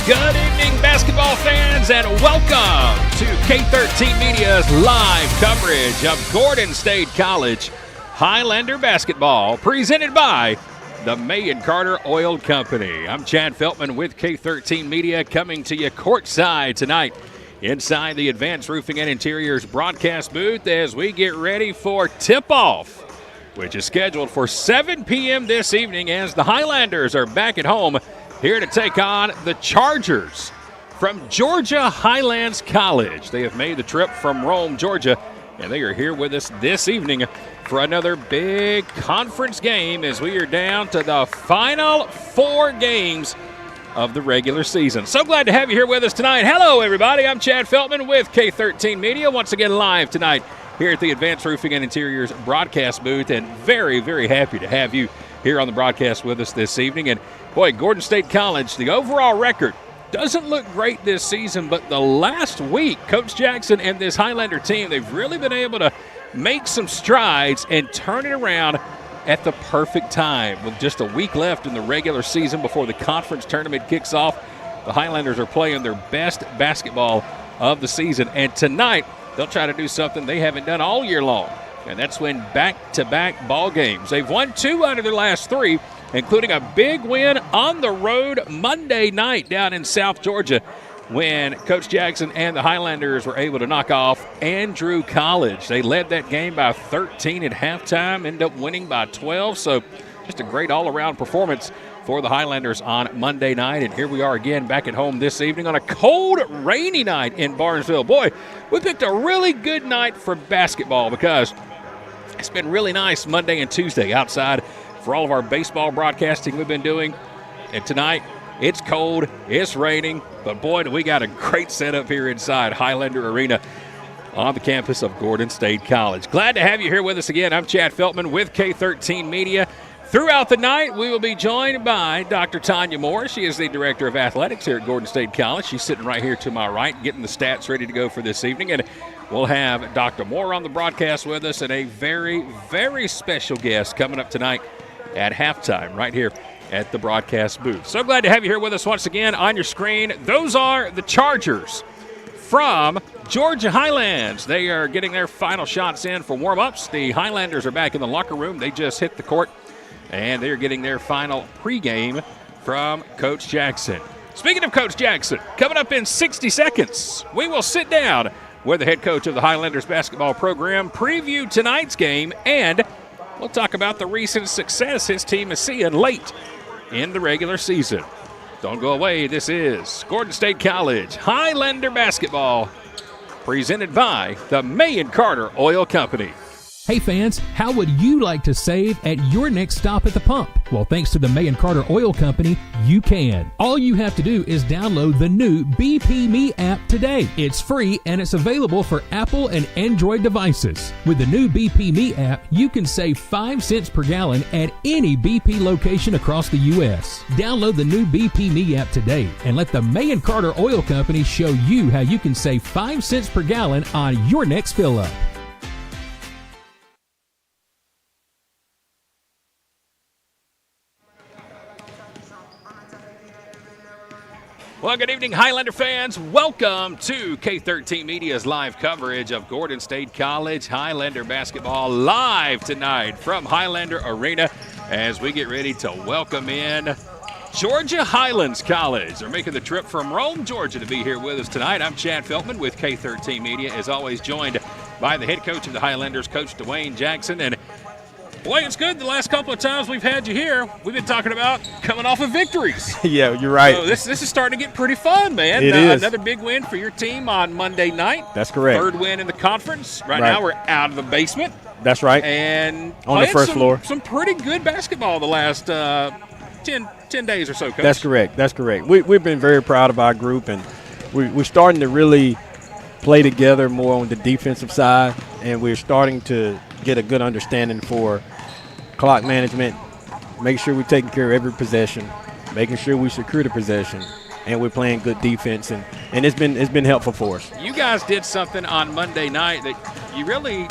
Good evening, basketball fans, and welcome to K13 Media's live coverage of Gordon State College Highlander basketball, presented by the May and Carter Oil Company. I'm Chad Feltman with K13 Media, coming to you courtside tonight inside the Advanced Roofing and Interiors broadcast booth as we get ready for tip-off, which is scheduled for 7 p.m. this evening as the Highlanders are back at home here to take on the Chargers from Georgia Highlands College. They have made the trip from Rome, Georgia, and they are here with us this evening for another big conference game as we are down to the final 4 games of the regular season. So glad to have you here with us tonight. Hello, everybody. I'm Chad Feltman with K13 Media, once again live tonight here at the Advanced Roofing and Interiors broadcast booth, and very, very happy to have you here on the broadcast with us this evening. And boy, Gordon State College, the overall record doesn't look great this season, but the last week, Coach Jackson and this Highlander team, they've really been able to make some strides and turn it around at the perfect time. With just a week left in the regular season before the conference tournament kicks off, the Highlanders are playing their best basketball of the season. And tonight, they'll try to do something they haven't done all year long, and that's win back-to-back ball games. They've won 2 out of their last 3, including a big win on the road Monday night down in South Georgia when Coach Jackson and the Highlanders were able to knock off Andrew College. They led that game by 13 at halftime, ended up winning by 12, so just a great all-around performance for the Highlanders on Monday night. And here we are again back at home this evening on a cold, rainy night in Barnesville. Boy, we picked a really good night for basketball because it's been really nice Monday and Tuesday outside for all of our baseball broadcasting we've been doing. And tonight, it's cold, it's raining, but boy, do we got a great setup here inside Highlander Arena on the campus of Gordon State College. Glad to have you here with us again. I'm Chad Feltman with K13 Media. Throughout the night, we will be joined by Dr. Tanya Moore. She is the Director of Athletics here at Gordon State College. She's sitting right here to my right, getting the stats ready to go for this evening. And we'll have Dr. Moore on the broadcast with us and a very, very special guest coming up tonight at halftime right here at the broadcast booth. So glad to have you here with us once again. On your screen, those are the Chargers from Georgia Highlands. They are getting their final shots in for warm-ups. The Highlanders are back in the locker room. They just hit the court, and they're getting their final pregame from Coach Jackson. Speaking of Coach Jackson, coming up in 60 seconds, we will sit down with the head coach of the Highlanders basketball program, preview tonight's game, and we'll talk about the recent success his team is seeing late in the regular season. Don't go away. This is Gordon State College Highlander basketball, presented by the May and Carter Oil Company. Hey fans, how would you like to save at your next stop at the pump? Well, thanks to the May and Carter Oil Company, you can. All you have to do is download the new BP Me app today. It's free and it's available for Apple and Android devices. With the new BP Me app, you can save 5 cents per gallon at any BP location across the U.S. Download the new BP Me app today and let the May and Carter Oil Company show you how you can save 5 cents per gallon on your next fill-up. Well, good evening, Highlander fans. Welcome to K13 Media's live coverage of Gordon State College Highlander basketball, live tonight from Highlander Arena as we get ready to welcome in Georgia Highlands College. They're making the trip from Rome, Georgia to be here with us tonight. I'm Chad Feltman with K13 Media, as always joined by the head coach of the Highlanders, Coach Dwayne Jackson. And boy, it's good. The last couple of times we've had you here, we've been talking about coming off of victories. Yeah, you're right. So this is starting to get pretty fun, man. It is. Another big win for your team on Monday night. That's correct. 3rd win in the conference. Right now we're out of the basement. That's right. And on the first floor. Some pretty good basketball the last 10 days or so, Coach. That's correct. That's correct. We've been very proud of our group, and we're starting to really play together more on the defensive side, and we're starting to get a good understanding for clock management, making sure we're taking care of every possession, making sure we secure the possession, and we're playing good defense, and it's been helpful for us. You guys did something on Monday night that you really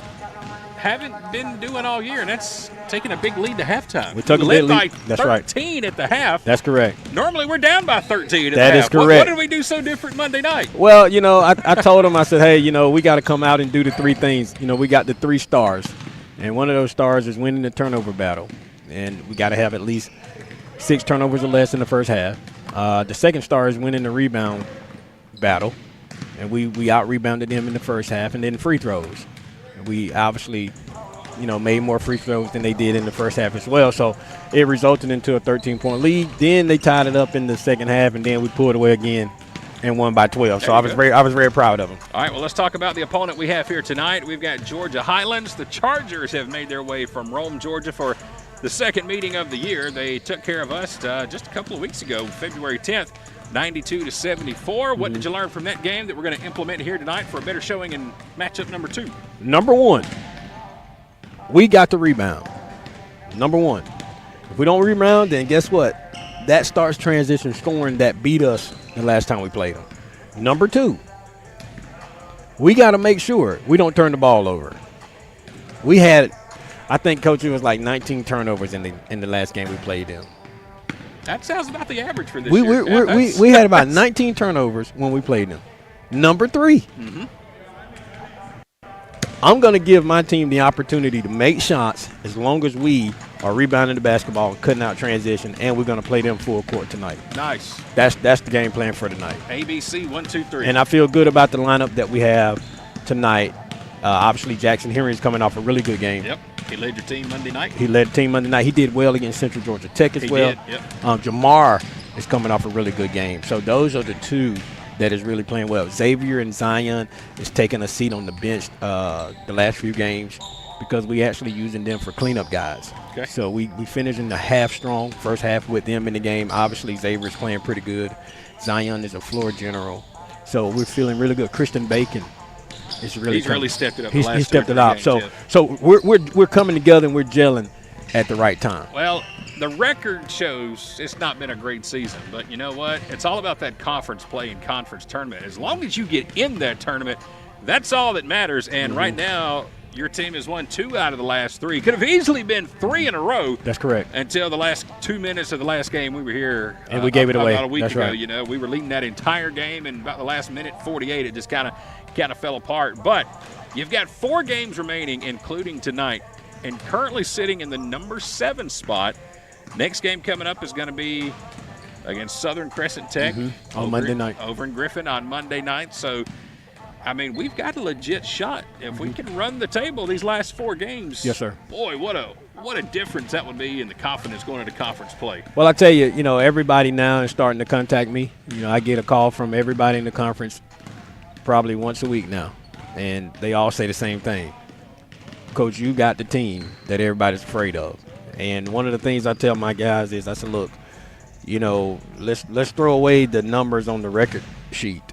haven't been doing all year, and that's taking a big lead to halftime. We took a led big by lead. That's right. 13 at the half. That's correct. Normally we're down by 13 at the That half. is correct. What did we do so different Monday night? Well, I told him, I said, hey, we got to come out and do the three things. We got the 3 stars, and one of those stars is winning the turnover battle, and we got to have at least 6 turnovers or less in the first half. The second star is winning the rebound battle, and we out-rebounded them in the first half, and then free throws. And we obviously made more free throws than they did in the first half as well. So it resulted into a 13-point lead. Then they tied it up in the second half, and then we pulled away again and won by 12. So I was very proud of them. All right, well, let's talk about the opponent we have here tonight. We've got Georgia Highlands. The Chargers have made their way from Rome, Georgia for the second meeting of the year. They took care of us just a couple of weeks ago, February 10th, 92-74. What did you learn from that game that we're going to implement here tonight for a better showing in matchup number 2? Number 1, we got the rebound. Number 1. If we don't rebound, then guess what? That starts transition scoring that beat us the last time we played them. Number 2, we got to make sure we don't turn the ball over. We had, I think, Coach, it was like 19 turnovers in the last game we played them. That sounds about the average for this year. We had about 19 turnovers when we played them. Number 3, I'm going to give my team the opportunity to make shots as long as we are rebounding the basketball and cutting out transition, and we're going to play them full court tonight. Nice. That's the game plan for tonight. ABC 1, 2, 3. And I feel good about the lineup that we have tonight. Obviously, Jackson Henry is coming off a really good game. Yep. He led your team Monday night. He led the team Monday night. He did well against Central Georgia Tech as well. He did, yep. Jamar is coming off a really good game. So those are the 2 that is really playing well. Xavier and Zion is taking a seat on the bench the last few games because we actually using them for cleanup guys. Okay. So we finished in the half strong, first half with them in the game. Obviously, Xavier's playing pretty good. Zion is a floor general. So we're feeling really good. Christian Bacon is really He's really stepped it up. He stepped it up. So we're coming together and we're gelling at the right time. Well, the record shows it's not been a great season, but you know what? It's all about that conference play and conference tournament. As long as you get in that tournament, that's all that matters. And right now, your team has won 2 out of the last 3. Could have easily been 3 in a row. That's correct. Until the last 2 minutes of the last game we were here. And we gave it away. About a week That's ago, right. we were leading that entire game, and about the last minute 48, it just kind of fell apart. But you've got 4 games remaining, including tonight, and currently sitting in the number 7 spot. Next game coming up is going to be against Southern Crescent Tech on Monday night. Over in Griffin on Monday night. So, I mean, we've got a legit shot. If we can run the table these last 4 games. Yes, sir. Boy, what a difference that would be in the confidence going into conference play. Well, I tell you, everybody now is starting to contact me. I get a call from everybody in the conference probably once a week now, and they all say the same thing. Coach, you got the team that everybody's afraid of. And one of the things I tell my guys is, I said, look, let's throw away the numbers on the record sheet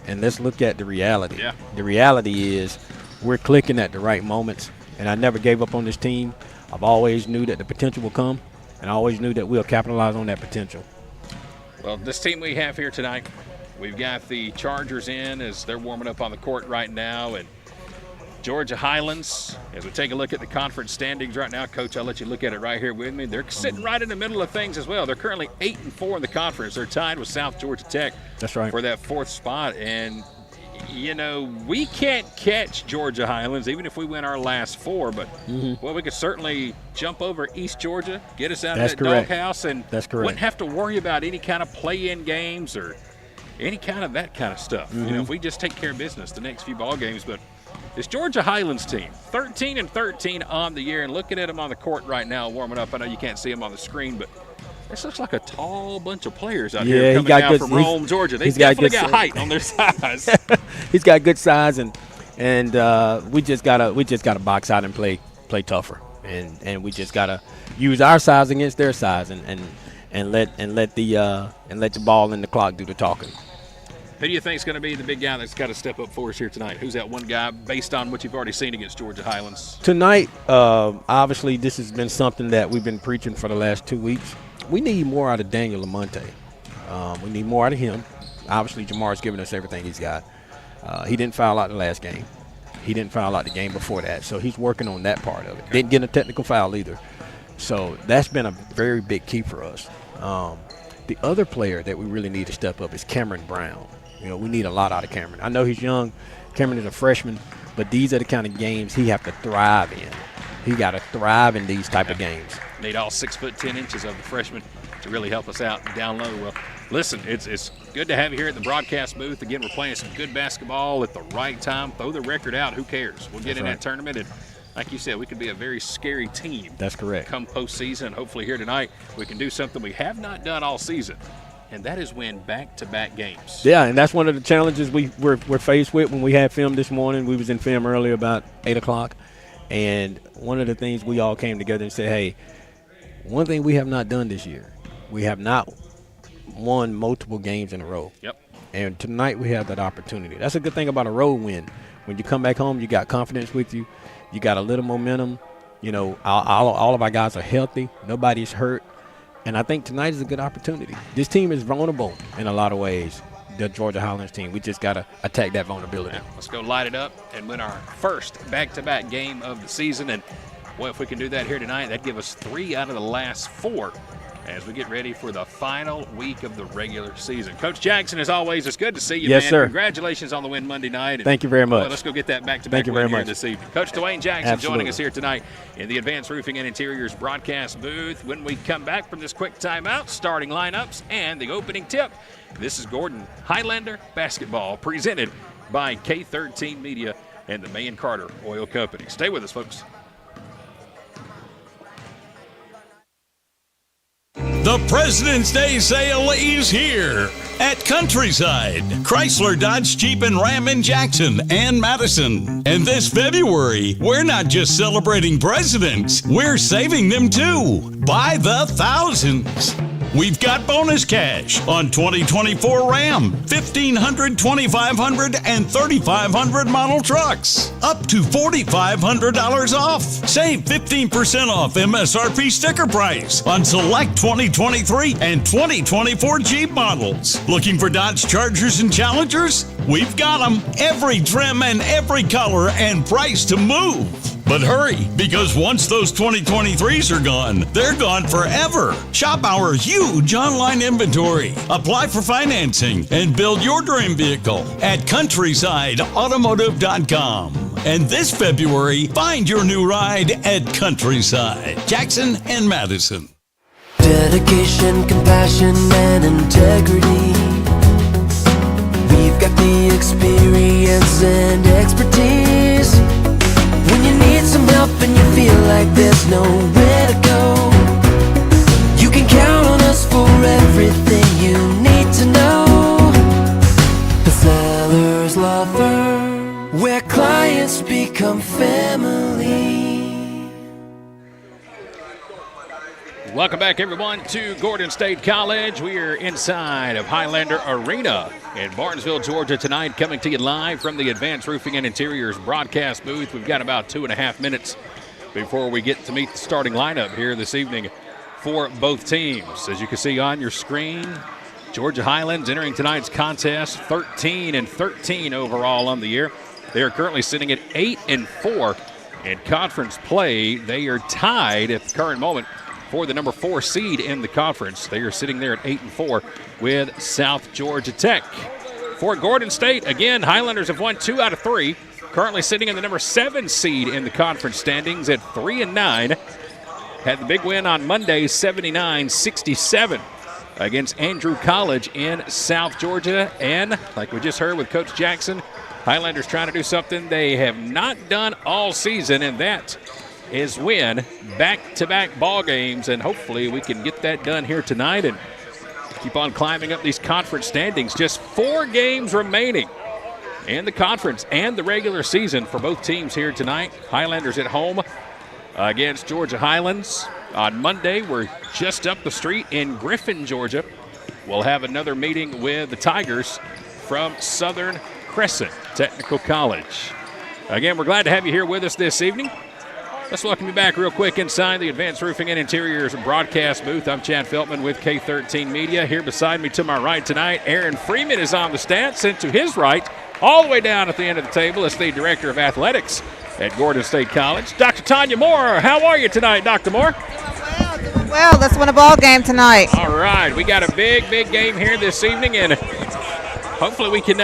and let's look at the reality. Yeah. The reality is we're clicking at the right moments, and I never gave up on this team. I've always knew that the potential will come, and I always knew that we'll capitalize on that potential. Well, this team we have here tonight, we've got the Chargers in as they're warming up on the court right now, and Georgia Highlands, as we take a look at the conference standings right now, Coach, I'll let you look at it right here with me. They're sitting right in the middle of things as well. They're currently 8-4 in the conference. They're tied with South Georgia Tech. That's right. For that 4th spot. And, we can't catch Georgia Highlands even if we win our last 4. But, well, we could certainly jump over East Georgia, get us out of that doghouse, and wouldn't have to worry about any kind of play-in games or any kind of that kind of stuff. If we just take care of business the next few ball games. But this Georgia Highlands team, 13-13 on the year, and looking at them on the court right now, warming up. I know you can't see them on the screen, but this looks like a tall bunch of players out here coming down from Rome, Georgia. They've definitely got height on their size. He's got good size, and we just gotta box out and play tougher, and we just gotta use our size against their size, and let the ball and the clock do the talking. Who do you think is going to be the big guy that's got to step up for us here tonight? Who's that one guy based on what you've already seen against Georgia Highlands? Tonight, obviously, this has been something that we've been preaching for the last 2 weeks. We need more out of Daniel Lamonte. We need more out of him. Obviously, Jamar's giving us everything he's got. He didn't foul out the last game. He didn't foul out the game before that, so he's working on that part of it. Didn't get a technical foul either. So that's been a very big key for us. The other player that we really need to step up is Cameron Brown. We need a lot out of Cameron. I know he's young. Cameron is a freshman, but these are the kind of games he have to thrive in. He got to thrive in these type of games. Need all 6 foot 10 inches of the freshman to really help us out down low. Well, listen, it's good to have you here at the broadcast booth. Again, we're playing some good basketball at the right time. Throw the record out. Who cares? We'll get in that tournament, and like you said, we could be a very scary team. That's correct. Come postseason, and hopefully here tonight we can do something we have not done all season, and that is win back-to-back games. Yeah, and that's one of the challenges we're faced with when we had film this morning. We was in film earlier about 8 o'clock, and one of the things we all came together and said, hey, one thing we have not done this year, we have not won multiple games in a row. Yep. And tonight we have that opportunity. That's a good thing about a road win. When you come back home, you got confidence with you. You got a little momentum. All of our guys are healthy. Nobody's hurt. And I think tonight is a good opportunity. This team is vulnerable in a lot of ways, the Georgia Highlands team. We just got to attack that vulnerability. Yeah, let's go light it up and win our first back-to-back game of the season. And, well, if we can do that here tonight, that'd give us 3 out of the last 4 as we get ready for the final week of the regular season. Coach Jackson, as always, it's good to see you, yes, man. Sir. Congratulations on the win Monday night. Thank you very much. Well, let's go get that back-to-back win here this evening. Coach Dwayne Jackson Absolutely. joining us here tonight in the Advanced Roofing and Interiors broadcast booth. When we come back from this quick timeout, starting lineups and the opening tip, this is Gordon Highlander basketball presented by K13 Media and the May and Carter Oil Company. Stay with us, folks. The President's Day sale is here at Countryside, Chrysler, Dodge, Jeep, and Ram in Jackson and Madison. And this February, we're not just celebrating presidents, we're saving them too, by the thousands. We've got bonus cash on 2024 Ram, 1500, 2500, and 3500 model trucks. Up to $4,500 off. Save 15% off MSRP sticker price on select 2023 and 2024 Jeep models. Looking for Dodge Chargers and Challengers? We've got them. Every trim and every color and price to move. But hurry, because once those 2023s are gone, they're gone forever. Shop our huge online inventory. Apply for financing and build your dream vehicle at CountrysideAutomotive.com. And this February, find your new ride at Countryside, Jackson and Madison. Dedication, compassion, and integrity. We've got the experience and expertise. When you need some help and you feel like there's nowhere to go, you can count on us for everything you need to know. The Sellers Law Firm, where clients become family. Welcome back, everyone, to Gordon State College. We are inside of Highlander Arena in Barnesville, Georgia tonight, coming to you live from the Advanced Roofing and Interiors broadcast booth. We've got about 2.5 minutes before we get to meet the starting lineup here this evening for both teams. As you can see on your screen, Georgia Highlands entering tonight's contest, 13-13 overall on the year. They are currently sitting at 8-4 in conference play. They are tied at the current moment for the number 4 seed in the conference. They are sitting there at 8-4 with South Georgia Tech. For Gordon State, again, Highlanders have won 2 out of 3, currently sitting in the number 7 seed in the conference standings at 3-9. Had the big win on Monday, 79-67 against Andrew College in South Georgia. And like we just heard with Coach Jackson, Highlanders trying to do something they have not done all season, and that is win back-to-back ball games, and hopefully we can get that done here tonight and keep on climbing up these conference standings. Just 4 games remaining in the conference and the regular season for both teams here tonight. Highlanders at home against Georgia Highlands. On Monday, we're just up the street in Griffin, Georgia. We'll have another meeting with the Tigers from Southern Crescent Technical College. Again, we're glad to have you here with us this evening. Let's welcome you back real quick inside the Advanced Roofing and Interiors broadcast booth. I'm Chad Feltman with K13 Media. Here beside me to my right tonight, Aaron Freeman is on the stats, and to his right, all the way down at the end of the table, is the Director of Athletics at Gordon State College, Dr. Tanya Moore. How are you tonight, Dr. Moore? well. Let's win a ball game tonight. All right, we got a big game here this evening, and hopefully we can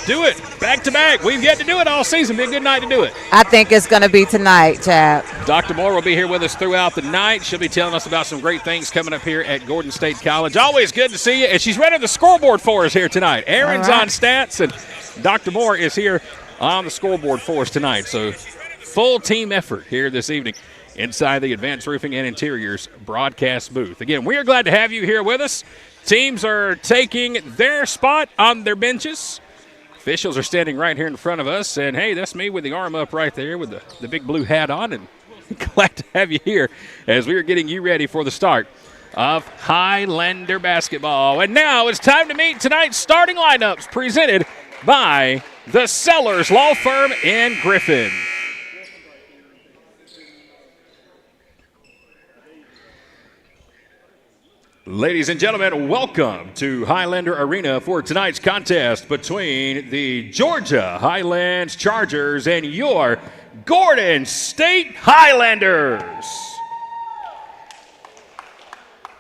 do it back-to-back. We've yet to do it all season. Be a good night to do it. I think it's going to be tonight, Chad. Dr. Moore will be here with us throughout the night. She'll be telling us about some great things coming up here at Gordon State College. Always good to see you, and she's running the scoreboard for us here tonight. Aaron's on stats, and Dr. Moore is here on the scoreboard for us tonight. So full team effort here this evening inside the Advanced Roofing and Interiors broadcast booth. Again, we are glad to have you here with us. Teams are taking their spot on their benches. Officials are standing right here in front of us, and hey, that's me with the arm up right there with the big blue hat on, and glad to have you here as we are getting you ready for the start of Highlander basketball. And now it's time to meet tonight's starting lineups presented by the Sellers Law Firm in Griffin. Ladies and gentlemen, welcome to Highlander Arena for tonight's contest between the Georgia Highlands Chargers and your Gordon State Highlanders.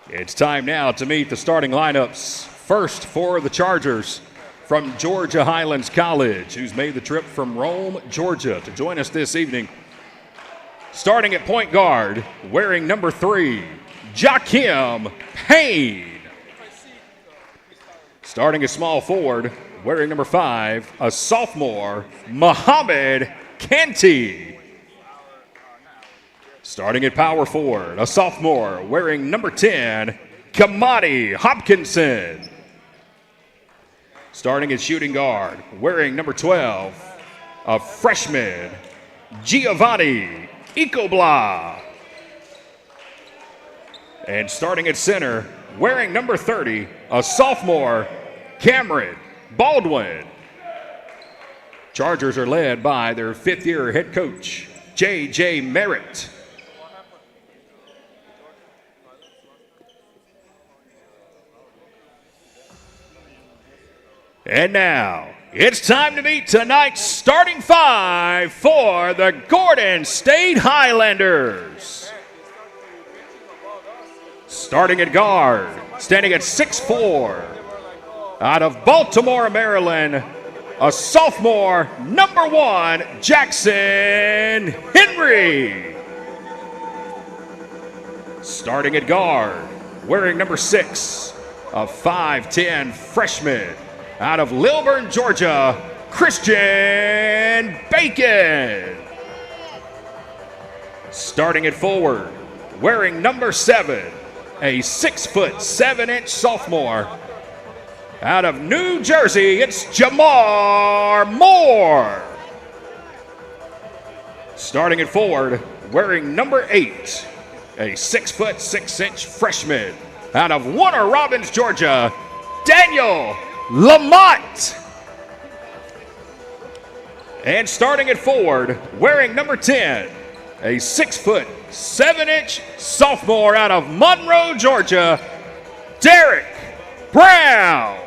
It's time now to meet the starting lineups. First for the Chargers from Georgia Highlands College, who's made the trip from Rome, Georgia, to join us this evening. Starting at point guard, wearing number 3, Jakim Payne. Starting at small forward, wearing number 5, a sophomore, Muhammad Kanti. Starting at power forward, a sophomore, wearing number 10, Kamadi Hopkinson. Starting at shooting guard, wearing number 12, a freshman, Giovanni Icobla. And starting at center, wearing number 30, a sophomore, Cameron Baldwin. Chargers are led by their fifth-year head coach, J.J. Merritt. And now, it's time to meet tonight's starting 5 for the Gordon State Highlanders. Starting at guard, standing at 6'4", out of Baltimore, Maryland, a sophomore, number 1, Jackson Henry. Starting at guard, wearing number 6, a 5'10" freshman, out of Lilburn, Georgia, Christian Bacon. Starting at forward, wearing number 7, a 6'7" sophomore, out of New Jersey, it's Jamar Moore. Starting at forward, wearing number 8, a 6'6" freshman, out of Warner Robins, Georgia, Daniel Lamont. And starting at forward, wearing number 10, a 6'7" sophomore out of Monroe, Georgia, Derek Brown.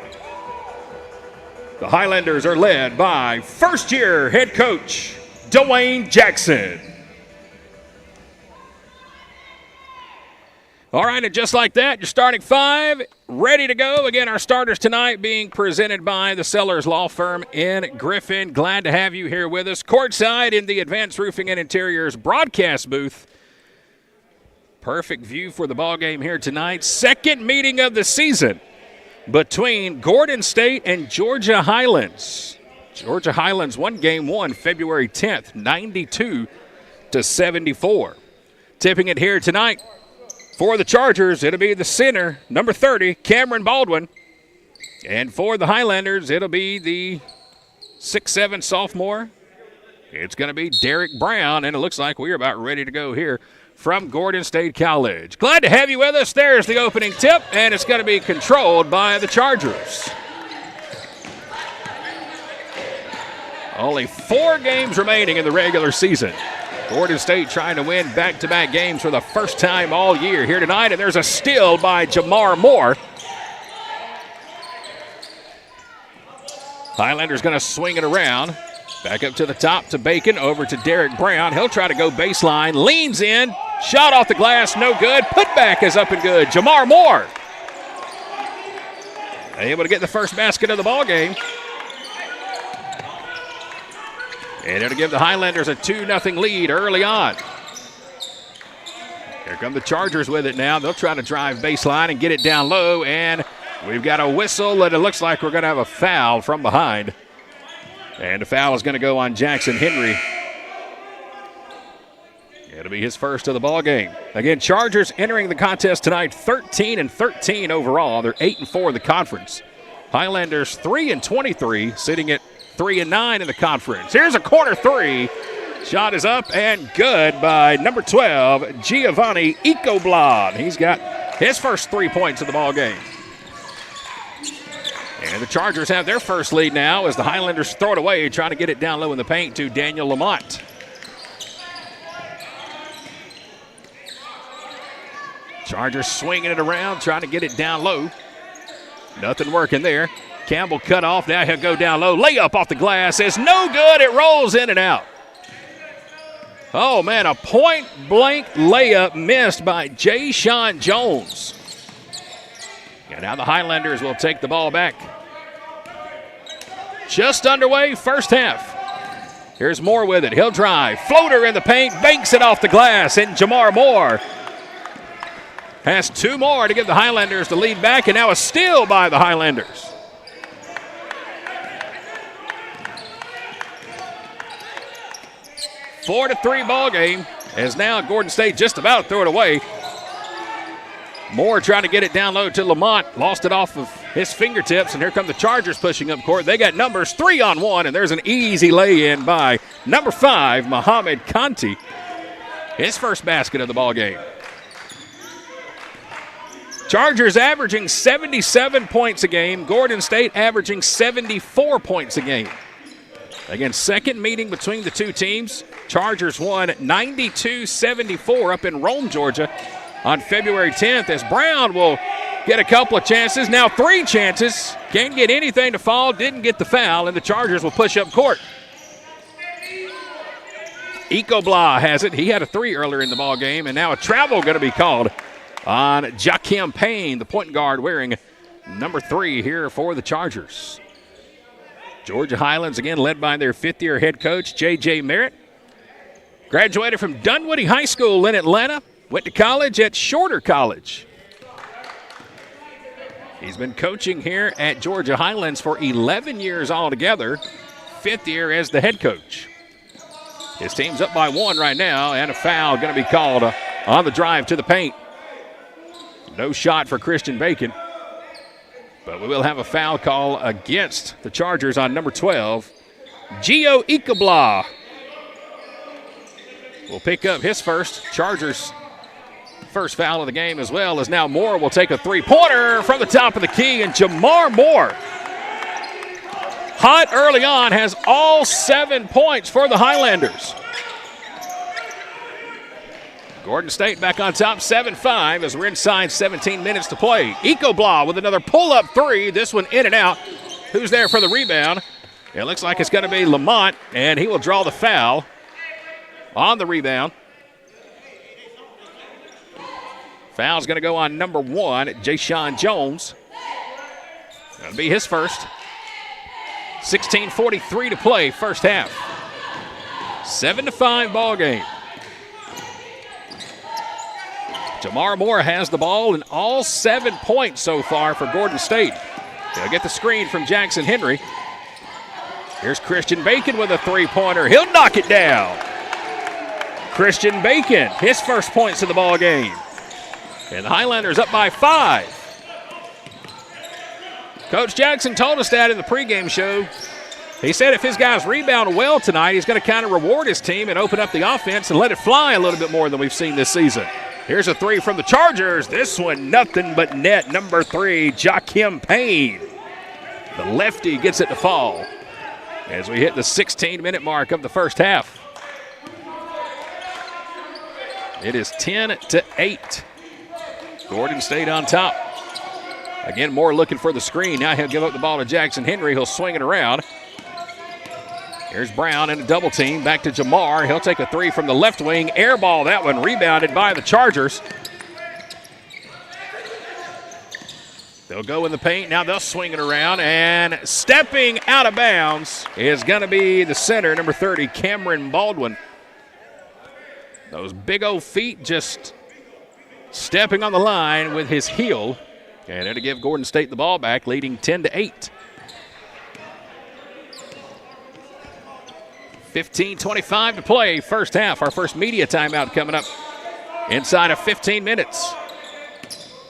The Highlanders are led by first-year head coach Dwayne Jackson. All right, and just like that, your starting 5 ready to go. Again, our starters tonight being presented by the Sellers Law Firm in Griffin. Glad to have you here with us. Courtside in the Advanced Roofing and Interiors broadcast booth. Perfect view for the ball game here tonight. Second meeting of the season between Gordon State and Georgia Highlands. Georgia Highlands won game 1 February 10th, 92-74. Tipping it here tonight for the Chargers, it'll be the center, number 30, Cameron Baldwin. And for the Highlanders, it'll be the 6'7" sophomore. It's going to be Derek Brown, and it looks like we're about ready to go here from Gordon State College. Glad to have you with us. There's the opening tip, and it's going to be controlled by the Chargers. Only 4 games remaining in the regular season. Gordon State trying to win back-to-back games for the first time all year here tonight, and there's a steal by Jamar Moore. Highlanders going to swing it around. Back up to the top to Bacon, over to Derek Brown. He'll try to go baseline, leans in, Shot off the glass, no good. Putback is up and good. Jamar Moore able to get the first basket of the ball game. And it'll give the Highlanders a 2-0 lead early on. Here come the Chargers with it now. They'll try to drive baseline and get it down low. And we've got a whistle, and it looks like we're going to have a foul from behind. And the foul is going to go on Jackson Henry. It'll be his first of the ball game. Again, Chargers entering the contest tonight 13-13 overall. They're 8-4 in the conference. Highlanders 3-23, sitting at 3-9 in the conference. Here's a corner three. Shot is up and good by number 12, Giovanni Ecoblad. He's got his first 3 points of the ball game. And the Chargers have their first lead now as the Highlanders throw it away, trying to get it down low in the paint to Daniel Lamont. Chargers swinging it around, trying to get it down low. Nothing working there. Campbell cut off. Now he'll go down low. Layup off the glass is no good. It rolls in and out. Oh, man, a point-blank layup missed by Jay-Sean Jones. And now the Highlanders will take the ball back. Just underway, first half. Here's Moore with it. He'll drive. Floater in the paint. Banks it off the glass. And Jamar Moore has 2 more to give the Highlanders the lead back. And now a steal by the Highlanders. A 4-3 ball game as now Gordon State just about threw it away. Moore trying to get it down low to Lamont. Lost it off of his fingertips, and here come the Chargers pushing up court. They got numbers 3-on-1, and there's an easy lay-in by number 5, Mohamed Conti. His first basket of the ball game. Chargers averaging 77 points a game. Gordon State averaging 74 points a game. Again, second meeting between the two teams. Chargers won 92-74 up in Rome, Georgia on February 10th as Brown will get a couple of chances. Now 3 chances. Can't get anything to fall. Didn't get the foul, and the Chargers will push up court. Ecoblad has it. He had a 3 earlier in the ball game, and now a travel going to be called on Jaquim Payne, the point guard wearing number 3 here for the Chargers. Georgia Highlands, again, led by their 5th-year head coach, J.J. Merritt. Graduated from Dunwoody High School in Atlanta. Went to college at Shorter College. He's been coaching here at Georgia Highlands for 11 years altogether. 5th year as the head coach. His team's up by 1 right now, and a foul going to be called on the drive to the paint. No shot for Christian Bacon. But we will have a foul call against the Chargers on number 12. Gio Ecoblad will pick up his first. Chargers' first foul of the game as well, as now Moore will take a 3-pointer from the top of the key, and Jamar Moore, hot early on, has all 7 points for the Highlanders. Gordon State back on top, 7-5 as we're inside 17 minutes to play. Ecoblad with another pull-up 3. This one in and out. Who's there for the rebound? It looks like it's going to be Lamont, and he will draw the foul on the rebound. Foul's going to go on number 1, Jay-Sean Jones. Going to be his first. 16:43 to play, first half. 7-5 ball game. Jamar Moore has the ball and all 7 points so far for Gordon State. He'll get the screen from Jackson Henry. Here's Christian Bacon with a 3-pointer. He'll knock it down. Christian Bacon, his first points of the ball game. And the Highlanders up by 5. Coach Jackson told us that in the pregame show. He said if his guys rebound well tonight, he's going to kind of reward his team and open up the offense and let it fly a little bit more than we've seen this season. Here's a 3 from the Chargers. This one, nothing but net. Number 3, Jaquim Payne. The lefty gets it to fall as we hit the 16-minute mark of the first half. It is 10-8. Gordon State on top. Again, Moore looking for the screen. Now he'll give up the ball to Jackson Henry. He'll swing it around. Here's Brown in a double team. Back to Jamar. He'll take a three from the left wing. Air ball, that one rebounded by the Chargers. They'll go in the paint. Now they'll swing it around. And stepping out of bounds is going to be the center, number 30, Cameron Baldwin. Those big old feet just stepping on the line with his heel. And it'll give Gordon State the ball back, leading 10-8. 15:25 to play, first half. Our first media timeout coming up inside of 15 minutes.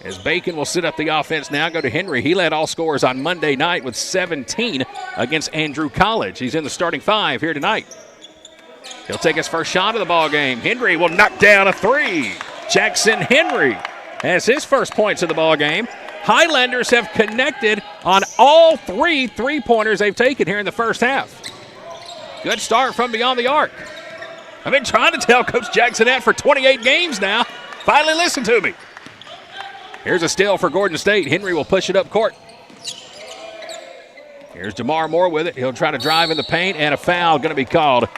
As Bacon will sit up the offense now, go to Henry. He led all scorers on Monday night with 17 against Andrew College. He's in the starting five here tonight. He'll take his first shot of the ball game. Henry will knock down a three. Jackson Henry has his first points of the ball game. Highlanders have connected on all three three-pointers they've taken here in the first half. Good start from beyond the arc. I've been trying to tell Coach Jackson that for 28 games now. Finally listen to me. Here's a steal for Gordon State. Henry will push it up court. Here's Jamar Moore with it. He'll try to drive in the paint, and a foul going to be called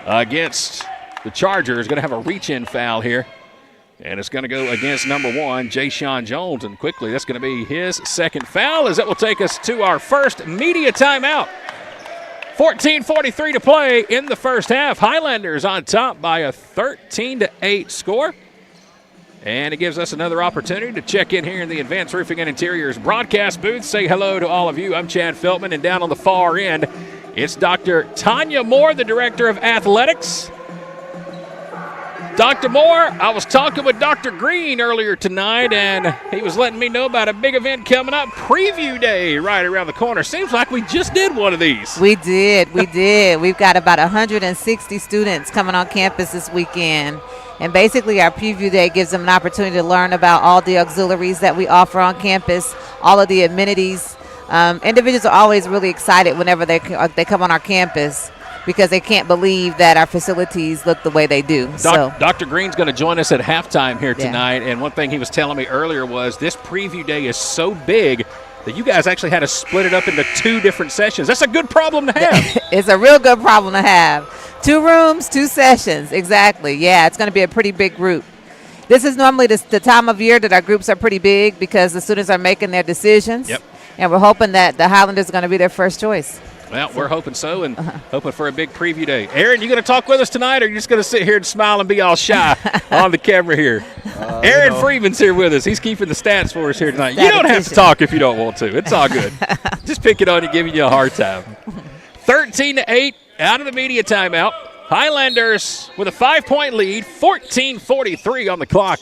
against the Chargers. Going to have a reach-in foul here. And it's going to go against number 1, Jaysean Jones. And quickly, that's going to be his second foul, as that will take us to our first media timeout. 14:43 to play in the first half. Highlanders on top by a 13-8 score. And it gives us another opportunity to check in here in the Advanced Roofing and Interiors broadcast booth. Say hello to all of you. I'm Chad Feltman, and down on the far end, it's Dr. Tanya Moore, the Director of Athletics. Dr. Moore, I was talking with Dr. Green earlier tonight, and he was letting me know about a big event coming up, Preview Day, right around the corner. Seems like we just did one of these. We did. We've got about 160 students coming on campus this weekend. And basically our Preview Day gives them an opportunity to learn about all the auxiliaries that we offer on campus, all of the amenities. Individuals are always really excited whenever they come on our campus, because they can't believe that our facilities look the way they do. Dr. Green's going to join us at halftime here tonight, and one thing he was telling me earlier was this Preview Day is so big that you guys actually had to split it up into 2 different sessions. That's a good problem to have. It's a real good problem to have. 2 rooms, 2 sessions, exactly. Yeah, it's going to be a pretty big group. This is normally the time of year that our groups are pretty big because the students are making their decisions. Yep. And we're hoping that the Highlanders are going to be their first choice. Well, we're hoping so, and hoping for a big Preview Day. Aaron, you going to talk with us tonight, or are you just going to sit here and smile and be all shy on the camera here? Aaron Freeman's here with us. He's keeping the stats for us here tonight. You don't have to talk if you don't want to. It's all good. Just picking on you, giving you a hard time. 13-8 out of the media timeout. Highlanders with a 5-point lead, 14:43 on the clock.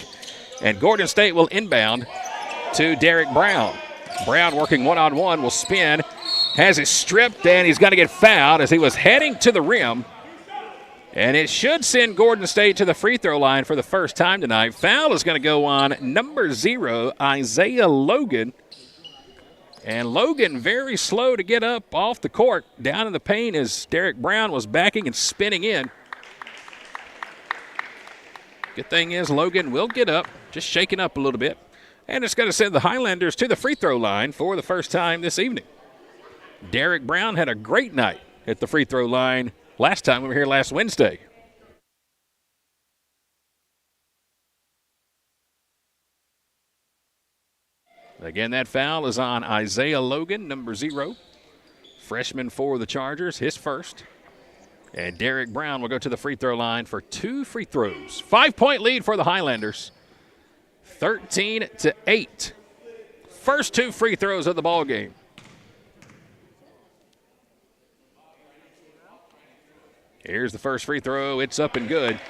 And Gordon State will inbound to Derek Brown. Brown working one-on-one, will spin. Has it stripped, and he's going to get fouled as he was heading to the rim. And it should send Gordon State to the free throw line for the first time tonight. Foul is going to go on number 0, Isaiah Logan. And Logan very slow to get up off the court. Down in the paint as Derek Brown was backing and spinning in. Good thing is Logan will get up, just shaking up a little bit. And it's going to send the Highlanders to the free throw line for the first time this evening. Derek Brown had a great night at the free throw line last time we were here last Wednesday. Again, that foul is on Isaiah Logan, number 0. Freshman for the Chargers, his first. And Derek Brown will go to the free throw line for 2 free throws. 5-point lead for the Highlanders. 13-8. First 2 free throws of the ball game. Here's the first free throw. It's up and good.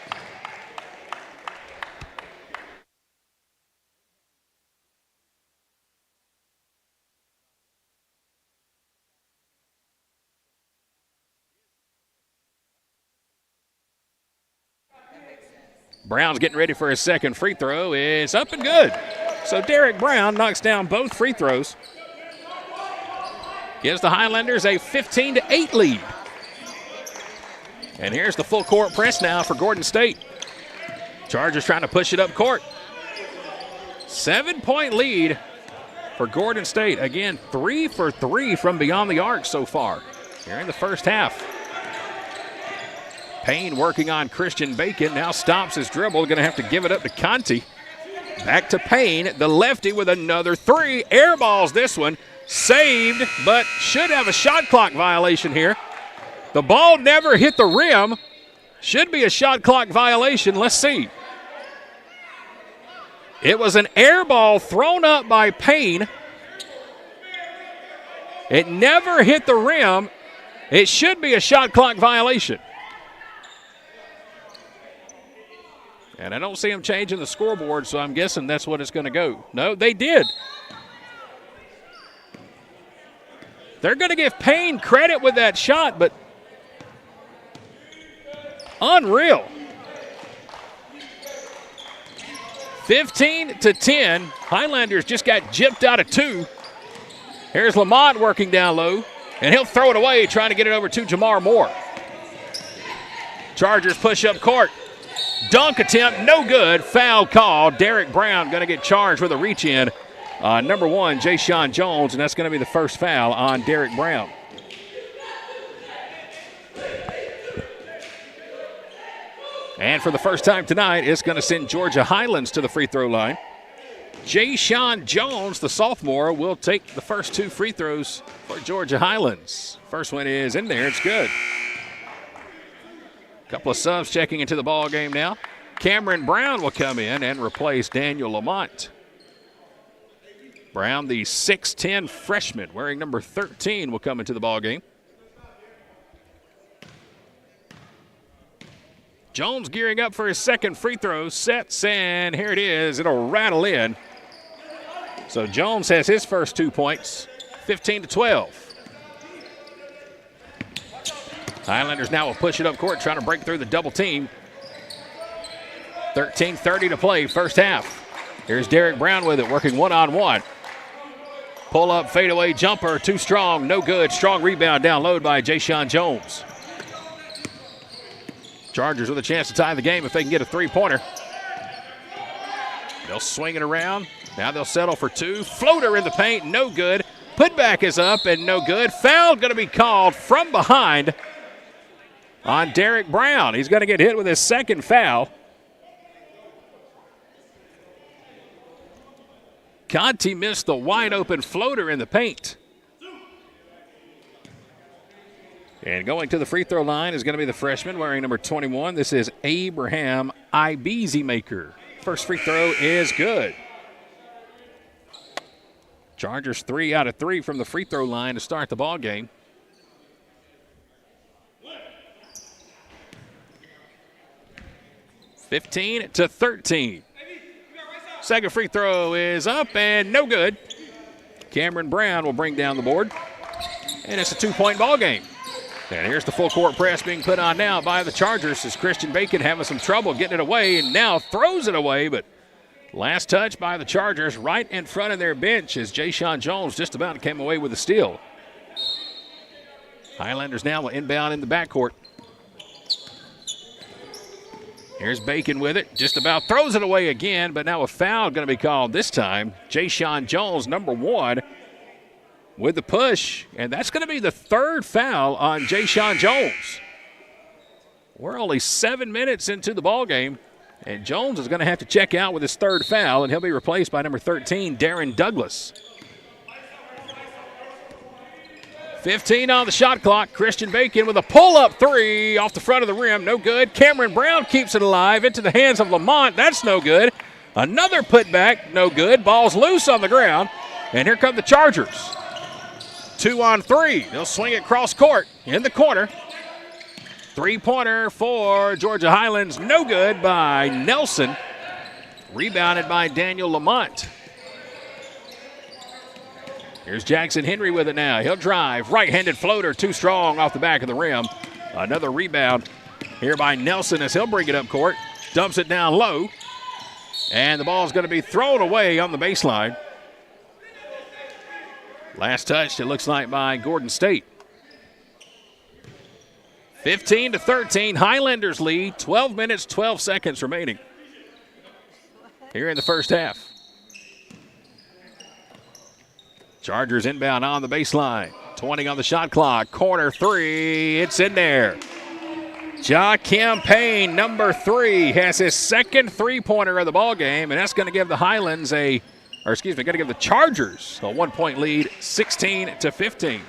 Brown's getting ready for his second free throw. It's up and good. So Derek Brown knocks down both free throws. Gives the Highlanders a 15-8 lead. And here's the full court press now for Gordon State. Chargers trying to push it up court. 7-point lead for Gordon State. Again, 3 for 3 from beyond the arc so far here in the first half. Payne working on Christian Bacon. Now stops his dribble. Going to have to give it up to Conti. Back to Payne, the lefty with another three. Air balls this one. Saved, but should have a shot clock violation here. The ball never hit the rim. Should be a shot clock violation. Let's see. It was an air ball thrown up by Payne. It never hit the rim. It should be a shot clock violation. And I don't see them changing the scoreboard, so I'm guessing that's what it's going to go. No, they did. They're going to give Payne credit with that shot, but unreal. 15-10. Highlanders just got gypped out of two. Here's Lamont working down low, and he'll throw it away, trying to get it over to Jamar Moore. Chargers push up court. Dunk attempt, no good. Foul call. Derek Brown going to get charged with a reach in. Number one, Jayshon Jones, and that's going to be the first foul on Derek Brown. And for the first time tonight, it's going to send Georgia Highlands to the free throw line. Jayshon Jones, the sophomore, will take the first two free throws for Georgia Highlands. First one is in there. It's good. Couple of subs checking into the ball game now. Cameron Brown will come in and replace Daniel Lamont. Brown, the 6'10 freshman, wearing number 13, will come into the ball game. Jones gearing up for his second free throw. Sets, and here it is. It'll rattle in. So Jones has his first 2 points, 15-12. Highlanders now will push it up court, trying to break through the double team. 13:30 to play, first half. Here's Derek Brown with it, working one-on-one. Pull up, fadeaway jumper, too strong, no good. Strong rebound down low by Jayshon Jones. Chargers with a chance to tie the game if they can get a three-pointer. They'll swing it around. Now they'll settle for two. Floater in the paint, no good. Putback is up and no good. Foul going to be called from behind on Derek Brown. He's going to get hit with his second foul. Conti missed the wide-open floater in the paint. And going to the free throw line is going to be the freshman wearing number 21. This is Abraham Ibezemaker. First free throw is good. Chargers 3 out of 3 from the free throw line to start the ball game. (15-13). Second free throw is up and no good. Cameron Brown will bring down the board. And it's a 2-point ball game. And here's the full court press being put on now by the Chargers as Christian Bacon having some trouble getting it away and now throws it away. But last touch by the Chargers right in front of their bench as Jayshon Jones just about came away with a steal. Highlanders now will inbound in the backcourt. Here's Bacon with it. Just about throws it away again, but now a foul going to be called this time. Jayshon Jones, number 1, with the push. And that's going to be the third foul on Jayshon Jones. We're only 7 minutes into the ball game, and Jones is going to have to check out with his third foul, and he'll be replaced by number 13, Darren Douglas. 15 on the shot clock. Christian Bacon with a pull-up three off the front of the rim. No good. Cameron Brown keeps it alive into the hands of Lamont. That's no good. Another putback. No good. Ball's loose on the ground. And here come the Chargers. 2 on 3. They'll swing it cross court in the corner. Three-pointer for Georgia Highlands. No good by Nelson. Rebounded by Daniel Lamont. Here's Jackson Henry with it now. He'll drive. Right-handed floater, too strong off the back of the rim. Another rebound here by Nelson as he'll bring it up court. Dumps it down low. And the ball's going to be thrown away on the baseline. Last touch, it looks like, by Gordon State. 15-13. Highlanders lead. 12 minutes, 12 seconds remaining here in the first half. Chargers inbound on the baseline. 20 on the shot clock. Corner three. It's in there. Jaquim Payne, number 3, has his second three-pointer of the ball game, and that's going to give the Highlands going to give the Chargers a 1-point lead, 16-15.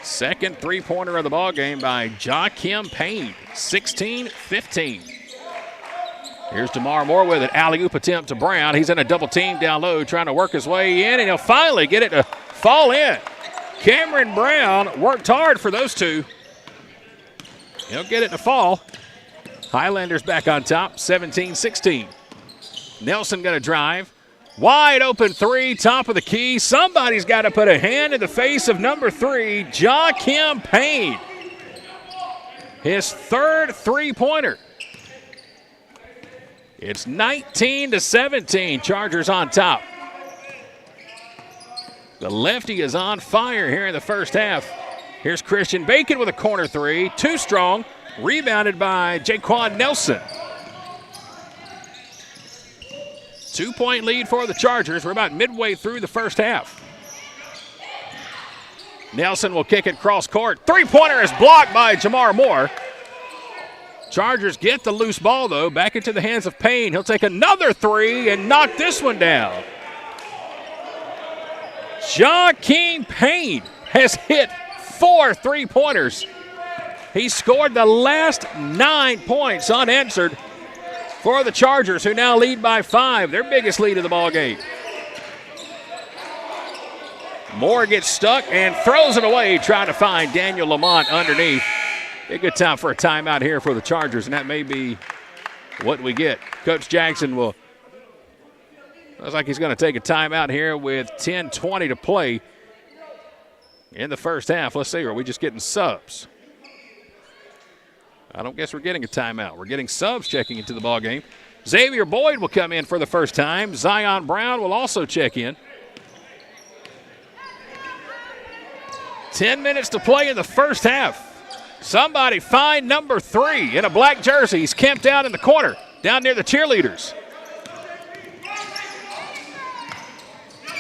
Second three-pointer of the ball game by Jaquim Payne, 16-15. Here's DeMar Moore with an alley-oop attempt to Brown. He's in a double team down low, trying to work his way in, and he'll finally get it to fall in. Cameron Brown worked hard for those two. He'll get it to fall. Highlanders back on top, 17-16. Nelson going to drive. Wide open three, top of the key. Somebody's got to put a hand in the face of number 3, Jaquim Payne. His third three-pointer. It's 19-17, Chargers on top. The lefty is on fire here in the first half. Here's Christian Bacon with a corner three. Too strong. Rebounded by Jaquan Nelson. 2-point lead for the Chargers. We're about midway through the first half. Nelson will kick it cross court. Three-pointer is blocked by Jamar Moore. Chargers get the loose ball, though, back into the hands of Payne. He'll take another three and knock this one down. Jaquim Payne has hit 4 three-pointers. He scored the last 9 points unanswered for the Chargers, who now lead by 5, their biggest lead of the ball game. Moore gets stuck and throws it away, trying to find Daniel Lamont underneath. A good time for a timeout here for the Chargers, and that may be what we get. Coach Jackson looks like he's going to take a timeout here with 10:20 to play in the first half. Let's see, are we just getting subs? I don't guess we're getting a timeout. We're getting subs checking into the ball game. Xavier Boyd will come in for the first time. Zion Brown will also check in. 10 minutes to play in the first half. Somebody find number 3 in a black jersey. He's camped out in the corner, down near the cheerleaders.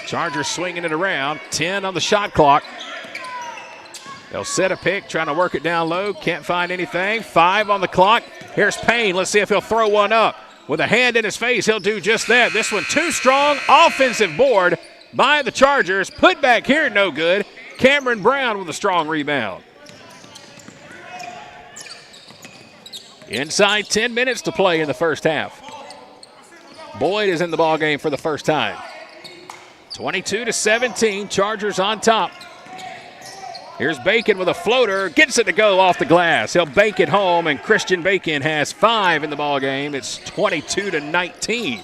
Chargers swinging it around. 10 on the shot clock. They'll set a pick, trying to work it down low. Can't find anything. 5 on the clock. Here's Payne. Let's see if he'll throw one up. With a hand in his face, he'll do just that. This one too strong. Offensive board by the Chargers. Put back here, no good. Cameron Brown with a strong rebound. Inside 10 minutes to play in the first half. Boyd is in the ballgame for the first time. 22-17, Chargers on top. Here's Bacon with a floater, gets it to go off the glass. He'll bank it home, and Christian Bacon has 5 in the ballgame. It's 22-19.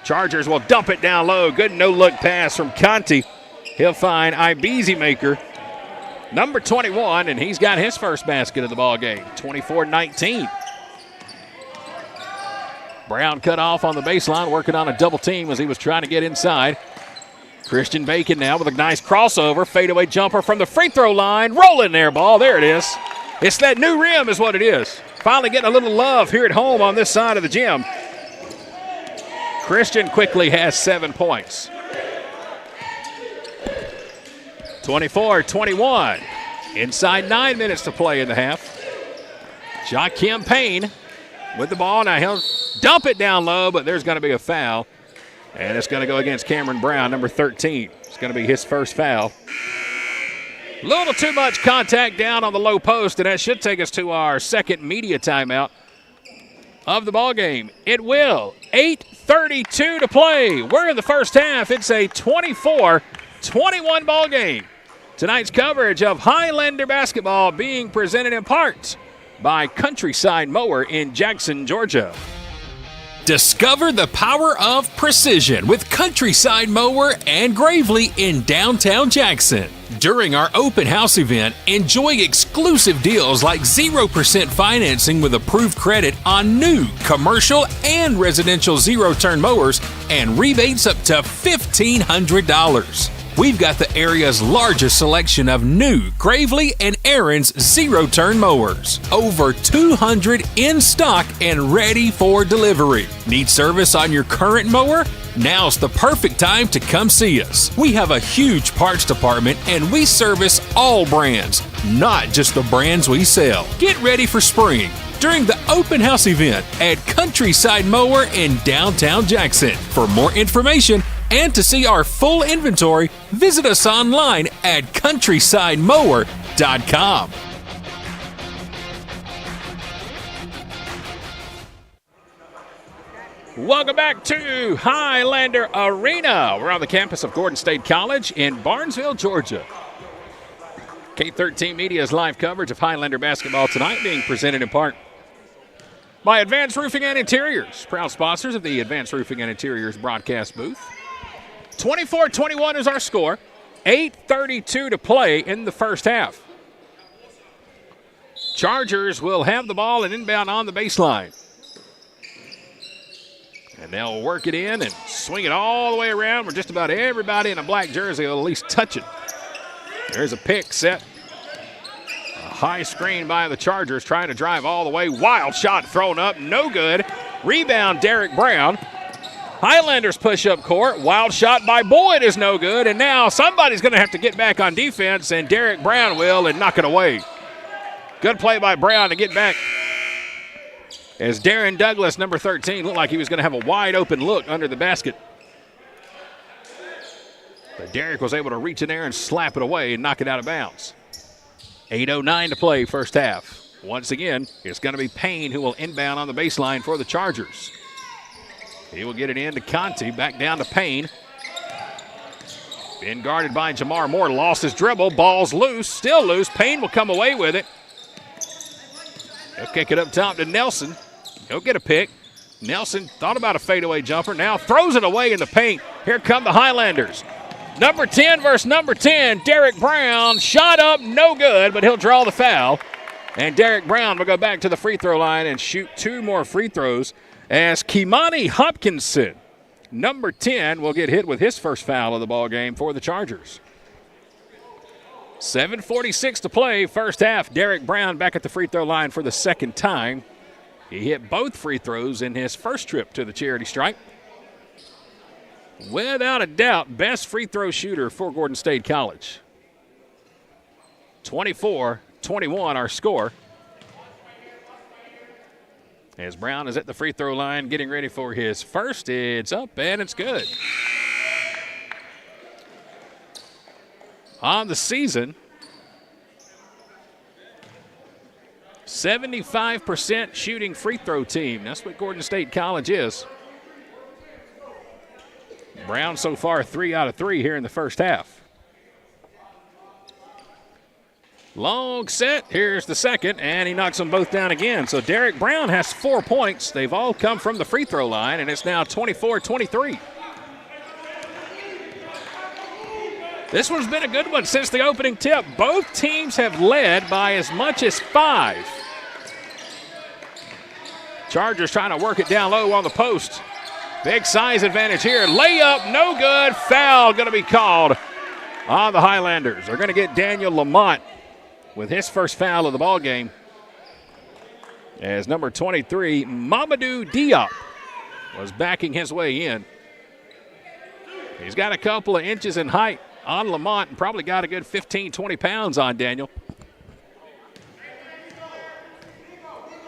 Chargers will dump it down low. Good no-look pass from Conti. He'll find Ibizi Maker, number 21, and he's got his first basket of the ballgame. 24-19. Brown cut off on the baseline, working on a double team as he was trying to get inside. Christian Bacon now with a nice crossover, fadeaway jumper from the free throw line, rolling there ball. There it is. It's that new rim is what it is. Finally getting a little love here at home on this side of the gym. Christian quickly has 7 points. 24-21. Inside 9 minutes to play in the half. Jaquim Payne with the ball. Now he'll dump it down low, but there's going to be a foul. And it's going to go against Cameron Brown, number 13. It's going to be his first foul. A little too much contact down on the low post, and that should take us to our second media timeout of the ballgame. It will. 8:32 to play. We're in the first half. It's a 24-21 ballgame. Tonight's coverage of Highlander basketball being presented in part by Countryside Mower in Jackson, Georgia. Discover the power of precision with Countryside Mower and Gravely in downtown Jackson. During our open house event, enjoy exclusive deals like 0% financing with approved credit on new commercial and residential zero-turn mowers and rebates up to $1,500. We've got the area's largest selection of new Gravely and Aaron's zero-turn mowers. Over 200 in stock and ready for delivery. Need service on your current mower? Now's the perfect time to come see us. We have a huge parts department and we service all brands, not just the brands we sell. Get ready for spring during the open house event at Countryside Mower in downtown Jackson. For more information and to see our full inventory, visit us online at countrysidemower.com. Welcome back to Highlander Arena. We're on the campus of Gordon State College in Barnesville, Georgia. K13 Media's live coverage of Highlander basketball tonight being presented in part by Advanced Roofing and Interiors, proud sponsors of the Advanced Roofing and Interiors broadcast booth. 24-21 is our score. 8:32 to play in the first half. Chargers will have the ball and inbound on the baseline. And they'll work it in and swing it all the way around where just about everybody in a black jersey will at least touch it. There's a pick set. A high screen by the Chargers trying to drive all the way. Wild shot thrown up, no good. Rebound, Derek Brown. Highlanders push up court. Wild shot by Boyd is no good. And now somebody's going to have to get back on defense, and Derek Brown will and knock it away. Good play by Brown to get back. As Darren Douglas, number 13, looked like he was going to have a wide open look under the basket. But Derek was able to reach in there and slap it away and knock it out of bounds. 8:09 to play first half. Once again, it's going to be Payne who will inbound on the baseline for the Chargers. He will get it in to Conti, back down to Payne. Been guarded by Jamar Moore, lost his dribble, ball's loose, still loose. Payne will come away with it. He'll kick it up top to Nelson. He'll get a pick. Nelson thought about a fadeaway jumper, now throws it away in the paint. Here come the Highlanders. Number 10 versus number 10, Derek Brown. Shot up, no good, but he'll draw the foul. And Derek Brown will go back to the free throw line and shoot 2 more free throws as Kimani Hopkinson, number 10, will get hit with his first foul of the ball game for the Chargers. 7:46 to play, first half. Derek Brown back at the free throw line for the second time. He hit both free throws in his first trip to the charity stripe. Without a doubt, best free throw shooter for Gordon State College. 24-21 our score. As Brown is at the free throw line getting ready for his first, it's up and it's good. On the season, 75% shooting free throw team. That's what Gordon State College is. Brown so far 3 out of 3 here in the first half. Long set, here's the second, and he knocks them both down again. So Derek Brown has 4 points. They've all come from the free throw line, and it's now 24-23. This one's been a good one since the opening tip. Both teams have led by as much as 5. Chargers trying to work it down low on the post. Big size advantage here. Layup, no good. Foul going to be called on the Highlanders. They're going to get Daniel Lamont with his first foul of the ball game, as number 23, Mamadou Diop, was backing his way in. He's got a couple of inches in height on Lamont and probably got a good 15, 20 pounds on Daniel.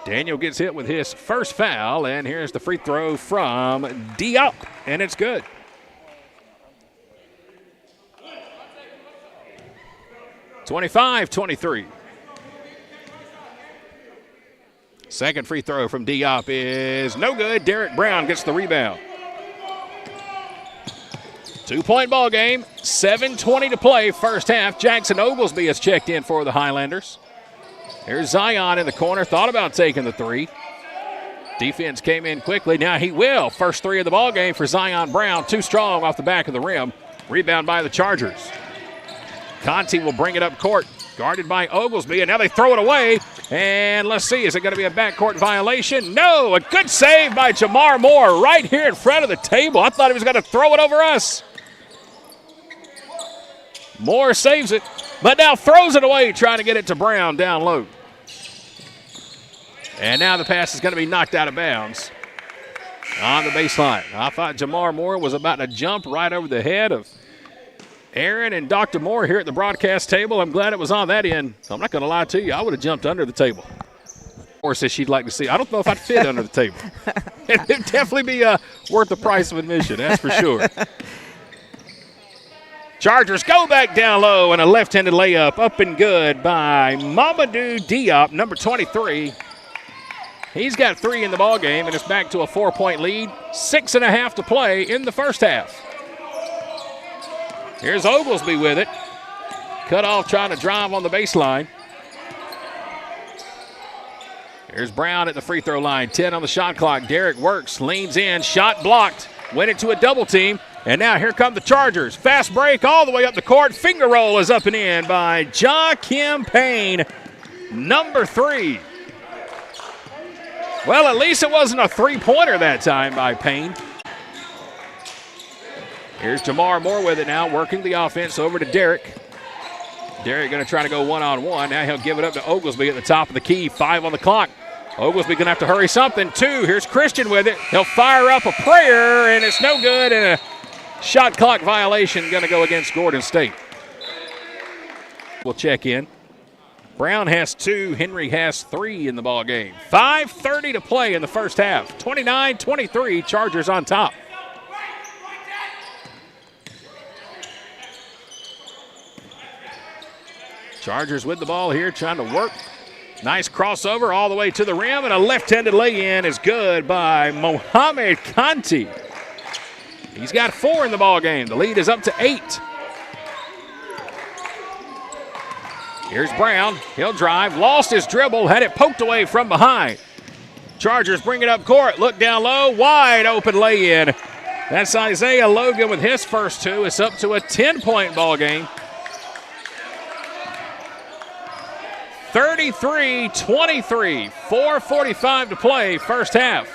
Daniel gets hit with his first foul, and here's the free throw from Diop, and it's good. 25-23. Second free throw from Diop is no good. Derek Brown gets the rebound. 2-point ball game, 7:20 to play, first half. Jackson Oglesby has checked in for the Highlanders. Here's Zion in the corner, thought about taking the three. Defense came in quickly, now he will. First three of the ball game for Zion Brown, too strong off the back of the rim. Rebound by the Chargers. Conti will bring it up court, guarded by Oglesby, and now they throw it away. And let's see, is it going to be a backcourt violation? No, a good save by Jamar Moore right here in front of the table. I thought he was going to throw it over us. Moore saves it, but now throws it away, trying to get it to Brown down low. And now the pass is going to be knocked out of bounds on the baseline. I thought Jamar Moore was about to jump right over the head of Aaron and Dr. Moore here at the broadcast table. I'm glad it was on that end. I'm not going to lie to you. I would have jumped under the table. Moore says she'd like to see. I don't know if I'd fit under the table. It'd definitely be worth the price of admission, that's for sure. Chargers go back down low, and a left-handed layup up and good by Mamadou Diop, number 23. He's got 3 in the ball game, and it's back to a 4-point lead. 6.5 to play in the first half. Here's Oglesby with it. Cut off trying to drive on the baseline. Here's Brown at the free throw line. 10 on the shot clock. Derek works, leans in, shot blocked. Went into a double team. And now here come the Chargers. Fast break all the way up the court. Finger roll is up and in by Jaquim Payne, number 3. Well, at least it wasn't a three-pointer that time by Payne. Here's Jamar Moore with it now, working the offense over to Derek. Derek going to try to go one-on-one. Now he'll give it up to Oglesby at the top of the key. 5 on the clock. Oglesby going to have to hurry something. 2. Here's Christian with it. He'll fire up a prayer, and it's no good. And a shot clock violation going to go against Gordon State. We'll check in. Brown has 2. Henry has 3 in the ball game. 5:30 to play in the first half. 29-23, Chargers on top. Chargers with the ball here, trying to work. Nice crossover all the way to the rim, and a left-handed lay-in is good by Mohamed Kanti. He's got 4 in the ball game. The lead is up to 8. Here's Brown. He'll drive. Lost his dribble. Had it poked away from behind. Chargers bring it up court. Look down low. Wide open lay-in. That's Isaiah Logan with his first 2. It's up to a 10-point ball game. 33-23. 4:45 to play first half.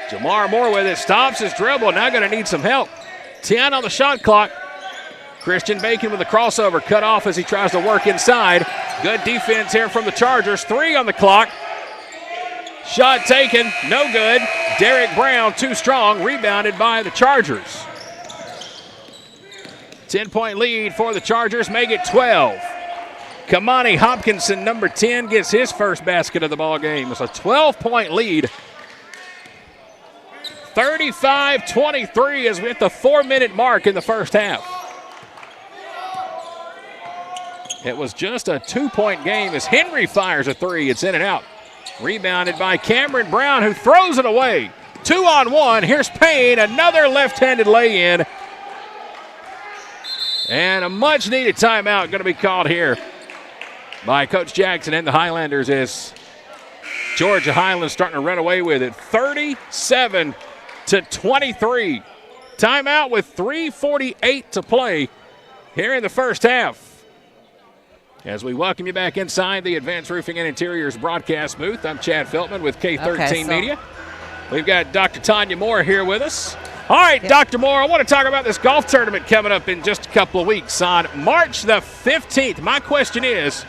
Jamar Moore with it. Stops his dribble. Now going to need some help. 10 on the shot clock. Christian Bacon with the crossover cut off as he tries to work inside. Good defense here from the Chargers. 3 on the clock. Shot taken, no good. Derek Brown too strong, rebounded by the Chargers. 10-point lead for the Chargers, make it 12. Kamani Hopkinson, number 10, gets his first basket of the ball game. It's a 12-point lead. 35-23 as we hit the 4-minute mark in the first half. It was just a 2-point game as Henry fires a 3. It's in and out. Rebounded by Cameron Brown, who throws it away. 2-on-1. Here's Payne, another left-handed lay-in. And a much-needed timeout going to be called here by Coach Jackson and the Highlanders as Georgia Highlands starting to run away with it. 37-23. Timeout with 3:48 to play here in the first half. As we welcome you back inside the Advanced Roofing and Interiors broadcast booth, I'm Chad Feltman with K13 Media. We've got Dr. Tanya Moore here with us. All right, Dr. Moore, I want to talk about this golf tournament coming up in just a couple of weeks on March the 15th. My question is,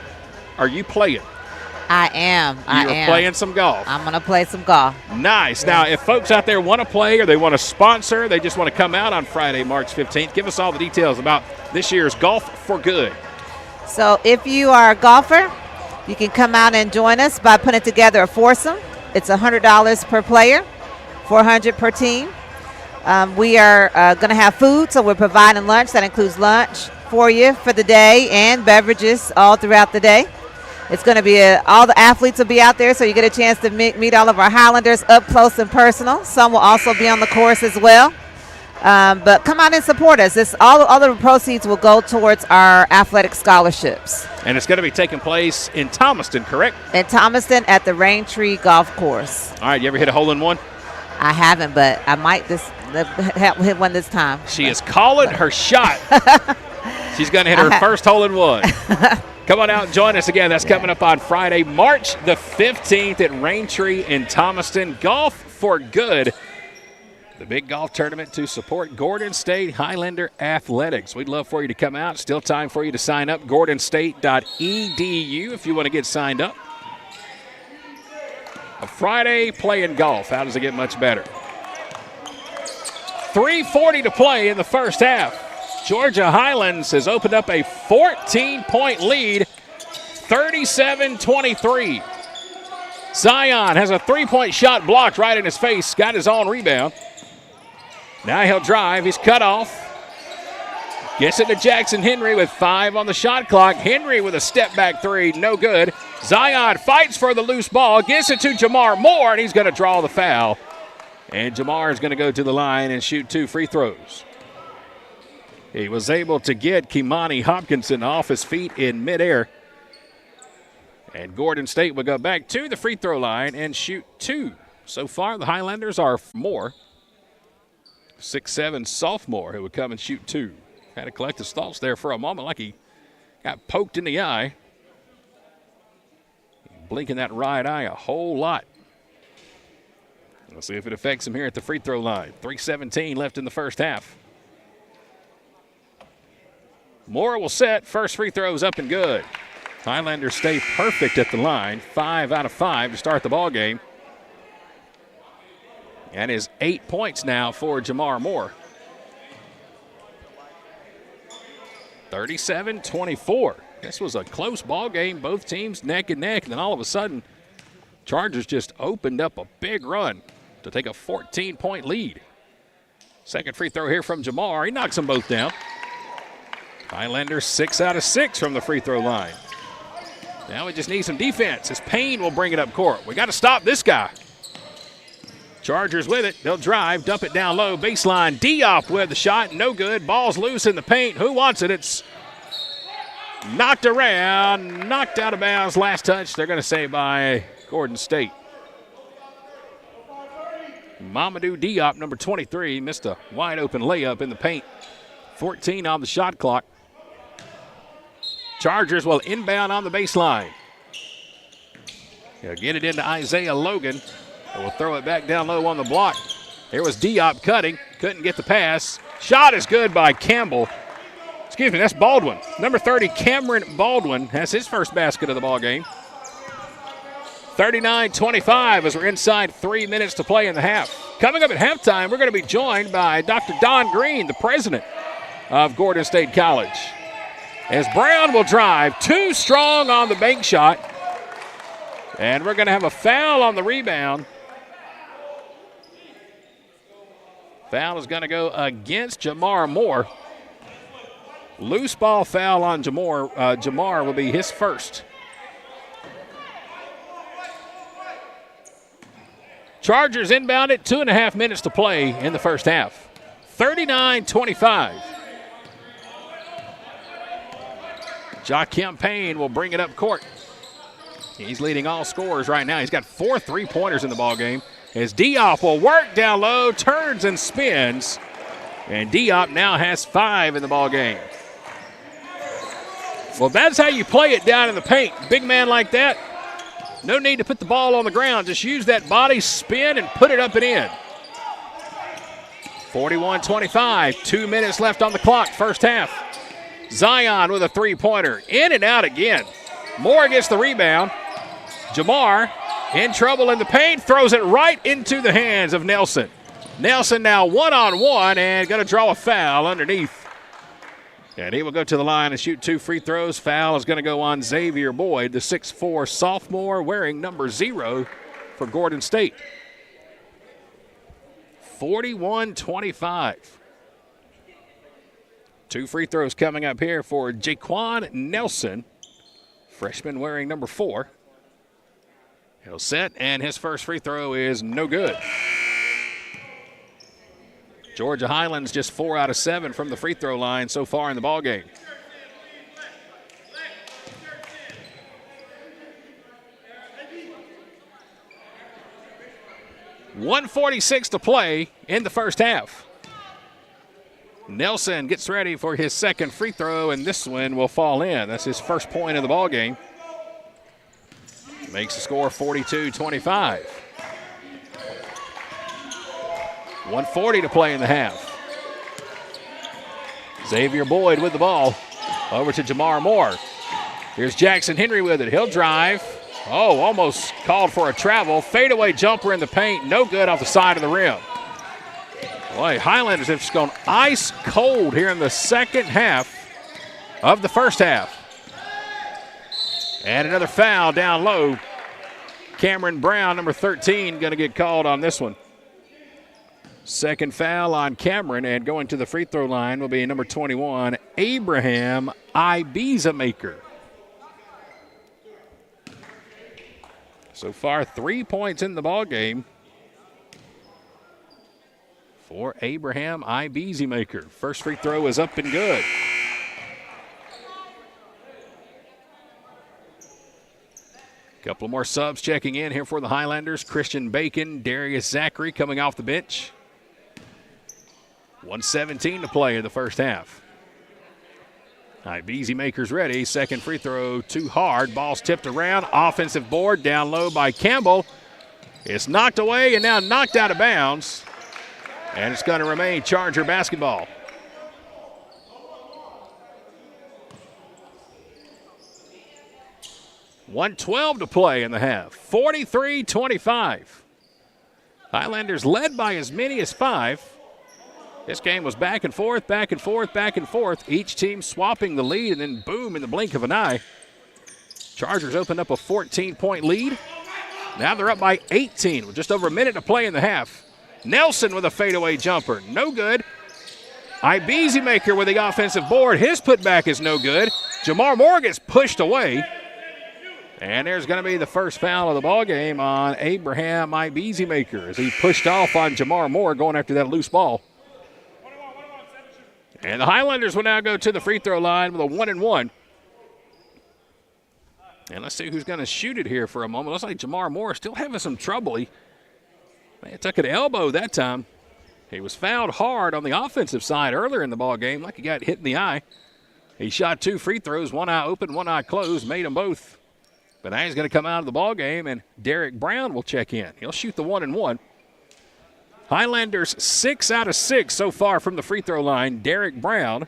are you playing? I am. You're playing some golf. I'm going to play some golf. Nice. Yes. Now, if folks out there want to play or they want to sponsor, they just want to come out on Friday, March 15th, give us all the details about this year's Golf for Good. So if you are a golfer, you can come out and join us by putting together a foursome. It's $100 per player, $400 per team. We are going to have food, so we're providing lunch. That includes lunch for you for the day and beverages all throughout the day. It's going to be all the athletes will be out there, so you get a chance to meet all of our Highlanders up close and personal. Some will also be on the course as well. But come out and support us. All of the proceeds will go towards our athletic scholarships. And it's going to be taking place in Thomaston, correct? In Thomaston at the Rain Tree Golf Course. All right, you ever hit a hole-in-one? I haven't, but I might hit one this time. She is calling her shot. She's going to hit her first hole-in-one. Come on out and join us again. That's coming up on Friday, March the 15th at Rain Tree in Thomaston. Golf for Good. The big golf tournament to support Gordon State Highlander Athletics. We'd love for you to come out. Still time for you to sign up. GordonState.edu if you want to get signed up. A Friday playing golf. How does it get much better? 3:40 to play in the first half. Georgia Highlands has opened up a 14-point lead, 37-23. Zion has a three-point shot blocked right in his face, got his own rebound. Now he'll drive, he's cut off. Gets it to Jackson Henry with 5 on the shot clock. Henry with a step-back three, no good. Zion fights for the loose ball, gets it to Jamar Moore, and he's going to draw the foul. And Jamar is going to go to the line and shoot 2 free throws. He was able to get Kimani Hopkinson off his feet in midair. And Gordon State will go back to the free throw line and shoot 2. So far, the Highlanders are Moore, 6'7" sophomore, who would come and shoot 2. Had to collect his thoughts there for a moment like he got poked in the eye. Blinking that right eye a whole lot. Let's see if it affects him here at the free throw line. 3:17 left in the first half. Moore will set. First free throw is up and good. Highlanders stay perfect at the line. 5 out of 5 to start the ball game. And is 8 points now for Jamar Moore. 37-24. This was a close ball game. Both teams neck and neck. And then all of a sudden, Chargers just opened up a big run to take a 14-point lead. Second free throw here from Jamar. He knocks them both down. Highlanders 6 out of 6 from the free throw line. Now we just need some defense as Payne will bring it up court. We got to stop this guy. Chargers with it. They'll drive, dump it down low. Baseline. Diop with the shot. No good. Ball's loose in the paint. Who wants it? It's knocked around. Knocked out of bounds. Last touch. They're going to say by Gordon State. Mamadou Diop, number 23, missed a wide open layup in the paint. 14 on the shot clock. Chargers will inbound on the baseline. He'll get it into Isaiah Logan. And will throw it back down low on the block. Here was Diop cutting. Couldn't get the pass. Shot is good by Campbell. Excuse me, that's Baldwin. Number 30, Cameron Baldwin, has his first basket of the ball game. 39-25 as we're inside 3 minutes to play in the half. Coming up at halftime, we're going to be joined by Dr. Don Green, the president of Gordon State College. As Brown will drive, 2 strong on the bank shot. And we're going to have a foul on the rebound. Foul is going to go against Jamar Moore. Loose ball foul on Jamar will be his first. Chargers inbound it, 2.5 minutes to play in the first half. 39-25. Jaquim Payne will bring it up court. He's leading all scorers right now. He's got 4 3-pointers in the ballgame. As Diop will work down low, turns and spins. And Diop now has 5 in the ballgame. Well, that's how you play it down in the paint. Big man like that, no need to put the ball on the ground. Just use that body, spin, and put it up and in. 41-25, 2 minutes left on the clock, first half. Zion with a 3-pointer, in and out again. Moore gets the rebound. Jamar in trouble in the paint, throws it right into the hands of Nelson. Nelson now one-on-one and going to draw a foul underneath. And he will go to the line and shoot 2 free throws. Foul is going to go on Xavier Boyd, the 6'4 sophomore wearing number 0 for Gordon State. 41-25. 2 free throws coming up here for Jaquan Nelson, freshman wearing number 4. He'll set, and his first free throw is no good. Georgia Highlands just 4 out of 7 from the free throw line so far in the ballgame. .146 to play in the first half. Nelson gets ready for his second free throw, and this one will fall in. That's his first point of the ballgame. Makes the score 42-25. 1:40 to play in the half. Xavier Boyd with the ball. Over to Jamar Moore. Here's Jackson Henry with it. He'll drive. Oh, almost called for a travel. Fadeaway jumper in the paint. No good off the side of the rim. Boy, Highlanders have just gone ice cold here in the second half of the first half. And another foul down low. Cameron Brown, number 13, going to get called on this one. Second foul on Cameron, and going to the free throw line will be number 21, Abraham Ibizamaker. So far, 3 points in the ball game for Abraham Ibizamaker. First free throw is up and good. Couple more subs checking in here for the Highlanders. Christian Bacon, Darius Zachary coming off the bench. 1:17 to play in the first half. Ibizamaker's ready. Second free throw too hard. Ball's tipped around. Offensive board down low by Campbell. It's knocked away and now knocked out of bounds. And it's going to remain Charger basketball. .112 to play in the half. 43-25. Highlanders led by as many as 5. This game was back and forth, back and forth, back and forth. Each team swapping the lead, and then boom, in the blink of an eye. Chargers opened up a 14-point lead. Now they're up by 18 with just over a minute to play in the half. Nelson with a fadeaway jumper. No good. Ibizamaker with the offensive board. His putback is no good. Jamar Moore gets pushed away. And there's going to be the first foul of the ball game on Abraham Ibizamaker as he pushed off on Jamar Moore going after that loose ball. And the Highlanders will now go to the free throw line with a 1-and-1. And let's see who's going to shoot it here for a moment. Looks like Jamar Moore still having some trouble. He took an elbow that time. He was fouled hard on the offensive side earlier in the ball game, like he got hit in the eye. He shot 2 free throws, one eye open, one eye closed, made them both. But now he's going to come out of the ball game, and Derek Brown will check in. He'll shoot the 1-and-1. Highlanders 6 out of 6 so far from the free throw line. Derek Brown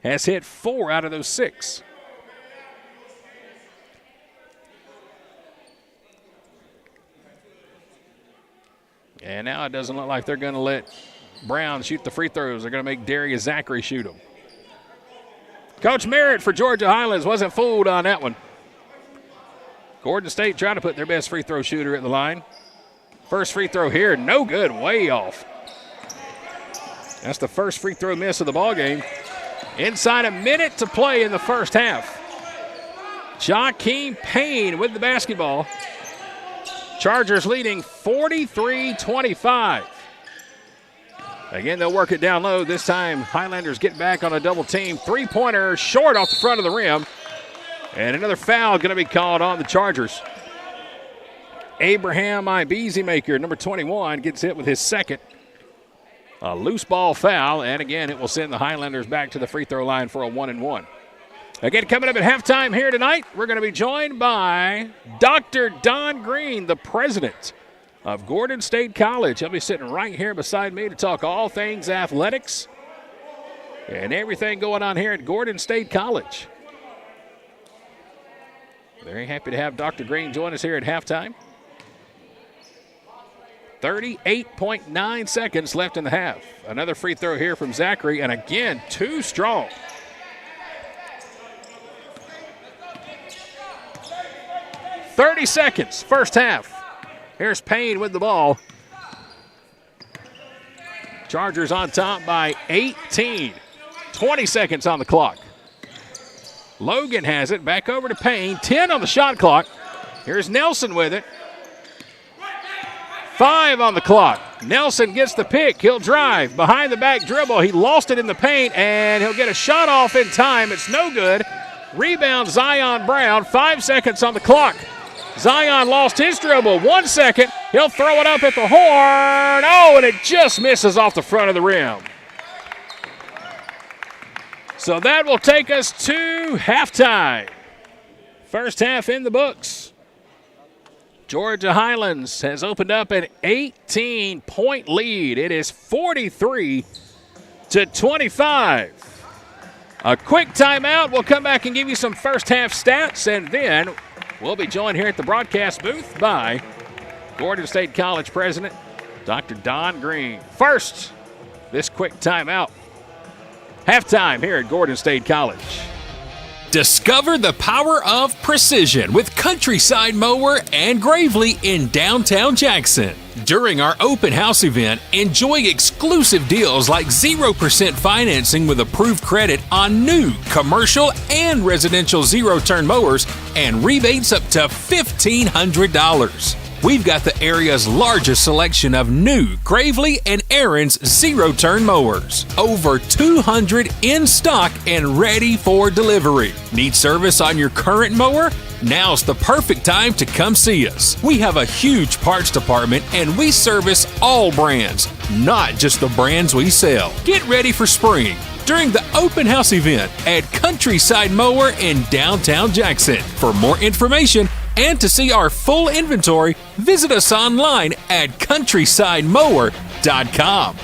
has hit 4 out of those 6. And now it doesn't look like they're going to let Brown shoot the free throws. They're going to make Darius Zachary shoot them. Coach Merritt for Georgia Highlands wasn't fooled on that one. Gordon State tried to put their best free throw shooter at the line. First free throw here, no good, way off. That's the first free throw miss of the ball game. Inside a minute to play in the first half. Jakeem Payne with the basketball. Chargers leading 43-25. Again, they'll work it down low. This time, Highlanders get back on a double team. Three-pointer short off the front of the rim. And another foul going to be called on the Chargers. Abraham Ibizamaker, number 21, gets hit with his second. A loose ball foul, and again, it will send the Highlanders back to the free throw line for a 1-and-1. Again, coming up at halftime here tonight, we're going to be joined by Dr. Don Green, the president of Gordon State College. He'll be sitting right here beside me to talk all things athletics and everything going on here at Gordon State College. Very happy to have Dr. Green join us here at halftime. 38.9 seconds left in the half. Another free throw here from Zachary, and again, too strong. .30 seconds, first half. Here's Payne with the ball. Chargers on top by 18. 20 seconds on the clock. Logan has it, back over to Payne. 10 on the shot clock. Here's Nelson with it. 5 on the clock. Nelson gets the pick. He'll drive. Behind the back dribble. He lost it in the paint, and he'll get a shot off in time. It's no good. Rebound, Zion Brown. 5 seconds on the clock. Zion lost his dribble. 1 second. He'll throw it up at the horn. Oh, and it just misses off the front of the rim. So that will take us to halftime. First half in the books. Georgia Highlands has opened up an 18-point lead. It is 43-25. A quick timeout. We'll come back and give you some first half stats, and then we'll be joined here at the broadcast booth by Gordon State College President Dr. Don Green. First, this quick timeout. Halftime here at Gordon State College. Discover the power of precision with Countryside Mower and Gravely in downtown Jackson. During our open house event, enjoy exclusive deals like 0% financing with approved credit on new commercial and residential zero-turn mowers and rebates up to $1,500. We've got the area's largest selection of new Gravely and Aaron's zero-turn mowers. Over 200 in stock and ready for delivery. Need service on your current mower? Now's the perfect time to come see us. We have a huge parts department and we service all brands, not just the brands we sell. Get ready for spring during the open house event at Countryside Mower in downtown Jackson. For more information and to see our full inventory, visit us online at countrysidemower.com.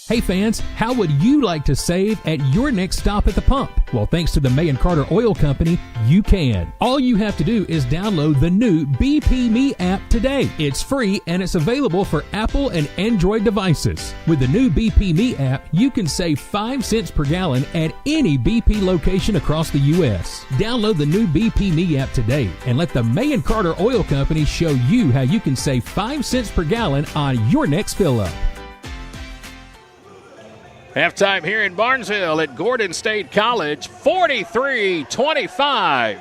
Hey fans, how would you like to save at your next stop at the pump? Well, thanks to the May & Carter Oil Company, you can. All you have to do is download the new BP Me app today. It's free and it's available for Apple and Android devices. With the new BP Me app, you can save 5 cents per gallon at any BP location across the U.S. Download the new BP Me app today and let the May & Carter Oil Company show you how you can save 5 cents per gallon on your next fill-up. Halftime here in Barnesville at Gordon State College, 43-25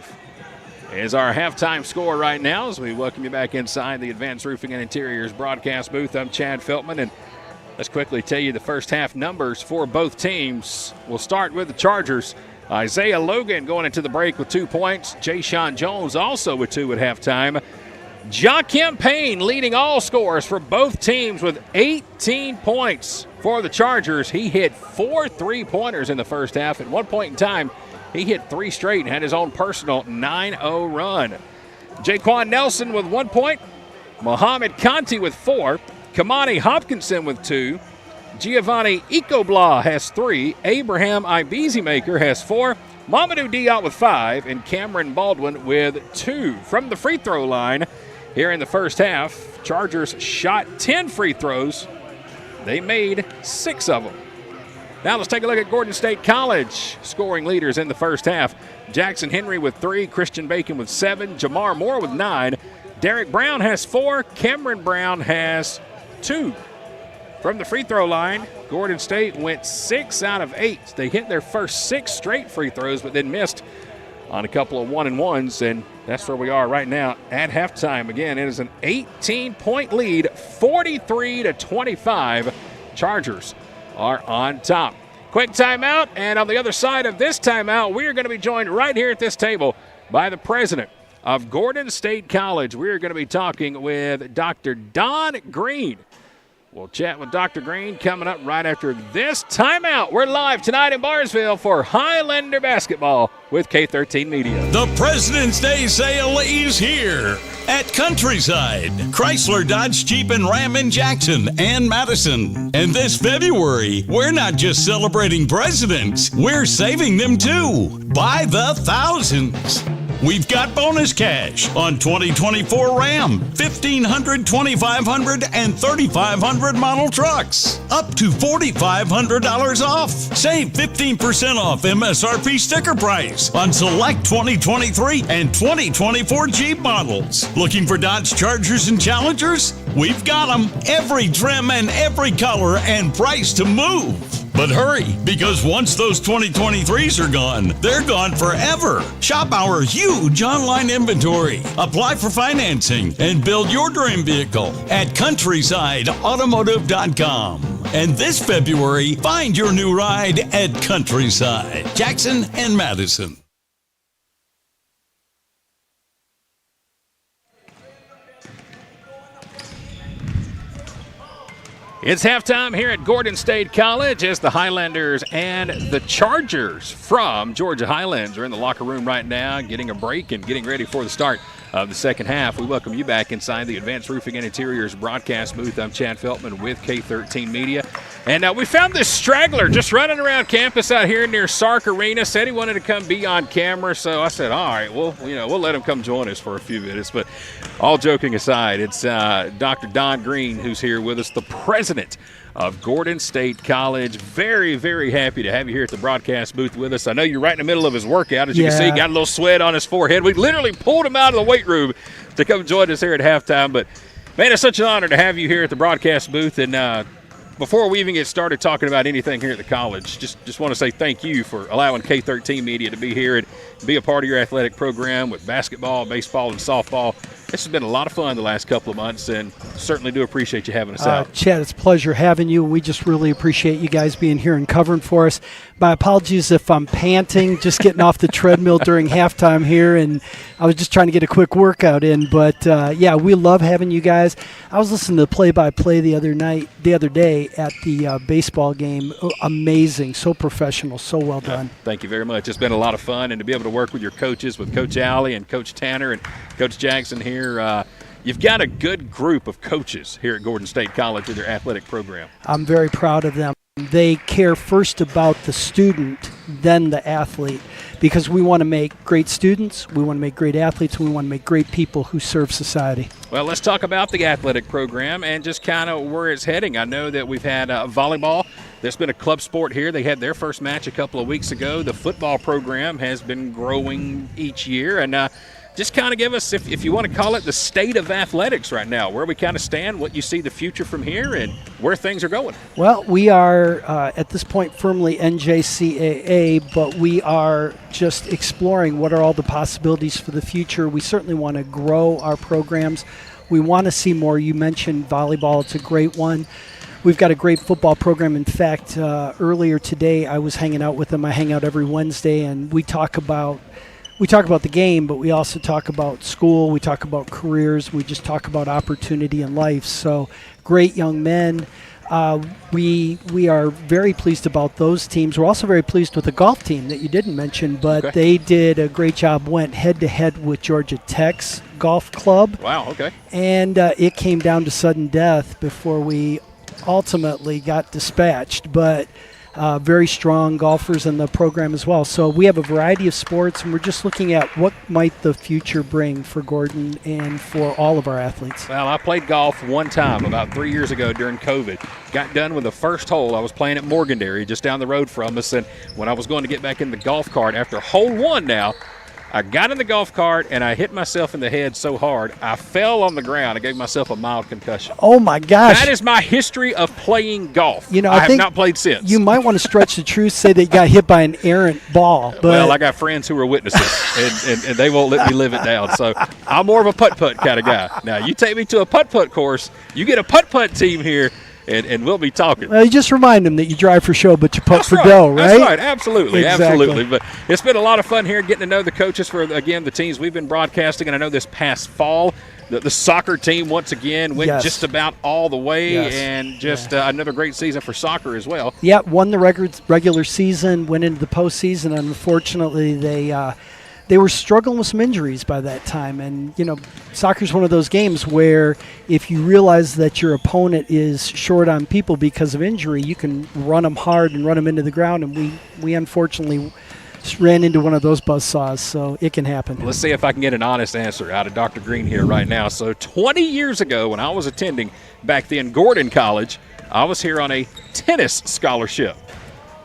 is our halftime score right now as we welcome you back inside the Advanced Roofing and Interiors broadcast booth. I'm Chad Feltman, and let's quickly tell you the first half numbers for both teams. We'll start with the Chargers. Isaiah Logan going into the break with 2 points. Jay-Sean Jones also with 2 at halftime. Joakim Payne leading all scorers for both teams with 18 points. For the Chargers, he hit 4 3-pointers in the first half. At one point in time, he hit 3 straight and had his own personal 9-0 run. Jaquan Nelson with 1 point. Mohamed Conti with 4. Kamani Hopkinson with 2. Giovanni Ecobla has 3. Abraham Ibezemaker has 4. Mamadou Diop with 5. And Cameron Baldwin with 2. From the free throw line here in the first half, Chargers shot 10 free throws. They made 6 of them. Now let's take a look at Gordon State College scoring leaders in the first half. Jackson Henry with 3, Christian Bacon with 7, Jamar Moore with 9, Derek Brown has 4, Cameron Brown has 2. From the free throw line, Gordon State went 6 out of 8. They hit their first 6 straight free throws, but then missed on a couple of 1-and-1s, and that's where we are right now at halftime. Again, it is an 18-point lead, 43-25. Chargers are on top. Quick timeout, and on the other side of this timeout, we are going to be joined right here at this table by the president of Gordon State College. We are going to be talking with Dr. Don Green. We'll chat with Dr. Green coming up right after this timeout. We're live tonight in Barnesville for Highlander basketball with K13 Media. The President's Day sale is here at Countryside, Chrysler, Dodge, Jeep, and Ram in Jackson and Madison. And this February, we're not just celebrating presidents, we're saving them too by the thousands. We've got bonus cash on 2024 Ram, 1500, 2500, and 3500 model trucks. Up to $4,500 off. Save 15% off MSRP sticker price on select 2023 and 2024 Jeep models. Looking for Dodge Chargers and Challengers? We've got them. Every trim and every color and price to move. But hurry, because once those 2023s are gone, they're gone forever. Shop our huge online inventory. Apply for financing and build your dream vehicle at countrysideautomotive.com. And this February, find your new ride at Countryside, Jackson and Madison. It's halftime here at Gordon State College as the Highlanders and the Chargers from Georgia Highlands are in the locker room right now, getting a break and getting ready for the start of the second half. We welcome you back inside the Advanced Roofing and Interiors broadcast booth. I'm Chad Feltman with K13 Media. And we found this straggler just running around campus out here near Sark Arena. Said he wanted to come be on camera, so I said, all right, well, we'll let him come join us for a few minutes. But all joking aside, it's Dr. Don Green who's here with us, the president of Gordon State College. Very, very happy to have you here at the broadcast booth with us. I know you're right in the middle of his workout. As you can see, got a little sweat on his forehead. We literally pulled him out of the weight room to come join us here at halftime. But, man, it's such an honor to have you here at the broadcast booth. And before we even get started talking about anything here at the college, just want to say thank you for allowing K13 Media to be here and be a part of your athletic program with basketball, baseball, and softball. This has been a lot of fun the last couple of months, and certainly do appreciate you having us out. Chad, it's a pleasure having you, and we just really appreciate you guys being here and covering for us. My apologies if I'm panting, just getting off the treadmill during halftime here, and I was just trying to get a quick workout in. But, yeah, we love having you guys. I was listening to the play-by-play the other day at the baseball game. Amazing, so professional, so well done. Thank you very much. It's been a lot of fun, and to be able to work with your coaches, with Coach Alley and Coach Tanner and Coach Jackson here. You've got a good group of coaches here at Gordon State College with their athletic program. I'm very proud of them. They care first about the student, then the athlete, because we want to make great students, we want to make great athletes, we want to make great people who serve society. Well, let's talk about the athletic program and just kind of where it's heading. I know that we've had volleyball. There's been a club sport here. They had their first match a couple of weeks ago. The football program has been growing each year, and just kind of give us, if you want to call it, the state of athletics right now, where we kind of stand, what you see the future from here, and where things are going. Well, we are, at this point, firmly NJCAA, but we are just exploring what are all the possibilities for the future. We certainly want to grow our programs. We want to see more. You mentioned volleyball. It's a great one. We've got a great football program. In fact, earlier today, I was hanging out with them. I hang out every Wednesday, and we talk about the game, but we also talk about school, we talk about careers, we just talk about opportunity in life. So great young men. We are very pleased about those teams. We're also very pleased with the golf team that you didn't mention, but They did a great job, went head-to-head with Georgia Tech's golf club. Wow, okay. And it came down to sudden death before we ultimately got dispatched, but very strong golfers in the program as well. So we have a variety of sports, and we're just looking at what might the future bring for Gordon and for all of our athletes. Well, I played golf one time about 3 years ago during COVID. Got done with the first hole. I was playing at Morganberry just down the road from us, and when I was going to get back in the golf cart after hole one now, I got in the golf cart, and I hit myself in the head so hard, I fell on the ground. I gave myself a mild concussion. Oh, my gosh. That is my history of playing golf. I have not played since. You might want to stretch the truth, say that you got hit by an errant ball. But well, I got friends who are witnesses, and they won't let me live it down. So I'm more of a putt-putt kind of guy. Now, you take me to a putt-putt course, you get a putt-putt team here, and we'll be talking. Well, you just remind them that you drive for show, but you putt for dough, right? That's right. Absolutely. Exactly. Absolutely. But it's been a lot of fun here getting to know the coaches for, again, the teams we've been broadcasting. And I know this past fall, the soccer team once again went just about all the way, and just another great season for soccer as well. Yeah, won the regular season, went into the postseason, and unfortunately they were struggling with some injuries by that time. And, soccer's one of those games where if you realize that your opponent is short on people because of injury, you can run them hard and run them into the ground. And we unfortunately ran into one of those buzzsaws, so it can happen. Let's see if I can get an honest answer out of Dr. Green here right now. So 20 years ago when I was attending back then Gordon College, I was here on a tennis scholarship.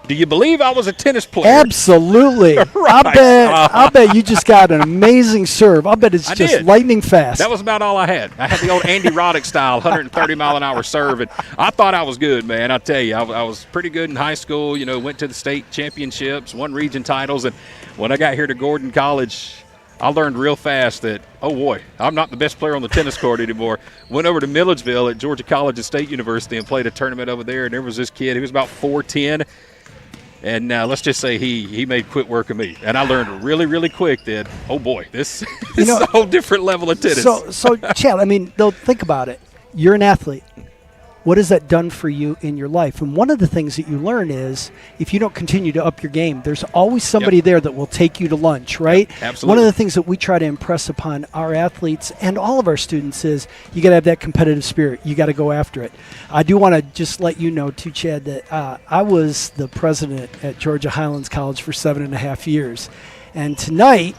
Do you believe I was a tennis player? Absolutely. Right. I bet you just got an amazing serve. I bet it's just lightning fast. That was about all I had. I had the old Andy Roddick style, 130-mile-an-hour serve, and I thought I was good, man. I tell you, I was pretty good in high school. Went to the state championships, won region titles, and when I got here to Gordon College, I learned real fast that, oh, boy, I'm not the best player on the tennis court anymore. Went over to Milledgeville at Georgia College and State University and played a tournament over there, and there was this kid. He was about 4'10", and let's just say he made quick work of me. And I learned really, really quick that, oh, boy, this is a whole different level of tennis. So Chad, they'll think about it. You're an athlete. what has that done for you in your life? And one of the things that you learn is if you don't continue to up your game, there's always somebody there that will take you to lunch, right? Yep, absolutely. One of the things that we try to impress upon our athletes and all of our students is you got to have that competitive spirit. You got to go after it. I do want to just let you know, too, Chad, that I was the president at Georgia Highlands College for 7.5 years. And tonight,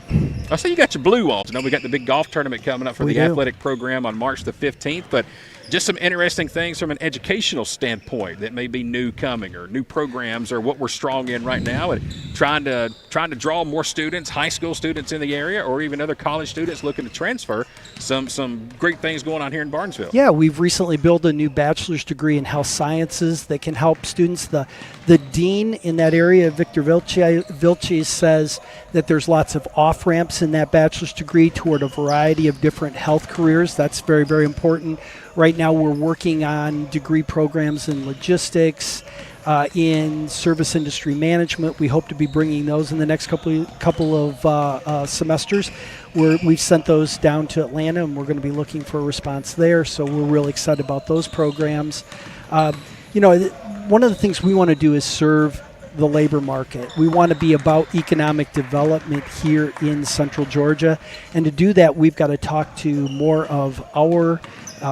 I see you got your blue on. We got the big golf tournament coming up for the athletic program on March the 15th, but just some interesting things from an educational standpoint that may be new coming or new programs or what we're strong in right now, and trying to draw more students, high school students in the area, or even other college students looking to transfer. Some great things going on here in Barnesville. Yeah, we've recently built a new bachelor's degree in health sciences that can help students. The dean in that area, Victor Vilches, says that there's lots of off-ramps in that bachelor's degree toward a variety of different health careers. That's very, very important. Right now we're working on degree programs in logistics, in service industry management. We hope to be bringing those in the next couple of semesters. We've sent those down to Atlanta, and we're going to be looking for a response there. So we're really excited about those programs. One of the things we want to do is serve the labor market. We want to be about economic development here in Central Georgia. And to do that, we've got to talk to more of our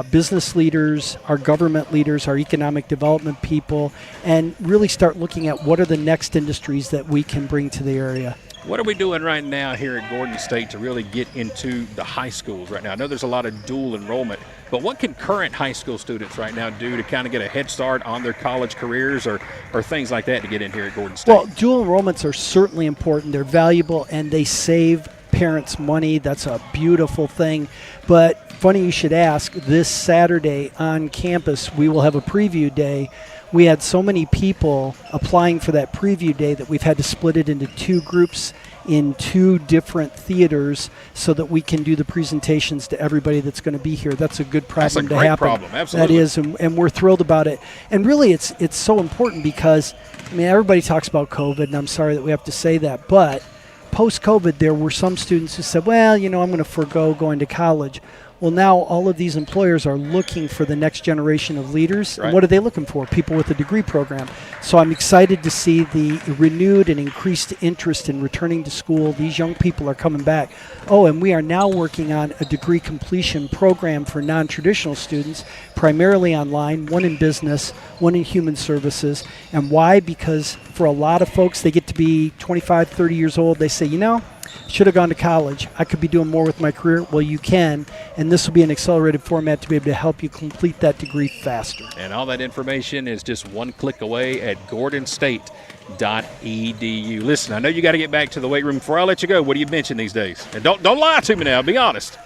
business leaders, our government leaders, our economic development people, and really start looking at what are the next industries that we can bring to the area. What are we doing right now here at Gordon State to really get into the high schools right now? I know there's a lot of dual enrollment, but what can current high school students right now do to kind of get a head start on their college careers or things like that to get in here at Gordon State? Well, dual enrollments are certainly important. They're valuable, and they save parents money. That's a beautiful thing. But funny you should ask, this Saturday on campus, we will have a preview day. We had so many people applying for that preview day that we've had to split it into two groups in two different theaters so that we can do the presentations to everybody that's going to be here. That's a good problem to happen. That's a great problem, absolutely. That is, and we're thrilled about it. And really, it's so important because, everybody talks about COVID, and I'm sorry that we have to say that, but post-COVID, there were some students who said, well, I'm going to forego going to college. Well, now all of these employers are looking for the next generation of leaders. Right. And what are they looking for? People with a degree program. So I'm excited to see the renewed and increased interest in returning to school. These young people are coming back. Oh, and we are now working on a degree completion program for non-traditional students, primarily online, one in business, one in human services. And why? Because for a lot of folks, they get to be 25, 30 years old. They say, should have gone to college. I could be doing more with my career. Well, you can, and this will be an accelerated format to be able to help you complete that degree faster. And all that information is just one click away at gordonstate.edu. Listen, I know you got to get back to the weight room. Before I let you go, what do you mention these days? And don't lie to me now. Be honest.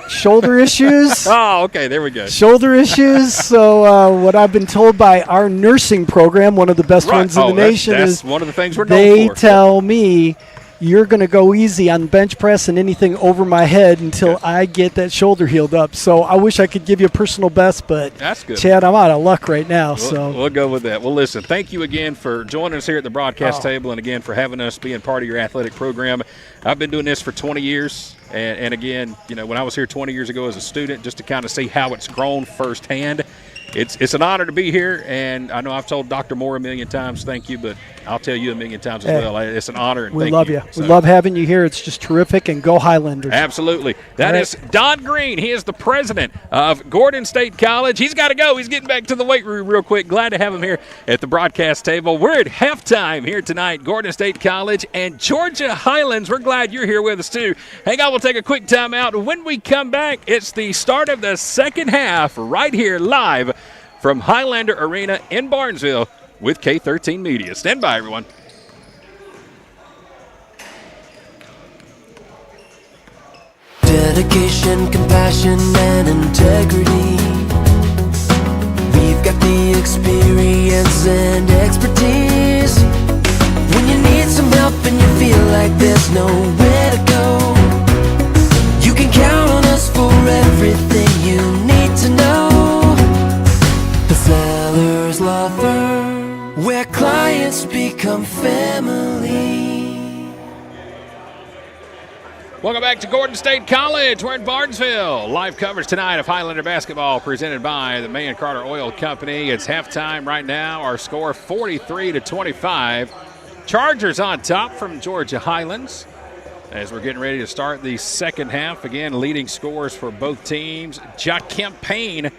Shoulder issues. Oh, okay. There we go. Shoulder issues. So what I've been told by our nursing program, one of the best ones in the nation, that's is one of the things we're known for. They tell me, you're going to go easy on bench press and anything over my head until I get that shoulder healed up. So I wish I could give you a personal best, but that's good. Chad, I'm out of luck right now. We'll go with that. Well, listen, thank you again for joining us here at the broadcast table, and again for having us being part of your athletic program. I've been doing this for 20 years, and again, when I was here 20 years ago as a student, just to kind of see how it's grown firsthand. It's an honor to be here, and I know I've told Dr. Moore a million times thank you, but I'll tell you a million times as well. It's an honor, and we thank love you. We love having you here. It's just terrific, and go Highlanders. Absolutely. That is Don Green. He is the president of Gordon State College. He's got to go. He's getting back to the weight room real quick. Glad to have him here at the broadcast table. We're at halftime here tonight, Gordon State College and Georgia Highlands. We're glad you're here with us, too. Hang on, we'll take a quick time out. When we come back, it's the start of the second half right here live from Highlander Arena in Barnesville with K13 Media. Stand by, everyone. Dedication, compassion, and integrity. We've got the experience and expertise. When you need some help and you feel like there's nowhere to go, you can count on us for everything you need to know. The Sellers Law Firm, where clients become family. Welcome back to Gordon State College. We're in Barnesville. Live coverage tonight of Highlander basketball presented by the May and Carter Oil Company. It's halftime right now. Our score 43-25. Chargers on top from Georgia Highlands. As we're getting ready to start the second half, again, leading scores for both teams. Jaquim Payne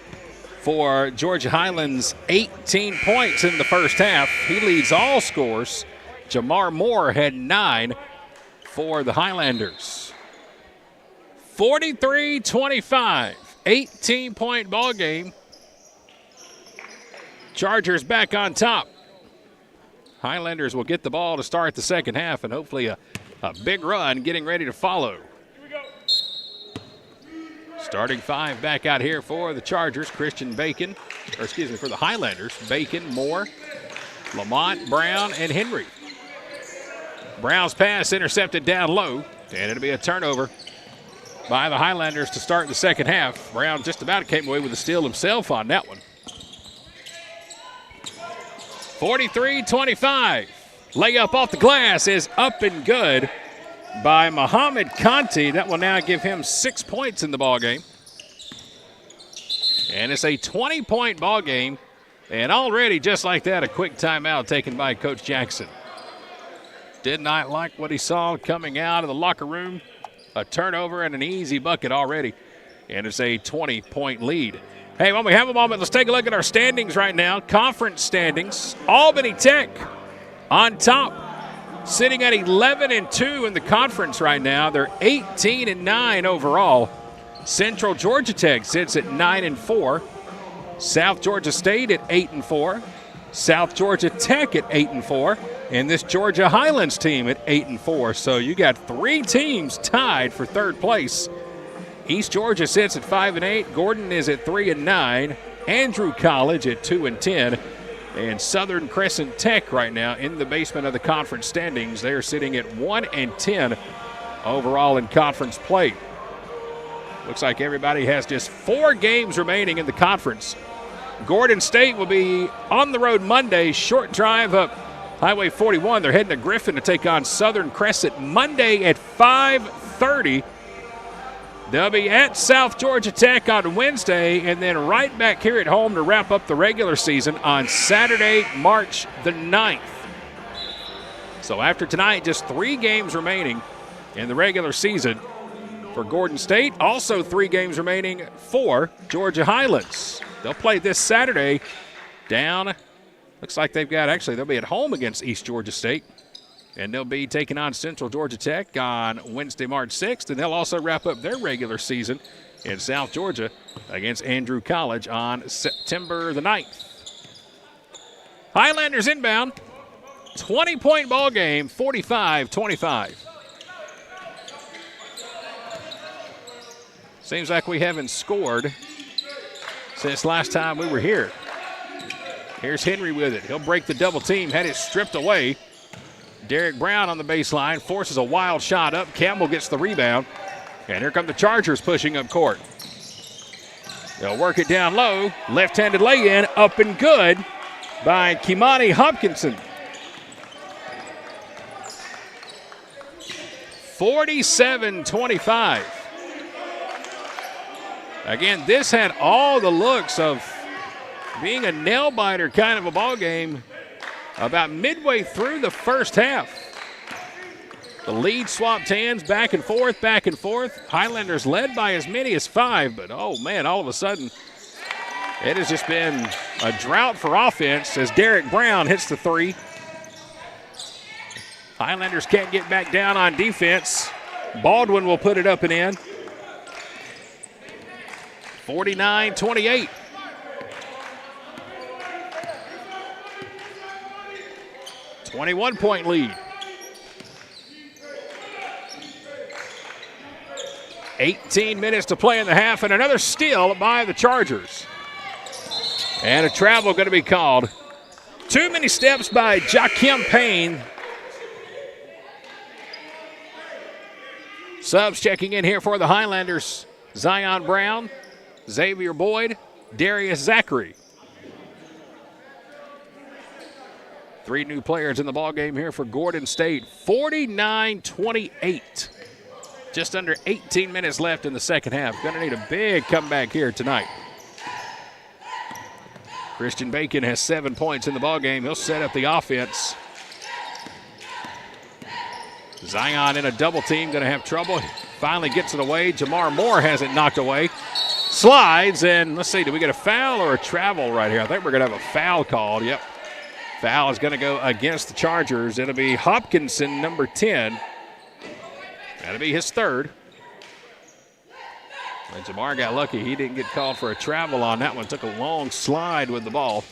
for Georgia Highlands, 18 points in the first half. He leads all scores. Jamar Moore had 9 for the Highlanders. 43-25, 18-point ball game. Chargers back on top. Highlanders will get the ball to start the second half and hopefully a big run getting ready to follow. Starting 5 back out here for the Chargers. For the Highlanders. Bacon, Moore, Lamont, Brown, and Henry. Brown's pass intercepted down low, and it'll be a turnover by the Highlanders to start the second half. Brown just about came away with a steal himself on that one. 43-25. Layup off the glass is up and good by Muhammad Conti. That will now give him 6 points in the ball game. And it's a 20-point ball game. And already, just like that, a quick timeout taken by Coach Jackson. Did not like what he saw coming out of the locker room. A turnover and an easy bucket already. And it's a 20-point lead. Hey, when we have a moment, let's take a look at our standings right now. Conference standings. Albany Tech on top, sitting at 11-2 in the conference right now. They're 18-9 overall. Central Georgia Tech sits at 9-4. South Georgia State at 8-4. South Georgia Tech at 8-4. And this Georgia Highlands team at 8-4. So you got 3 teams tied for third place. East Georgia sits at 5-8. Gordon is at 3-9. Andrew College at 2-10. And Southern Crescent Tech right now in the basement of the conference standings. They're sitting at 1-10 overall in conference play. Looks like everybody has just 4 games remaining in the conference. Gordon State will be on the road Monday. Short drive up Highway 41. They're heading to Griffin to take on Southern Crescent Monday at 5:30. They'll be at South Georgia Tech on Wednesday and then right back here at home to wrap up the regular season on Saturday, March the 9th. So after tonight, just 3 games remaining in the regular season for Gordon State. Also 3 games remaining for Georgia Highlands. They'll play this Saturday down. Looks like they'll be at home against East Georgia State. And they'll be taking on Central Georgia Tech on Wednesday, March 6th. And they'll also wrap up their regular season in South Georgia against Andrew College on September the 9th. Highlanders inbound. 20-point ball game, 45-25. Seems like we haven't scored since last time we were here. Here's Henry with it. He'll break the double team, had it stripped away. Derek Brown on the baseline, forces a wild shot up. Campbell gets the rebound. And here come the Chargers pushing up court. They'll work it down low. Left-handed lay-in, up and good by Kimani Hopkinson. 47-25. Again, this had all the looks of being a nail-biter kind of a ball game about midway through the first half. The lead swapped hands back and forth, back and forth. Highlanders led by as many as 5, but oh man, all of a sudden, it has just been a drought for offense as Derek Brown hits the 3. Highlanders can't get back down on defense. Baldwin will put it up and in. 49-28. .1 lead. 18 minutes to play in the half, and another steal by the Chargers. And a travel going to be called. Too many steps by Jaquim Payne. Subs checking in here for the Highlanders. Zion Brown, Xavier Boyd, Darius Zachary. 3 new players in the ballgame here for Gordon State. 49-28. Just under 18 minutes left in the second half. Going to need a big comeback here tonight. Christian Bacon has 7 points in the ballgame. He'll set up the offense. Zion in a double team, going to have trouble. Finally gets it away. Jamar Moore has it knocked away. Slides, and let's see, do we get a foul or a travel right here? I think we're going to have a foul called. Yep. Foul is going to go against the Chargers. It'll be Hopkinson, number 10. That'll be his third. And Jamar got lucky. He didn't get called for a travel on that one. Took a long slide with the ball.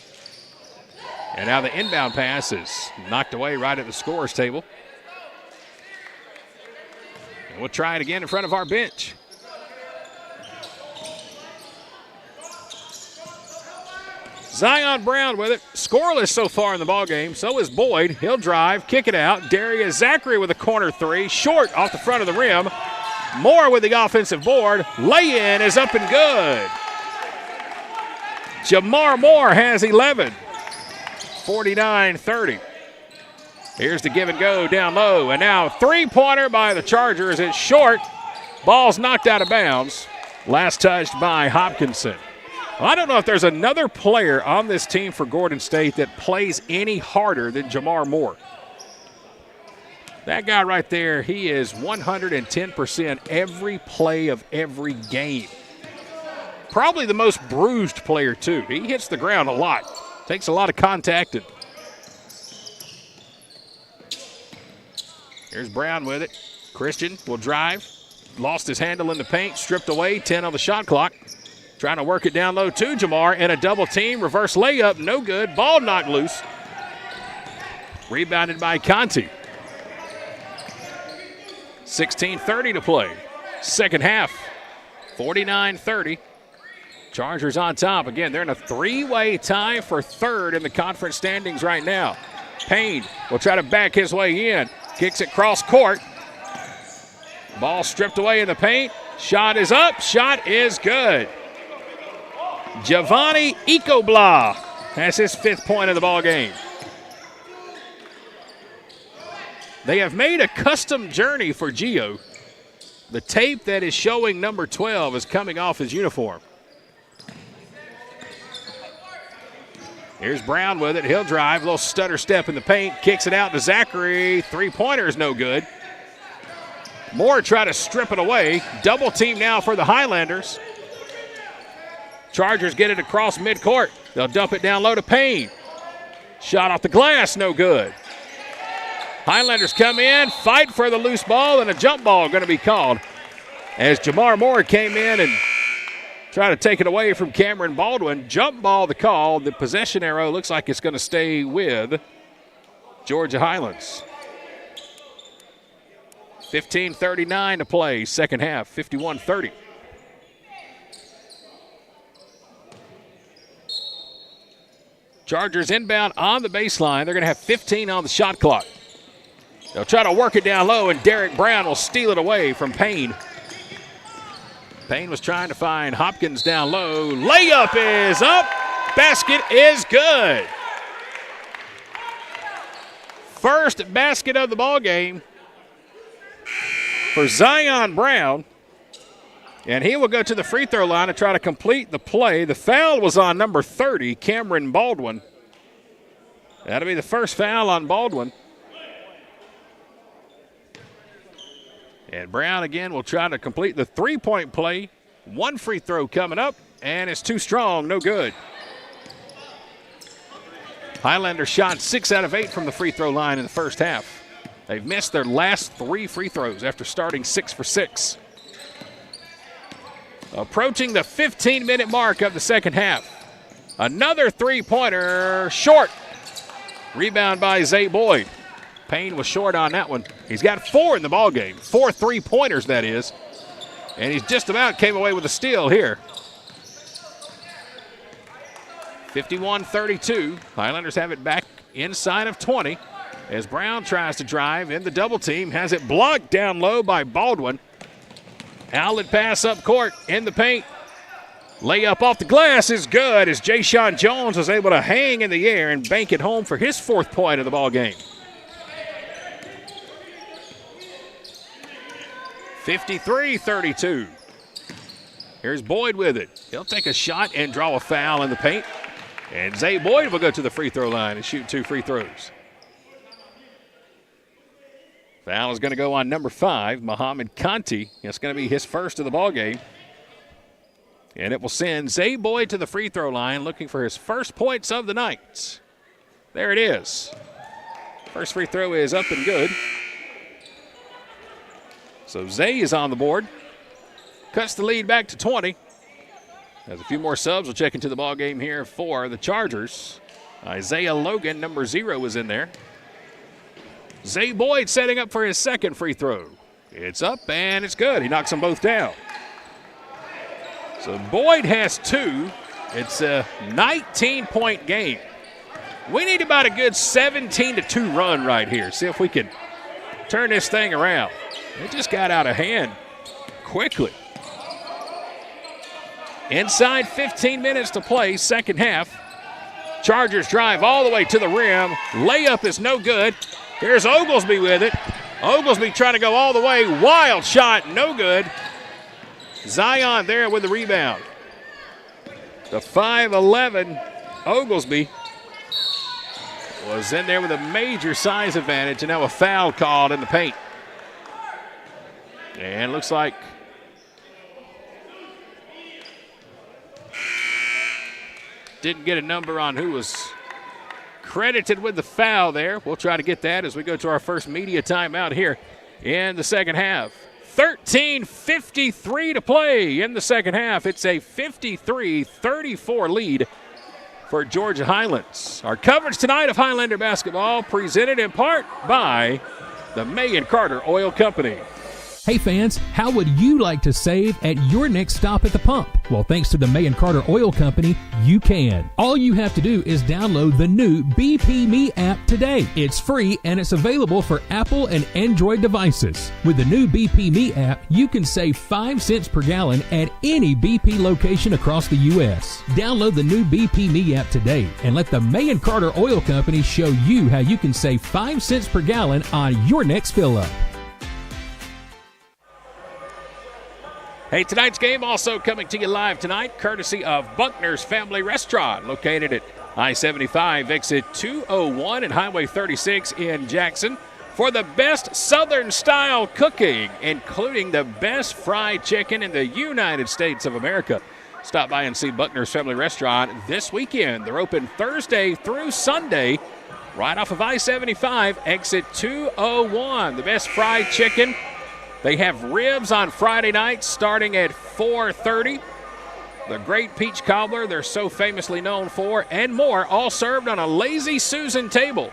And now the inbound pass is knocked away right at the scorer's table. And we'll try it again in front of our bench. Zion Brown with it. Scoreless so far in the ballgame. So is Boyd. He'll drive, kick it out. Darius Zachary with a corner three. Short off the front of the rim. Moore with the offensive board. Lay-in is up and good. Jamar Moore has 11. 49-30. Here's the give and go down low. And now three-pointer by the Chargers. It's short. Ball's knocked out of bounds. Last touched by Hopkinson. Well, I don't know if there's another player on this team for Gordon State that plays any harder than Jamar Moore. That guy right there, he is 110% every play of every game. Probably the most bruised player, too. He hits the ground a lot. Takes a lot of contact. And here's Brown with it. Christian will drive. Lost his handle in the paint. Stripped away. 10 on the shot clock. Trying to work it down low to Jamar in a double team. Reverse layup. No good. Ball knocked loose. Rebounded by Conti. 16:30 to play. Second half. 49-30. Chargers on top. Again, they're in a three-way tie for third in the conference standings right now. Payne will try to back his way in. Kicks it cross court. Ball stripped away in the paint. Shot is up. Shot is good. Giovanni Ecobla has his 5th point of the ball game. They have made a custom journey for Gio. The tape that is showing number 12 is coming off his uniform. Here's Brown with it. He'll drive. A little stutter step in the paint. Kicks it out to Zachary. Three-pointer is no good. Moore try to strip it away. Double team now for the Highlanders. Chargers get it across midcourt. They'll dump it down low to Payne. Shot off the glass, no good. Highlanders come in, fight for the loose ball, and a jump ball going to be called as Jamar Moore came in and tried to take it away from Cameron Baldwin. Jump ball the call. The possession arrow looks like it's going to stay with Georgia Highlands. 15:39 to play, second half, 51-30. Chargers inbound on the baseline. They're going to have 15 on the shot clock. They'll try to work it down low, and Derek Brown will steal it away from Payne. Payne was trying to find Hopkins down low. Layup is up. Basket is good. First basket of the ball game for Zion Brown. And he will go to the free throw line to try to complete the play. The foul was on number 30, Cameron Baldwin. That'll be the first foul on Baldwin. And Brown again will try to complete the three-point play. One free throw coming up, and it's too strong, no good. Highlanders shot 6 out of 8 from the free throw line in the first half. They've missed their last 3 free throws after starting 6 for 6. Approaching the 15-minute mark of the second half. Another three-pointer, short. Rebound by Zay Boyd. Payne was short on that one. He's got 4 in the ballgame. 4 three-pointers, that is. And he's just about came away with a steal here. 51-32. Highlanders have it back inside of 20 as Brown tries to drive in the double team. Has it blocked down low by Baldwin. Outlet pass up court in the paint. Layup off the glass is good as Jayshon Jones was able to hang in the air and bank it home for his 4th point of the ball game. 53-32. Here's Boyd with it. He'll take a shot and draw a foul in the paint. And Zay Boyd will go to the free throw line and shoot 2 free throws. Foul is going to go on number 5, Muhammad Conti. It's going to be his first of the ball game. And it will send Zay Boyd to the free throw line looking for his first points of the night. There it is. First free throw is up and good. So Zay is on the board. Cuts the lead back to 20. As a few more subs will check into the ball game here for the Chargers. Isaiah Logan, number 0, is in there. Zay Boyd setting up for his second free throw. It's up and it's good. He knocks them both down. So Boyd has 2. It's a 19-point game. We need about a good 17-2 run right here. See if we can turn this thing around. It just got out of hand quickly. Inside 15 minutes to play, second half. Chargers drive all the way to the rim. Layup is no good. Here's Oglesby with it. Oglesby trying to go all the way. Wild shot, no good. Zion there with the rebound. The 5'11 Oglesby was in there with a major size advantage, and now a foul called in the paint. And looks like didn't get a number on who was credited with the foul there. We'll try to get that as we go to our first media timeout here in the second half. 13:53 to play in the second half. It's a 53-34 lead for Georgia Highlands. Our coverage tonight of Highlander basketball presented in part by the May and Carter Oil Company. Hey fans, how would you like to save at your next stop at the pump? Well, thanks to the May and Carter Oil Company, you can. All you have to do is download the new BP Me app today. It's free and it's available for Apple and Android devices. With the new BP Me app, you can save 5 cents per gallon at any BP location across the U.S. Download the new BP Me app today and let the May and Carter Oil Company show you how you can save 5 cents per gallon on your next fill-up. Hey, tonight's game also coming to you live tonight, courtesy of Buckner's Family Restaurant, located at I-75, exit 201 and Highway 36 in Jackson, for the best Southern-style cooking, including the best fried chicken in the United States of America. Stop by and see Buckner's Family Restaurant this weekend. They're open Thursday through Sunday, right off of I-75, exit 201. The best fried chicken. They have ribs on Friday nights starting at 4:30. The great peach cobbler they're so famously known for, and more, all served on a Lazy Susan table.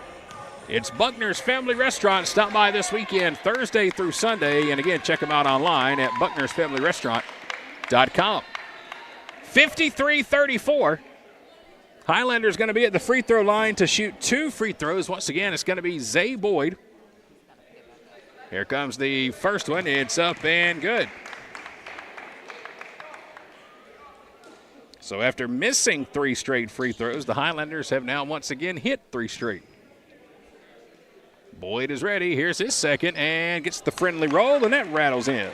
It's Buckner's Family Restaurant. Stop by this weekend, Thursday through Sunday. And again, check them out online at bucknersfamilyrestaurant.com. 53-34. Highlanders going to be at the free throw line to shoot 2 free throws. Once again, it's going to be Zay Boyd. Here comes the first one. It's up and good. So after missing 3 straight free throws, the Highlanders have now once again hit 3 straight. Boyd is ready. Here's his second and gets the friendly roll, and that rattles in.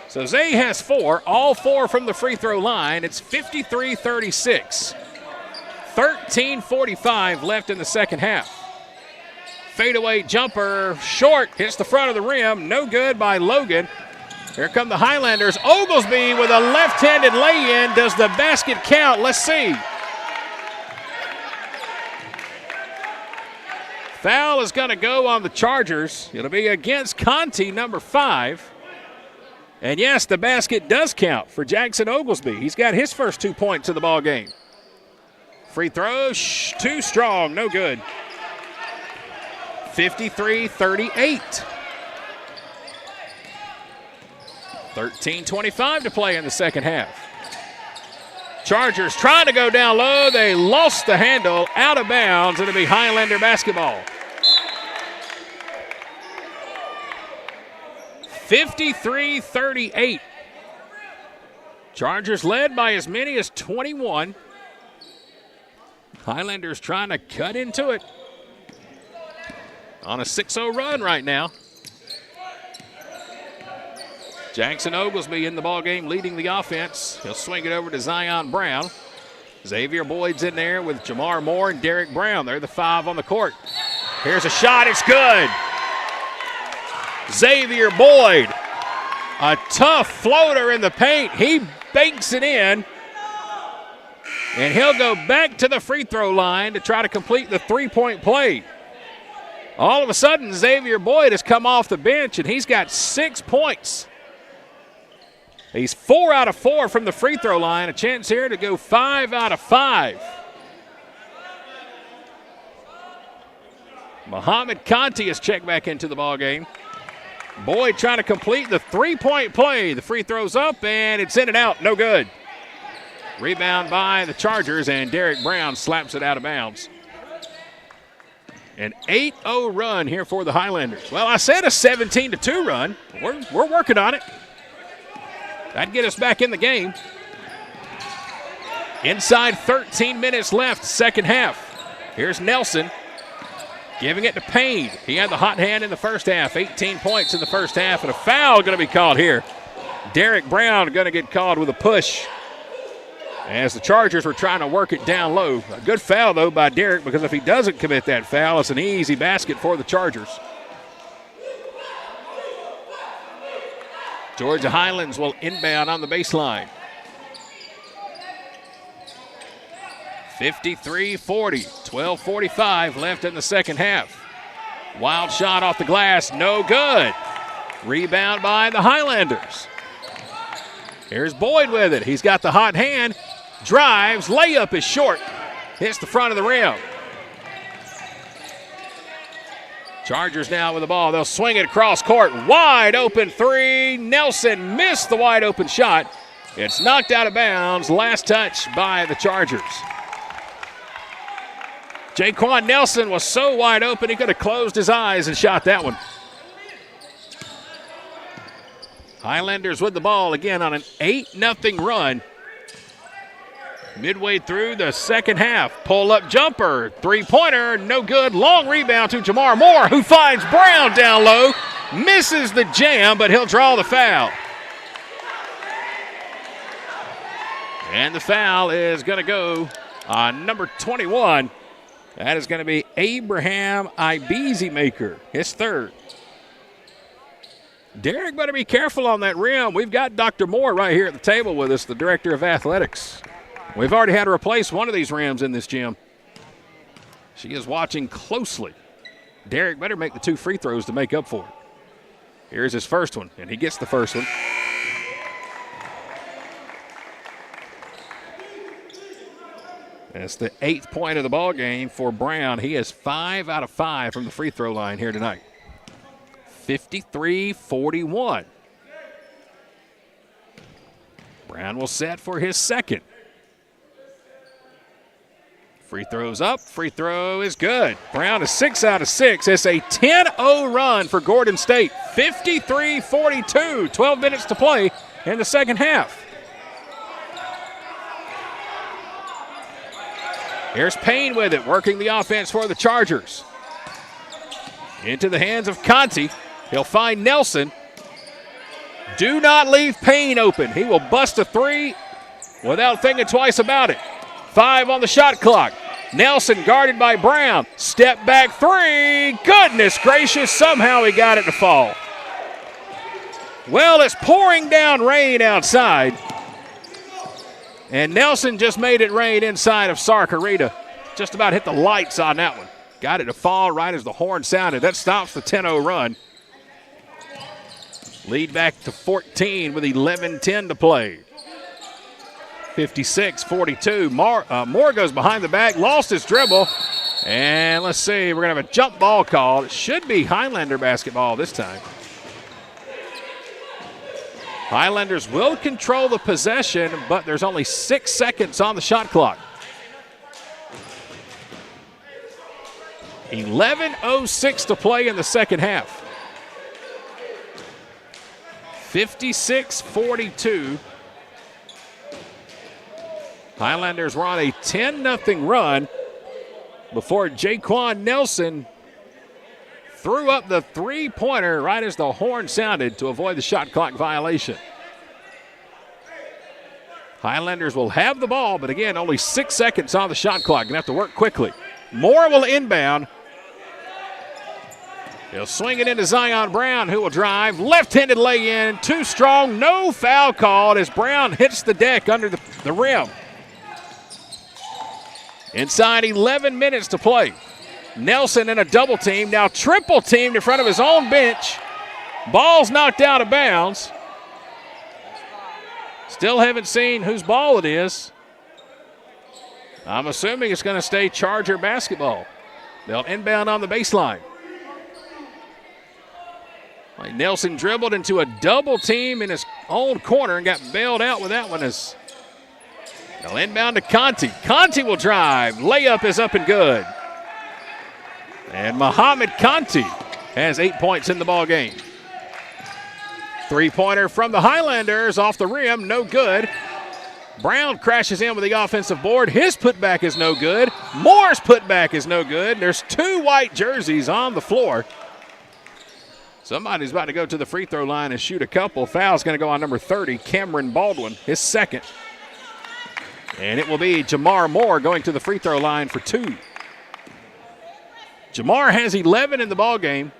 So Zay has 4, all 4 from the free throw line. It's 53-36. 13:45 left in the second half. Fadeaway jumper, short, hits the front of the rim, no good by Logan. Here come the Highlanders. Oglesby with a left-handed lay-in. Does the basket count? Let's see. Foul is going to go on the Chargers. It'll be against Conti, number 5. And yes, the basket does count for Jackson Oglesby. He's got his first 2 points of the ball game. Free throw, too strong, no good. 53-38. 13:25 to play in the second half. Chargers trying to go down low. They lost the handle, out of bounds. It'll be Highlander basketball. 53-38. Chargers led by as many as 21. Highlanders trying to cut into it. On a 6-0 run right now. Jackson Oglesby in the ballgame leading the offense. He'll swing it over to Zion Brown. Xavier Boyd's in there with Jamar Moore and Derek Brown. They're the 5 on the court. Here's a shot. It's good. Xavier Boyd, a tough floater in the paint. He banks it in. And he'll go back to the free throw line to try to complete the three-point play. All of a sudden, Xavier Boyd has come off the bench, and he's got 6 points. He's 4 out of 4 from the free throw line. A chance here to go 5 out of 5. Muhammad Conti is checked back into the ballgame. Boyd trying to complete the three-point play. The free throw's up, and it's in and out. No good. Rebound by the Chargers, and Derek Brown slaps it out of bounds. An 8-0 run here for the Highlanders. Well, I said a 17-2 run. We're working on it. That'd get us back in the game. Inside 13 minutes left, second half. Here's Nelson giving it to Payne. He had the hot hand in the first half. 18 points in the first half, and a foul going to be called here. Derek Brown going to get called with a push as the Chargers were trying to work it down low. A good foul, though, by Derek, because if he doesn't commit that foul, it's an easy basket for the Chargers. Georgia Highlands will inbound on the baseline. 53-40, 12:45 left in the second half. Wild shot off the glass, no good. Rebound by the Highlanders. Here's Boyd with it. He's got the hot hand, drives, layup is short. Hits the front of the rim. Chargers now with the ball. They'll swing it across court. Wide open three. Nelson missed the wide open shot. It's knocked out of bounds. Last touch by the Chargers. Jaquan Nelson was so wide open he could have closed his eyes and shot that one. Highlanders with the ball again on an 8-0 run. Midway through the second half. Pull-up jumper. Three-pointer. No good. Long rebound to Jamar Moore, who finds Brown down low. Misses the jam, but he'll draw the foul. And the foul is going to go on number 21. That is going to be Abraham Ibezi-Maker, his third. Derek better be careful on that rim. We've got Dr. Moore right here at the table with us, the director of athletics. We've already had to replace one of these rims in this gym. She is watching closely. Derek better make the 2 free throws to make up for it. Here's his first one, and he gets the first one. That's the 8th point of the ball game for Brown. He is 5 out of 5 from the free throw line here tonight. 53-41. Brown will set for his second. Free throw's up. Free throw is good. Brown is 6 out of 6. It's a 10-0 run for Gordon State. 53-42. 12 minutes to play in the second half. Here's Payne with it, working the offense for the Chargers. Into the hands of Conti. He'll find Nelson. Do not leave Payne open. He will bust a three without thinking twice about it. 5 on the shot clock. Nelson guarded by Brown. Step back three. Goodness gracious, somehow he got it to fall. Well, it's pouring down rain outside. And Nelson just made it rain inside of Sark Arena. Just about hit the lights on that one. Got it to fall right as the horn sounded. That stops the 10-0 run. Lead back to 14 with 11:10 to play. 56-42. Moore goes behind the back, lost his dribble. And let's see, we're going to have a jump ball call. It should be Highlander basketball this time. Highlanders will control the possession, but there's only 6 seconds on the shot clock. 11:06 to play in the second half. 56-42. Highlanders were on a 10-0 run before Jaquan Nelson threw up the three-pointer right as the horn sounded to avoid the shot clock violation. Highlanders will have the ball, but again, only 6 seconds on the shot clock. Gonna have to work quickly. Moore will inbound. He'll swing it into Zion Brown, who will drive. Left-handed lay-in, too strong, no foul called as Brown hits the deck under the rim. Inside 11 minutes to play. Nelson in a double team, now triple teamed in front of his own bench. Ball's knocked out of bounds. Still haven't seen whose ball it is. I'm assuming it's going to stay Charger basketball. They'll inbound on the baseline. Nelson dribbled into a double team in his own corner and got bailed out with that one. As they'll inbound to Conti. Conti will drive. Layup is up and good. And Muhammad Conti has 8 points in the ball game. Three-pointer from the Highlanders off the rim, no good. Brown crashes in with the offensive board. His putback is no good. Moore's putback is no good. There's two white jerseys on the floor. Somebody's about to go to the free throw line and shoot a couple. Foul's going to go on number 30, Cameron Baldwin, his second. And it will be Jamar Moore going to the free throw line for 2. Jamar has 11 in the ball game.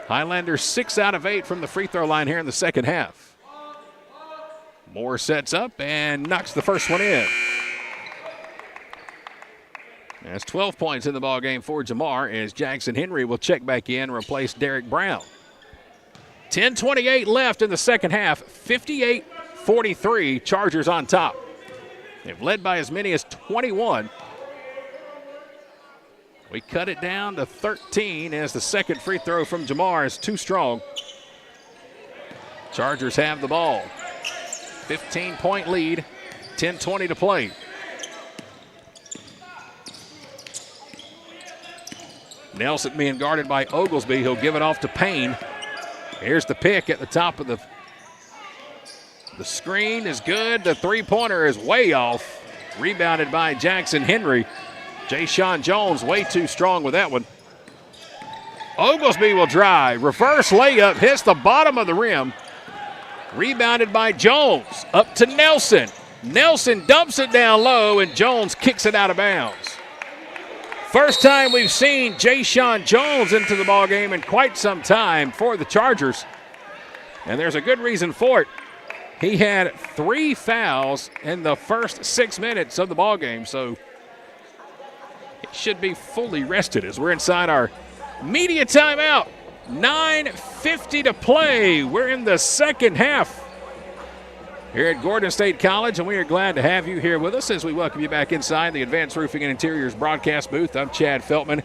Highlanders 6 out of 8 from the free throw line here in the second half. Moore sets up and knocks the first one in. That's 12 points in the ball game for Jamar as Jackson Henry will check back in and replace Derek Brown. 10:28 left in the second half. 58-43, Chargers on top. They've led by as many as 21. We cut it down to 13 as the second free throw from Jamar is too strong. Chargers have the ball. 15-point lead, 10:20 to play. Nelson being guarded by Oglesby. He'll give it off to Payne. Here's the pick at the top of the screen is good. The three-pointer is way off. Rebounded by Jackson Henry. Jay-Sean Jones way too strong with that one. Oglesby will drive. Reverse layup hits the bottom of the rim. Rebounded by Jones. Up to Nelson. Nelson dumps it down low, and Jones kicks it out of bounds. First time we've seen Jay-Sean Jones into the ballgame in quite some time for the Chargers. And there's a good reason for it. He had 3 fouls in the first 6 minutes of the ballgame, so he should be fully rested as we're inside our media timeout. 9:50 to play. We're in the second half here at Gordon State College, and we are glad to have you here with us as we welcome you back inside the Advanced Roofing and Interiors broadcast booth. I'm Chad Feltman.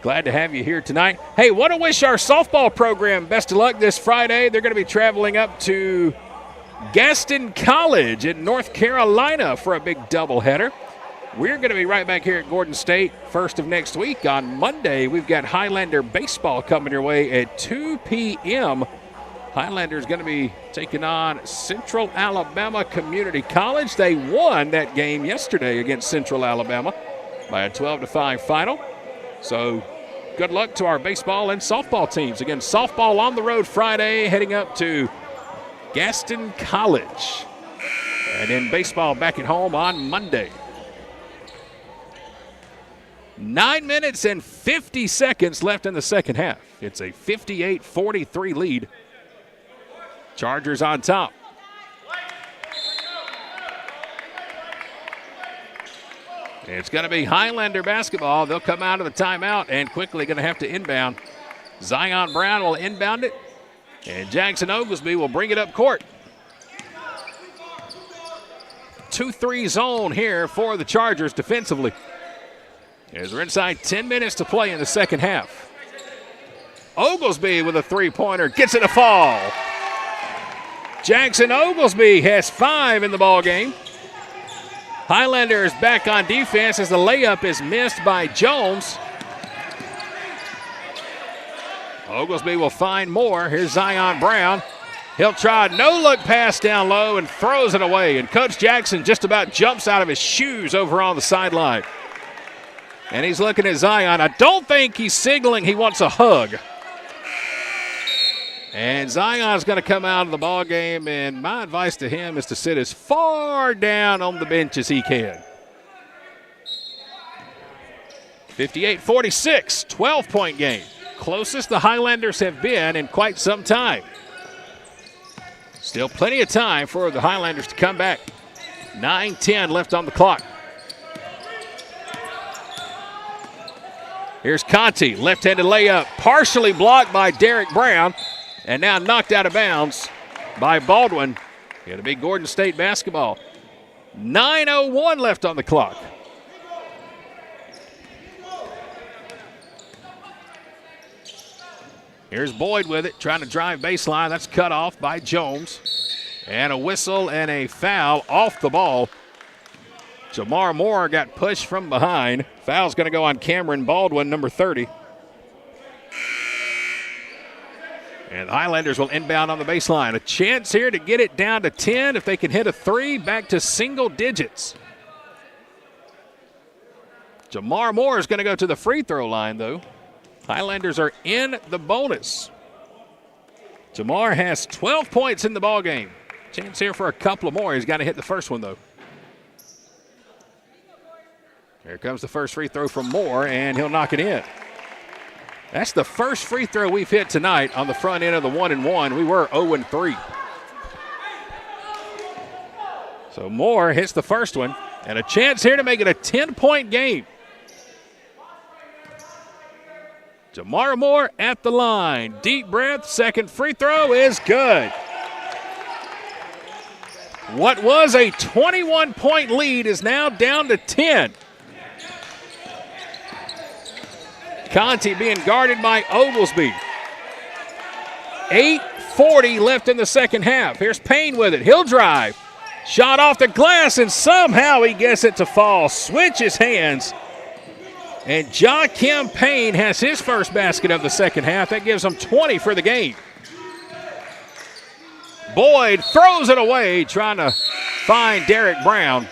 Glad to have you here tonight. Hey, want to wish our softball program best of luck this Friday. They're going to be traveling up to Gaston College in North Carolina for a big doubleheader. We're going to be right back here at Gordon State first of next week. On Monday, we've got Highlander baseball coming your way at 2 p.m. Highlanders going to be taking on Central Alabama Community College. They won that game yesterday against Central Alabama by a 12-5 final. So good luck to our baseball and softball teams. Again, softball on the road Friday, heading up to Gaston College. And then baseball back at home on Monday. 9 minutes and 50 seconds left in the second half. It's a 58-43 lead. Chargers on top. It's going to be Highlander basketball. They'll come out of the timeout and quickly going to have to inbound. Zion Brown will inbound it, and Jackson Oglesby will bring it up court. 2-3 zone here for the Chargers defensively. As we're inside 10 minutes to play in the second half. Oglesby with a three-pointer gets it to fall. Jackson Oglesby has 5 in the ball game. Highlanders back on defense as the layup is missed by Jones. Oglesby will find more. Here's Zion Brown. He'll try a no-look pass down low and throws it away. And Coach Jackson just about jumps out of his shoes over on the sideline. And he's looking at Zion. I don't think he's signaling he wants a hug. And Zion's going to come out of the ball game, and my advice to him is to sit as far down on the bench as he can. 58-46, 12-point game. Closest the Highlanders have been in quite some time. Still plenty of time for the Highlanders to come back. 9-10 left on the clock. Here's Conti, left-handed layup, partially blocked by Derek Brown, and now knocked out of bounds by Baldwin. It'll be Gordon State basketball. 9:01 left on the clock. Here's Boyd with it, trying to drive baseline. That's cut off by Jones. And a whistle and a foul off the ball. Jamar Moore got pushed from behind. Foul's going to go on Cameron Baldwin, number 30. And the Highlanders will inbound on the baseline. A chance here to get it down to 10. If they can hit a three, back to single digits. Jamar Moore is going to go to the free throw line, though. Highlanders are in the bonus. Jamar has 12 points in the ballgame. Chance here for a couple of more. He's got to hit the first one, though. Here comes the first free throw from Moore, and he'll knock it in. That's the first free throw we've hit tonight on the front end of the 1-and-1. We were 0-3. So Moore hits the first one, and a chance here to make it a 10-point game. Jamar Moore at the line. Deep breath, second free throw is good. What was a 21-point lead is now down to 10. Conti being guarded by Oglesby. 8:40 left in the second half. Here's Payne with it. He'll drive. Shot off the glass, and somehow he gets it to fall. Switches hands. And Joakim Payne has his first basket of the second half. That gives him 20 for the game. Boyd throws it away, trying to find Derek Brown.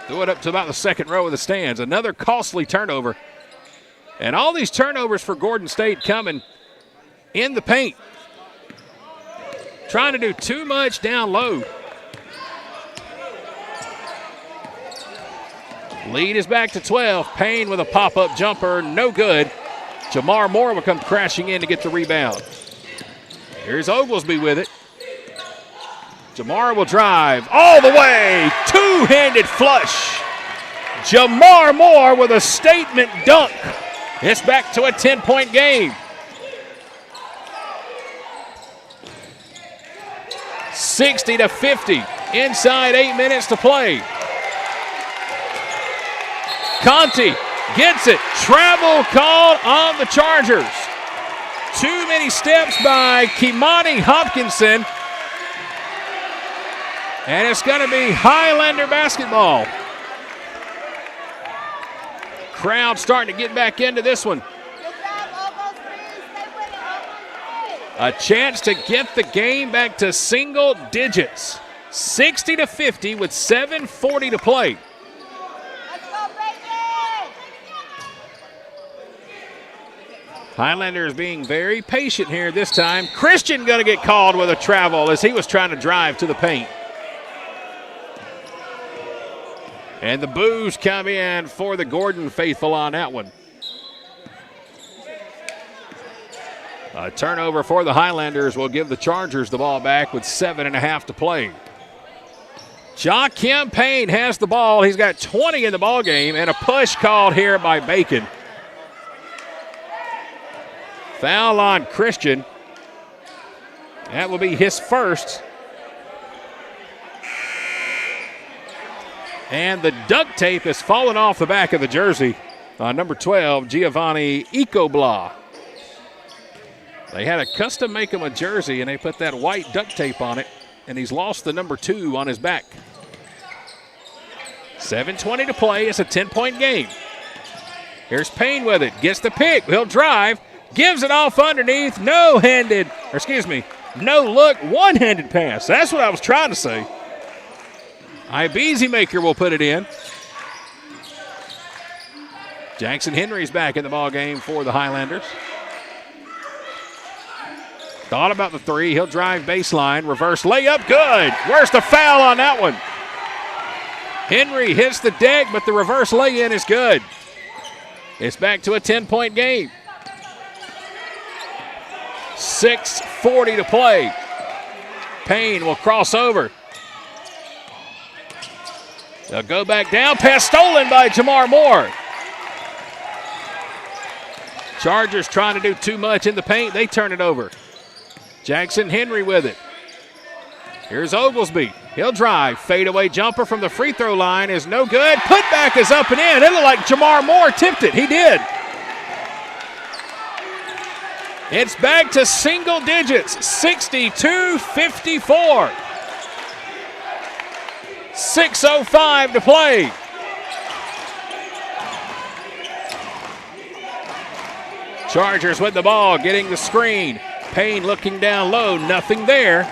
Threw it up to about the second row of the stands. Another costly turnover. And all these turnovers for Gordon State coming in the paint. Trying to do too much down low. Lead is back to 12. Payne with a pop-up jumper, no good. Jamar Moore will come crashing in to get the rebound. Here's Oglesby with it. Jamar will drive all the way. Two-handed flush. Jamar Moore with a statement dunk. It's back to a 10-point game. 60-50. Inside 8 minutes to play. Conti gets it. Travel called on the Chargers. Too many steps by Kimani Hopkinson. And it's going to be Highlander basketball. Crowd starting to get back into this one. A chance to get the game back to single digits. 60-50 with 7:40 to play. Highlanders being very patient here this time. Christian going to get called with a travel as he was trying to drive to the paint. And the boos come in for the Gordon faithful on that one. A turnover for the Highlanders will give the Chargers the ball back with 7.5 to play. Joakim Payne has the ball. He's got 20 in the ball game, and a push called here by Bacon. Foul on Christian. That will be his first. And the duct tape has fallen off the back of the jersey on number 12, Giovanni Ecobla. They had to custom make him a jersey, and they put that white duct tape on it, and he's lost the number 2 on his back. 7:20 to play. It's a 10-point game. Here's Payne with it. Gets the pick. He'll drive. Gives it off underneath. No look, one-handed pass. That's what I was trying to say. Ibezi Maker will put it in. Jackson Henry's back in the ball game for the Highlanders. Thought about the three. He'll drive baseline. Reverse layup. Good. Where's the foul on that one? Henry hits the deck, but the reverse lay-in is good. It's back to a 10-point game. 6:40 to play. Payne will cross over. They'll go back down. Pass stolen by Jamar Moore. Chargers trying to do too much in the paint. They turn it over. Jackson Henry with it. Here's Oglesby. He'll drive. Fadeaway jumper from the free throw line is no good. Putback is up and in. It looked like Jamar Moore tipped it. He did. It's back to single digits. 62-54. 6:05 to play. Chargers with the ball, getting the screen. Payne looking down low, nothing there.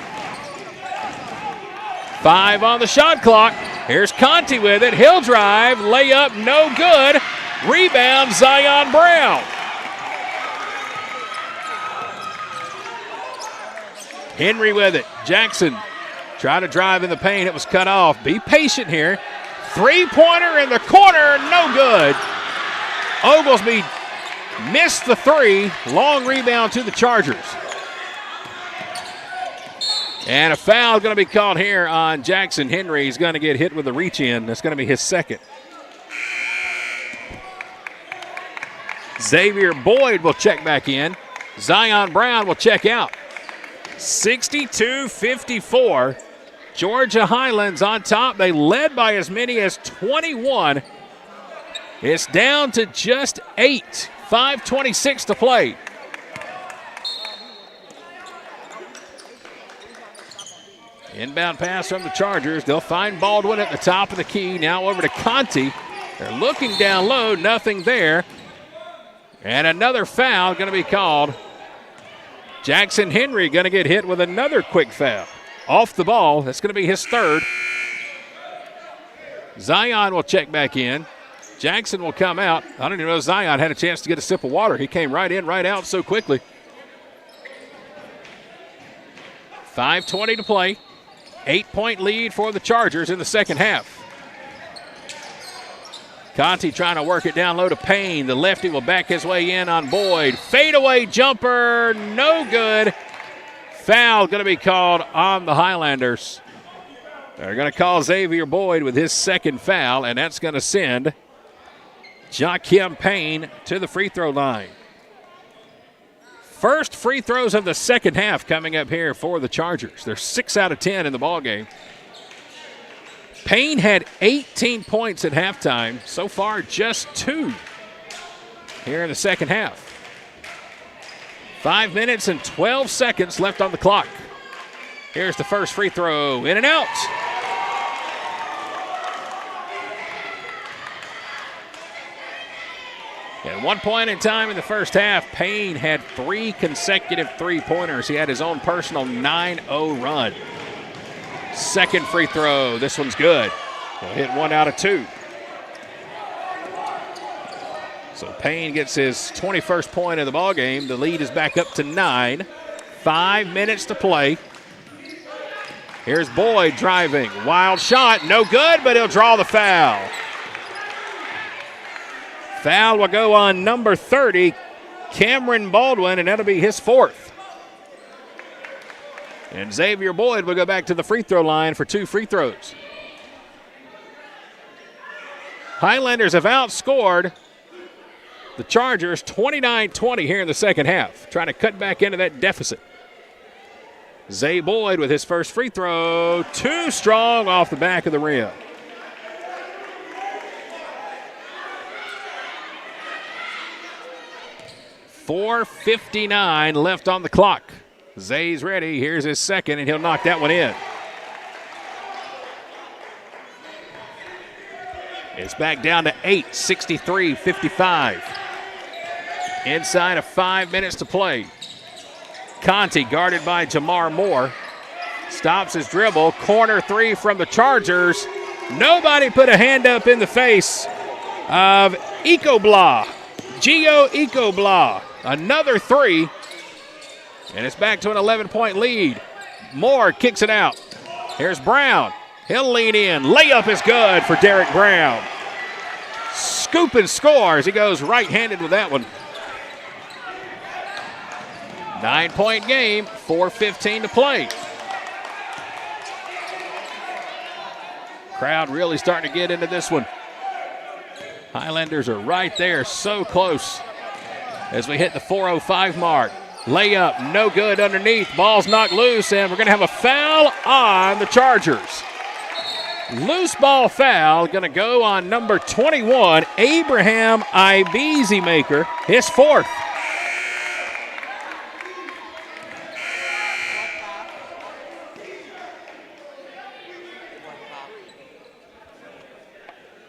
5 on the shot clock. Here's Conti with it. He'll drive, layup, no good. Rebound, Zion Brown. Henry with it. Jackson try to drive in the paint. It was cut off. Be patient here. Three-pointer in the corner, no good. Oglesby missed the three. Long rebound to the Chargers. And a foul going to be called here on Jackson Henry. He's going to get hit with a reach-in. That's going to be his second. Xavier Boyd will check back in. Zion Brown will check out. 62-54. Georgia Highlands on top. They led by as many as 21. It's down to just 8. 5:26 to play. Inbound pass from the Chargers. They'll find Baldwin at the top of the key. Now over to Conti. They're looking down low. Nothing there. And another foul going to be called. Jackson Henry going to get hit with another quick foul. Off the ball. That's going to be his third. Zion will check back in. Jackson will come out. I don't even know if Zion had a chance to get a sip of water. He came right in, right out so quickly. 5:20 to play. 8-point lead for the Chargers in the second half. Conti trying to work it down low to Payne. The lefty will back his way in on Boyd. Fadeaway jumper, no good. Foul going to be called on the Highlanders. They're going to call Xavier Boyd with his second foul, and that's going to send Jaquim Payne to the free throw line. First free throws of the second half coming up here for the Chargers. They're 6 out of 10 in the ballgame. Payne had 18 points at halftime. So far, just 2 here in the second half. 5 minutes and 12 seconds left on the clock. Here's the first free throw. In and out. At one point in time in the first half, Payne had 3 consecutive three-pointers. He had his own personal 9-0 run. Second free throw. This one's good. He'll hit 1 out of 2. So Payne gets his 21st point of the ballgame. The lead is back up to 9. 5 minutes to play. Here's Boyd driving. Wild shot. No good, but he'll draw the foul. Foul will go on number 30, Cameron Baldwin, and that'll be his 4th. And Xavier Boyd will go back to the free throw line for 2 free throws. Highlanders have outscored the Chargers 29-20 here in the second half, trying to cut back into that deficit. Zay Boyd with his first free throw, too strong off the back of the rim. .459 left on the clock. Zay's ready. Here's his second, and he'll knock that one in. It's back down to 8, 63-55. Inside of 5 minutes to play. Conti guarded by Jamar Moore. Stops his dribble. Corner three from the Chargers. Nobody put a hand up in the face of Ecobla. Gio Ecobla. Another three. And it's back to an 11-point lead. Moore kicks it out. Here's Brown. He'll lean in. Layup is good for Derek Brown. Scoop and scores. He goes right-handed with that one. 9-point game, 4:15 to play. Crowd really starting to get into this one. Highlanders are right there, so close as we hit the 4:05 mark. Layup, no good underneath. Ball's knocked loose, and we're going to have a foul on the Chargers. Loose ball foul going to go on number 21, Abraham Ibezemaker, his fourth.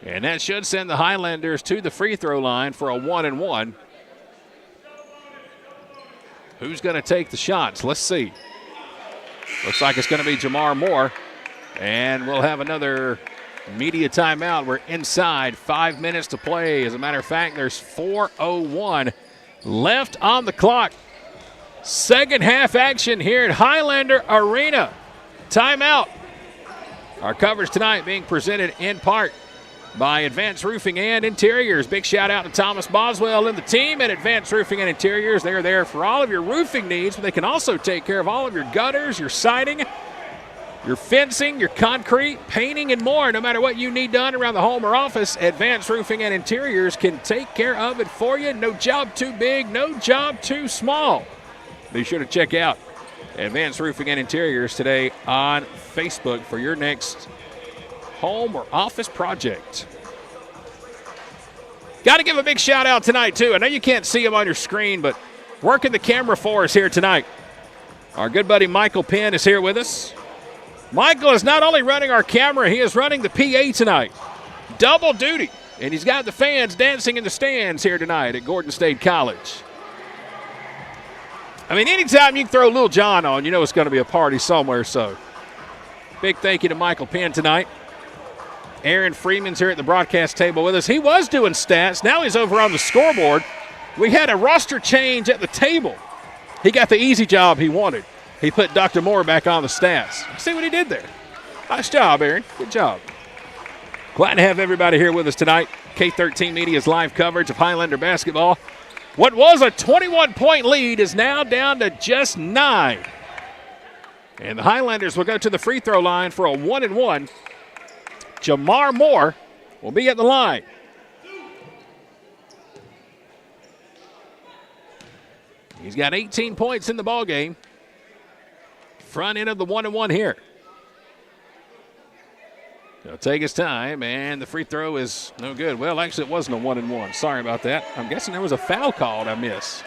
And that should send the Highlanders to the free throw line for a 1-and-1. Who's going to take the shots? Let's see. Looks like it's going to be Jamar Moore. And we'll have another media timeout. We're inside 5 minutes to play. As a matter of fact, there's 4:01 left on the clock. Second half action here at Highlander Arena. Timeout. Our coverage tonight being presented in part by Advanced Roofing and Interiors. Big shout out to Thomas Boswell and the team at Advanced Roofing and Interiors. They're there for all of your roofing needs, but they can also take care of all of your gutters, your siding, your fencing, your concrete, painting, and more. No matter what you need done around the home or office, Advanced Roofing and Interiors can take care of it for you. No job too big, no job too small. Be sure to check out Advanced Roofing and Interiors today on Facebook for your next home or office project. Got to give a big shout out tonight too. I know you can't see him on your screen, but working the camera for us here tonight, our good buddy Michael Penn is here with us. Michael is not only running our camera, he is running the PA tonight. Double duty. And he's got the fans dancing in the stands here tonight at Gordon State College. I mean, anytime you can throw Lil Jon on, you know it's going to be a party somewhere. So big thank you to Michael Penn tonight. Aaron Freeman's here at the broadcast table with us. He was doing stats. Now he's over on the scoreboard. We had a roster change at the table. He got the easy job he wanted. He put Dr. Moore back on the stats. See what he did there. Nice job, Aaron. Good job. Glad to have everybody here with us tonight. K13 Media's live coverage of Highlander basketball. What was a 21-point lead is now down to just 9. And the Highlanders will go to the free throw line for a 1-and-1. Jamar Moore will be at the line. He's got 18 points in the ballgame. Front end of the 1-and-1 here. He'll take his time, and the free throw is no good. Well, actually, it wasn't a 1-and-1. Sorry about that. I'm guessing there was a foul called I missed.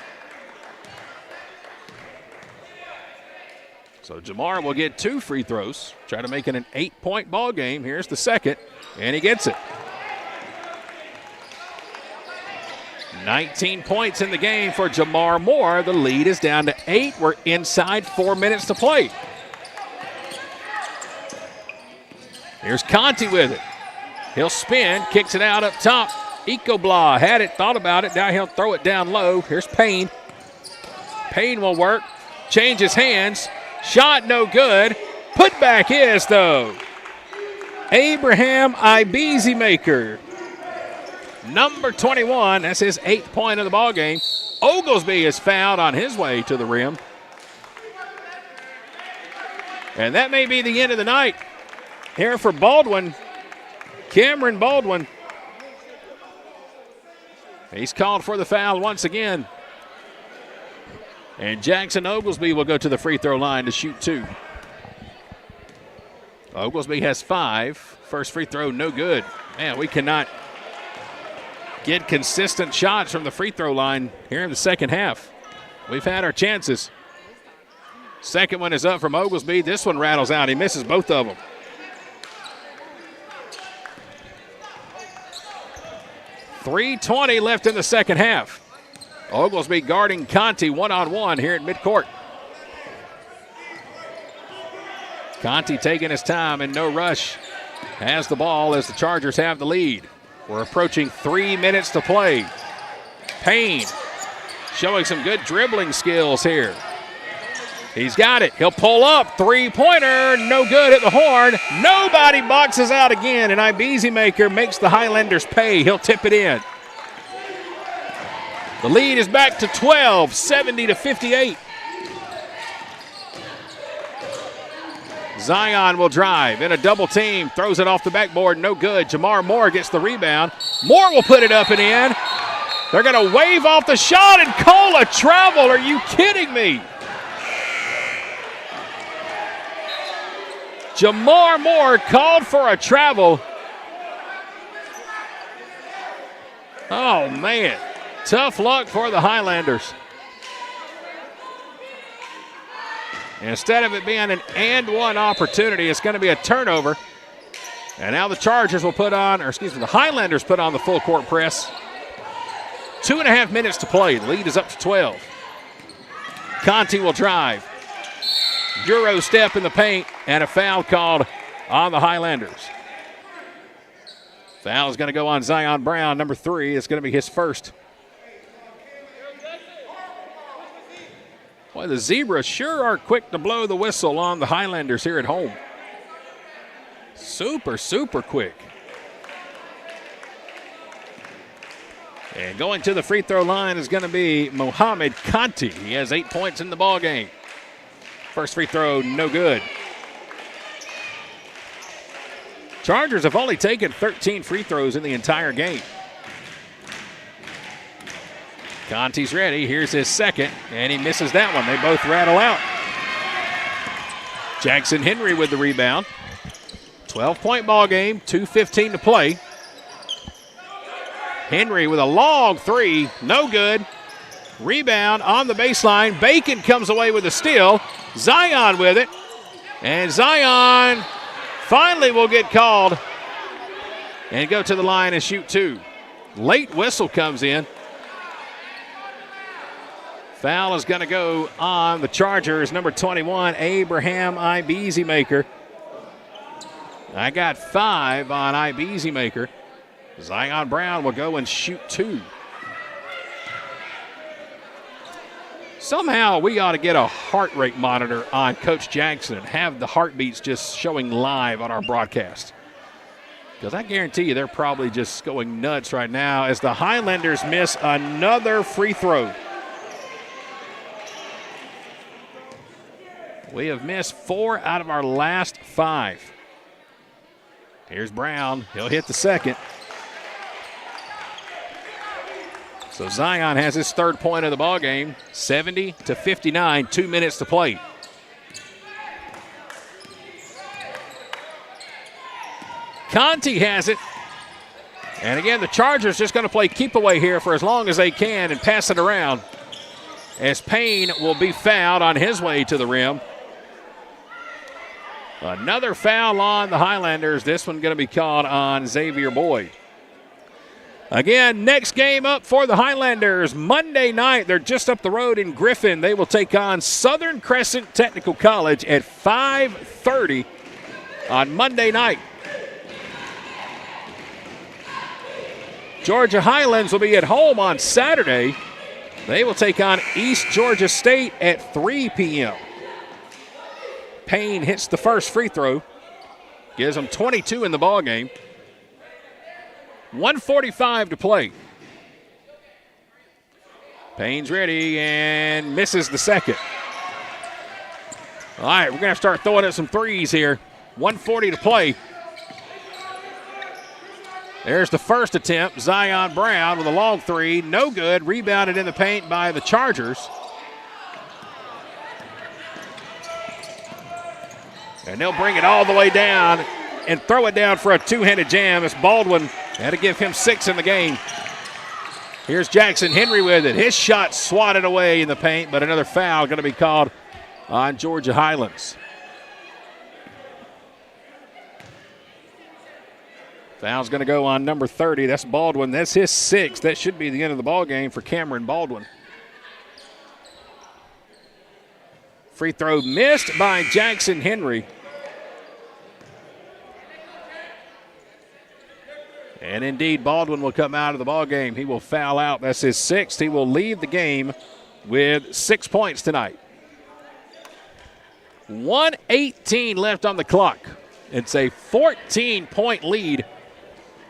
So Jamar will get 2 free throws. Try to make it an 8-point ball game. Here's the second, and he gets it. 19 points in the game for Jamar Moore. The lead is down to 8. We're inside 4 minutes to play. Here's Conti with it. He'll spin, kicks it out up top. Ecobla had it, thought about it. Now he'll throw it down low. Here's Payne. Payne will work. Changes hands. Shot no good. Putback is, though. Abraham Ibezemaker. Number 21. That's his 8th point of the ballgame. Oglesby is fouled on his way to the rim. And that may be the end of the night here for Baldwin. Cameron Baldwin. He's called for the foul once again. And Jackson Oglesby will go to the free throw line to shoot 2. Oglesby has 5. First free throw, no good. Man, we cannot get consistent shots from the free throw line here in the second half. We've had our chances. Second one is up from Oglesby. This one rattles out. He misses both of them. .320 left in the second half. Oglesby guarding Conti one-on-one here at midcourt. Conti taking his time and no rush. Has the ball as the Chargers have the lead. We're approaching 3 minutes to play. Payne showing some good dribbling skills here. He's got it. He'll pull up. Three-pointer. No good at the horn. Nobody boxes out again, and Ibezemaker makes the Highlanders pay. He'll tip it in. The lead is back to 12, 70-58. Zion will drive in a double team. Throws it off the backboard. No good. Jamar Moore gets the rebound. Moore will put it up and in. They're going to wave off the shot and call a travel. Are you kidding me? Jamar Moore called for a travel. Oh, man. Tough luck for the Highlanders. Instead of it being an and-one opportunity, it's going to be a turnover. And now the Chargers will the Highlanders put on the full court press. 2.5 minutes to play. The lead is up to 12. Conti will drive. Euro step in the paint and a foul called on the Highlanders. Foul is going to go on Zion Brown, number 3. It's going to be his first. Boy, the Zebras sure are quick to blow the whistle on the Highlanders here at home. Super, super quick. And going to the free throw line is going to be Mohamed Conti. He has 8 points in the ball game. First free throw, no good. Chargers have only taken 13 free throws in the entire game. Conti's ready. Here's his second, and he misses that one. They both rattle out. Jackson Henry with the rebound. 12-point ball game, 2:15 to play. Henry with a long three, no good. Rebound on the baseline. Bacon comes away with a steal. Zion with it. And Zion finally will get called and go to the line and shoot 2. Late whistle comes in. Foul is going to go on the Chargers, number 21, Abraham Ibezemaker. I got 5 on Ibezemaker. Zion Brown will go and shoot 2. Somehow we ought to get a heart rate monitor on Coach Jackson and have the heartbeats just showing live on our broadcast. Because I guarantee you they're probably just going nuts right now as the Highlanders miss another free throw. We have missed 4 out of our last 5. Here's Brown. He'll hit the second. So Zion has his 3rd point of the ball game. 70-59, 2 minutes to play. Conti has it. And again, the Chargers just going to play keep away here for as long as they can and pass it around, as Payne will be fouled on his way to the rim. Another foul on the Highlanders. This one going to be called on Xavier Boyd. Again, next game up for the Highlanders. Monday night, they're just up the road in Griffin. They will take on Southern Crescent Technical College at 5:30 on Monday night. Georgia Highlands will be at home on Saturday. They will take on East Georgia State at 3 p.m. Payne hits the first free throw, gives them 22 in the ball game. 1:45 to play. Payne's ready and misses the second. All right, we're going to start throwing at some threes here. 1:40 to play. There's the first attempt. Zion Brown with a long three. No good. Rebounded in the paint by the Chargers. And they'll bring it all the way down and throw it down for a two-handed jam as Baldwin had to give him 6 in the game. Here's Jackson Henry with it. His shot swatted away in the paint, but another foul going to be called on Georgia Highlands. Foul's going to go on number 30. That's Baldwin. That's his 6th. That should be the end of the ball game for Cameron Baldwin. Free throw missed by Jackson Henry. And indeed, Baldwin will come out of the ball game. He will foul out. That's his 6th. He will leave the game with 6 points tonight. 1:18 left on the clock. It's a 14-point lead.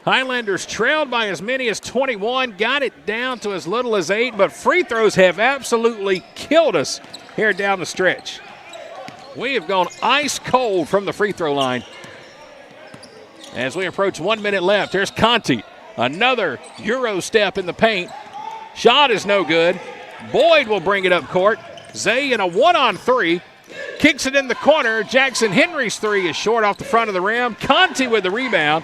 Highlanders trailed by as many as 21, got it down to as little as 8, but free throws have absolutely killed us here down the stretch. We have gone ice cold from the free throw line. As we approach 1 minute left, here's Conti. Another Euro step in the paint. Shot is no good. Boyd will bring it up court. Zay in a 1-on-3. Kicks it in the corner. Jackson Henry's 3 is short off the front of the rim. Conti with the rebound.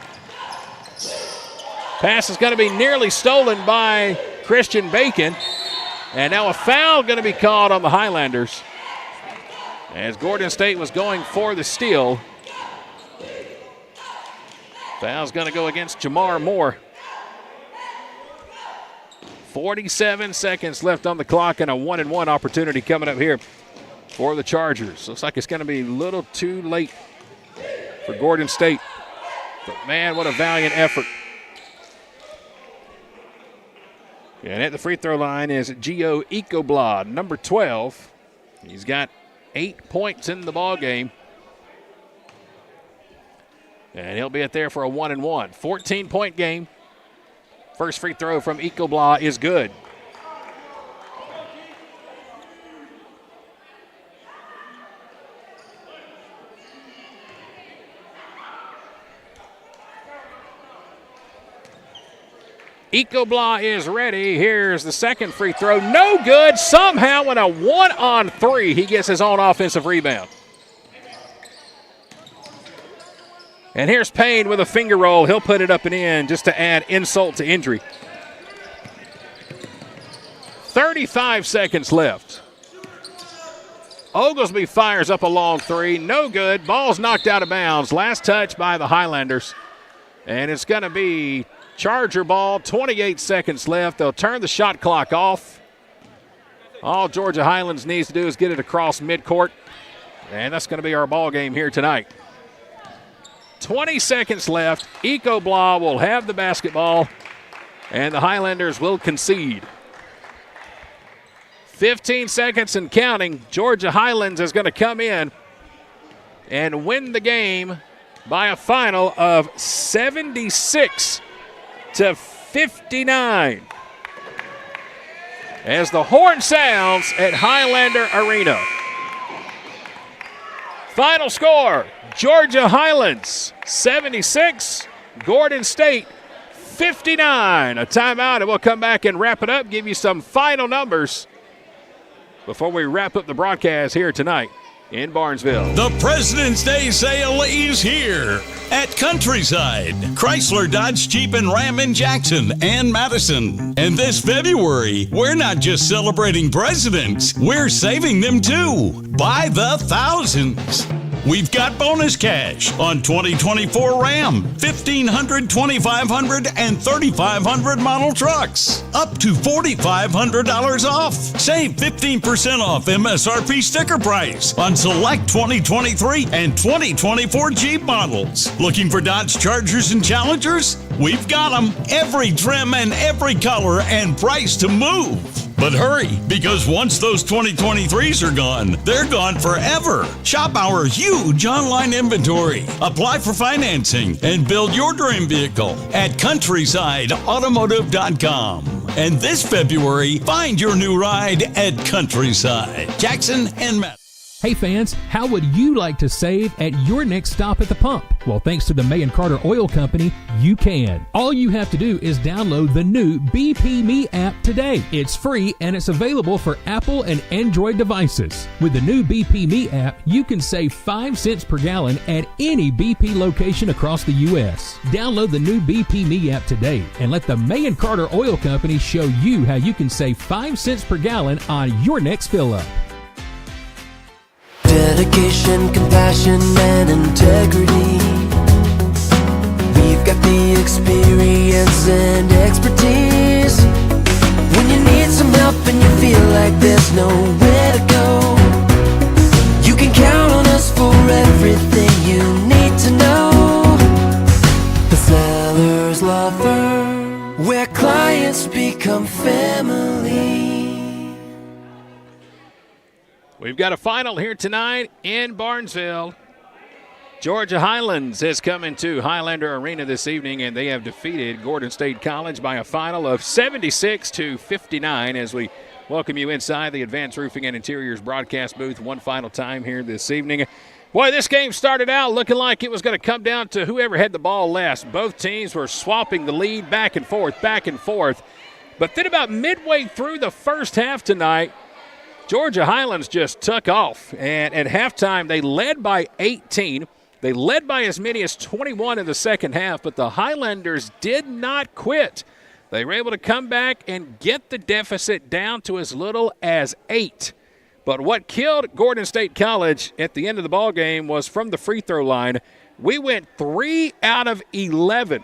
Pass is going to be nearly stolen by Christian Bacon. And now a foul going to be called on the Highlanders, as Gordon State was going for the steal. Foul's going to go against Jamar Moore. 47 seconds left on the clock, and a 1-and-1 opportunity coming up here for the Chargers. Looks like it's going to be a little too late for Gordon State. But, man, what a valiant effort. And at the free throw line is Gio Ecoblad, number 12. He's got 8 points in the ball game. And he'll be at there for a 1-and-1. 14-point game. First free throw from Ecoblad is good. Ecoblad is ready. Here's the second free throw. No good. Somehow in a 1-on-3, he gets his own offensive rebound. And here's Payne with a finger roll. He'll put it up and in just to add insult to injury. 35 seconds left. Oglesby fires up a long 3. No good. Ball's knocked out of bounds. Last touch by the Highlanders. And it's going to be Charger ball, 28 seconds left. They'll turn the shot clock off. All Georgia Highlands needs to do is get it across midcourt. And that's going to be our ball game here tonight. 20 seconds left. Ecoblad will have the basketball, and the Highlanders will concede. 15 seconds and counting. Georgia Highlands is going to come in and win the game by a final of 76-59. As the horn sounds at Highlander Arena. Final score, Georgia Highlands 76, Gordon State 59. A timeout, and we'll come back and wrap it up, give you some final numbers before we wrap up the broadcast here tonight in Barnesville. The President's Day sale is here at Countryside, Chrysler, Dodge, Jeep, and Ram in Jackson and Madison. And this February, we're not just celebrating presidents, we're saving them too, by the thousands. We've got bonus cash on 2024 Ram, 1500, 2500, and 3500 model trucks. Up to $4,500 off. Save 15% off MSRP sticker price on select 2023 and 2024 Jeep models. Looking for Dodge Chargers and Challengers? We've got them. Every trim and every color and price to move. But hurry, because once those 2023s are gone, they're gone forever. Shop our huge online inventory. Apply for financing and build your dream vehicle at CountrysideAutomotive.com. And this February, find your new ride at Countryside, Jackson and Madison. Hey fans, how would you like to save at your next stop at the pump? Well, thanks to the May & Carter Oil Company, you can. All you have to do is download the new BP Me app today. It's free and it's available for Apple and Android devices. With the new BP Me app, you can save 5 cents per gallon at any BP location across the U.S. Download the new BP Me app today and let the May & Carter Oil Company show you how you can save 5 cents per gallon on your next fill-up. Dedication, compassion, and integrity. We've got the experience and expertise. When you need some help and you feel like there's nowhere to go, you can count on us for everything you need to know. The Sellers Law Firm. where clients become family. We've got a final here tonight in Barnesville. Georgia Highlands has come into Highlander Arena this evening, and they have defeated Gordon State College by a final of 76-59 as we welcome you inside the Advanced Roofing and Interiors broadcast booth one final time here this evening. Boy, this game started out looking like it was going to come down to whoever had the ball last. Both teams were swapping the lead back and forth. But then about midway through the first half tonight, Georgia Highlands just took off. And at halftime, they led by 18. They led by as many as 21 in the second half, but the Highlanders did not quit. They were able to come back and get the deficit down to as little as 8. But what killed Gordon State College at the end of the ball game was from the free throw line. We went 3 out of 11.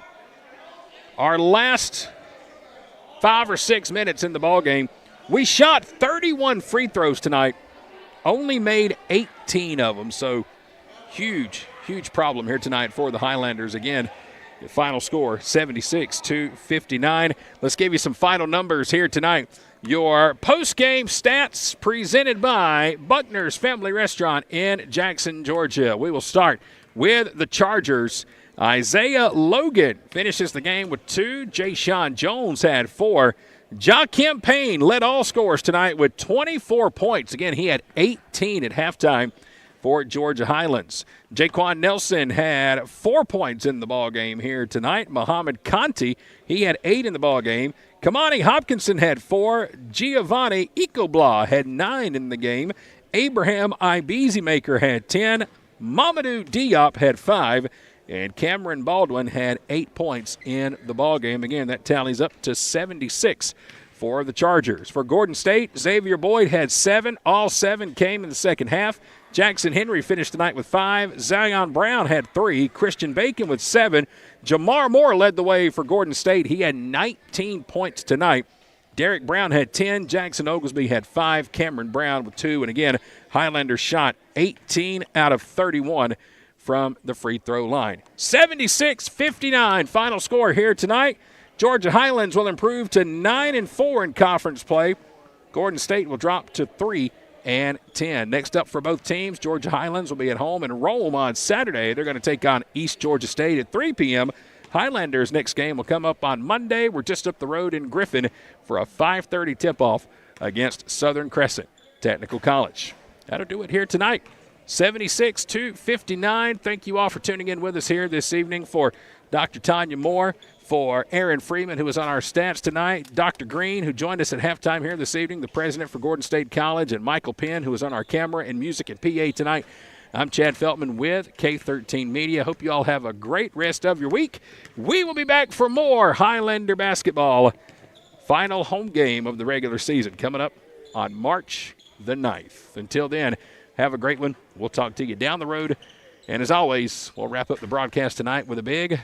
Our last 5 or 6 minutes in the ball game, we shot 31 free throws tonight, only made 18 of them. So huge problem here tonight for the Highlanders. Again, the final score 76-59. Let's give you some final numbers here tonight. Your post-game stats presented by Buckner's Family Restaurant in Jackson, Georgia. We will start with the Chargers. Isaiah Logan finishes the game with 2. Jay-Sean Jones had 4. Jaquim Payne led all scorers tonight with 24 points. Again, he had 18 at halftime for Georgia Highlands. Jaquan Nelson had 4 points in the ball game here tonight. Muhammad Conti, he had 8 in the ball game. Kamani Hopkinson had 4. Giovanni Ecobla had 9 in the game. Abraham Ibezemaker had 10. Mamadou Diop had 5. And Cameron Baldwin had 8 points in the ball game. Again, that tallies up to 76 for the Chargers. For Gordon State, Xavier Boyd had 7. All 7 came in the second half. Jackson Henry finished the night with 5. Zion Brown had 3. Christian Bacon with 7. Jamar Moore led the way for Gordon State. He had 19 points tonight. Derek Brown had 10. Jackson Oglesby had 5. Cameron Brown with 2. And again, Highlanders shot 18 out of 31 from the free throw line. 76-59 final score here tonight. Georgia Highlands will improve to 9-4 in conference play. Gordon State will drop to 3-10. Next up for both teams, Georgia Highlands will be at home in Rome on Saturday. They're going to take on East Georgia State at 3 p.m. Highlanders' next game will come up on Monday. We're just up the road in Griffin for a 5:30 tip-off against Southern Crescent Technical College. That'll do it here tonight. 76-59. Thank you all for tuning in with us here this evening. For Dr. Tanya Moore, for Aaron Freeman, who was on our stats tonight, Dr. Green, who joined us at halftime here this evening, the president for Gordon State College, and Michael Penn, who was on our camera and music and PA tonight. I'm Chad Feltman with K13 Media. Hope you all have a great rest of your week. We will be back for more Highlander basketball. Final home game of the regular season coming up on March the 9th. Until then, have a great one. We'll talk to you down the road. And as always, we'll wrap up the broadcast tonight with a big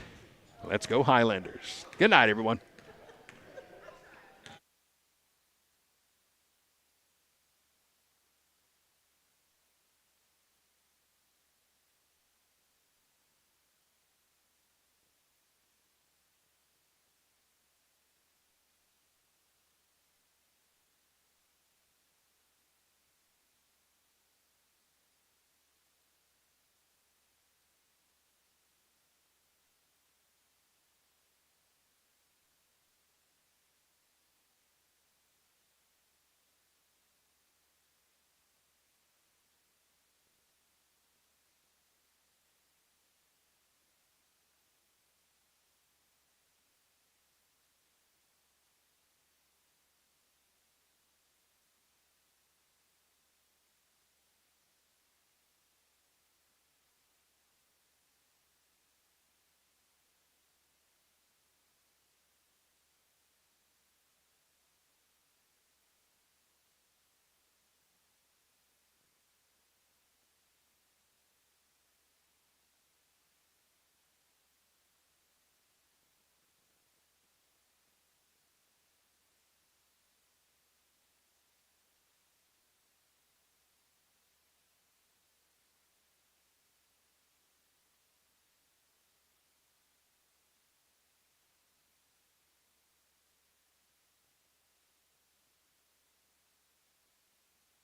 Let's Go Highlanders. Good night, everyone.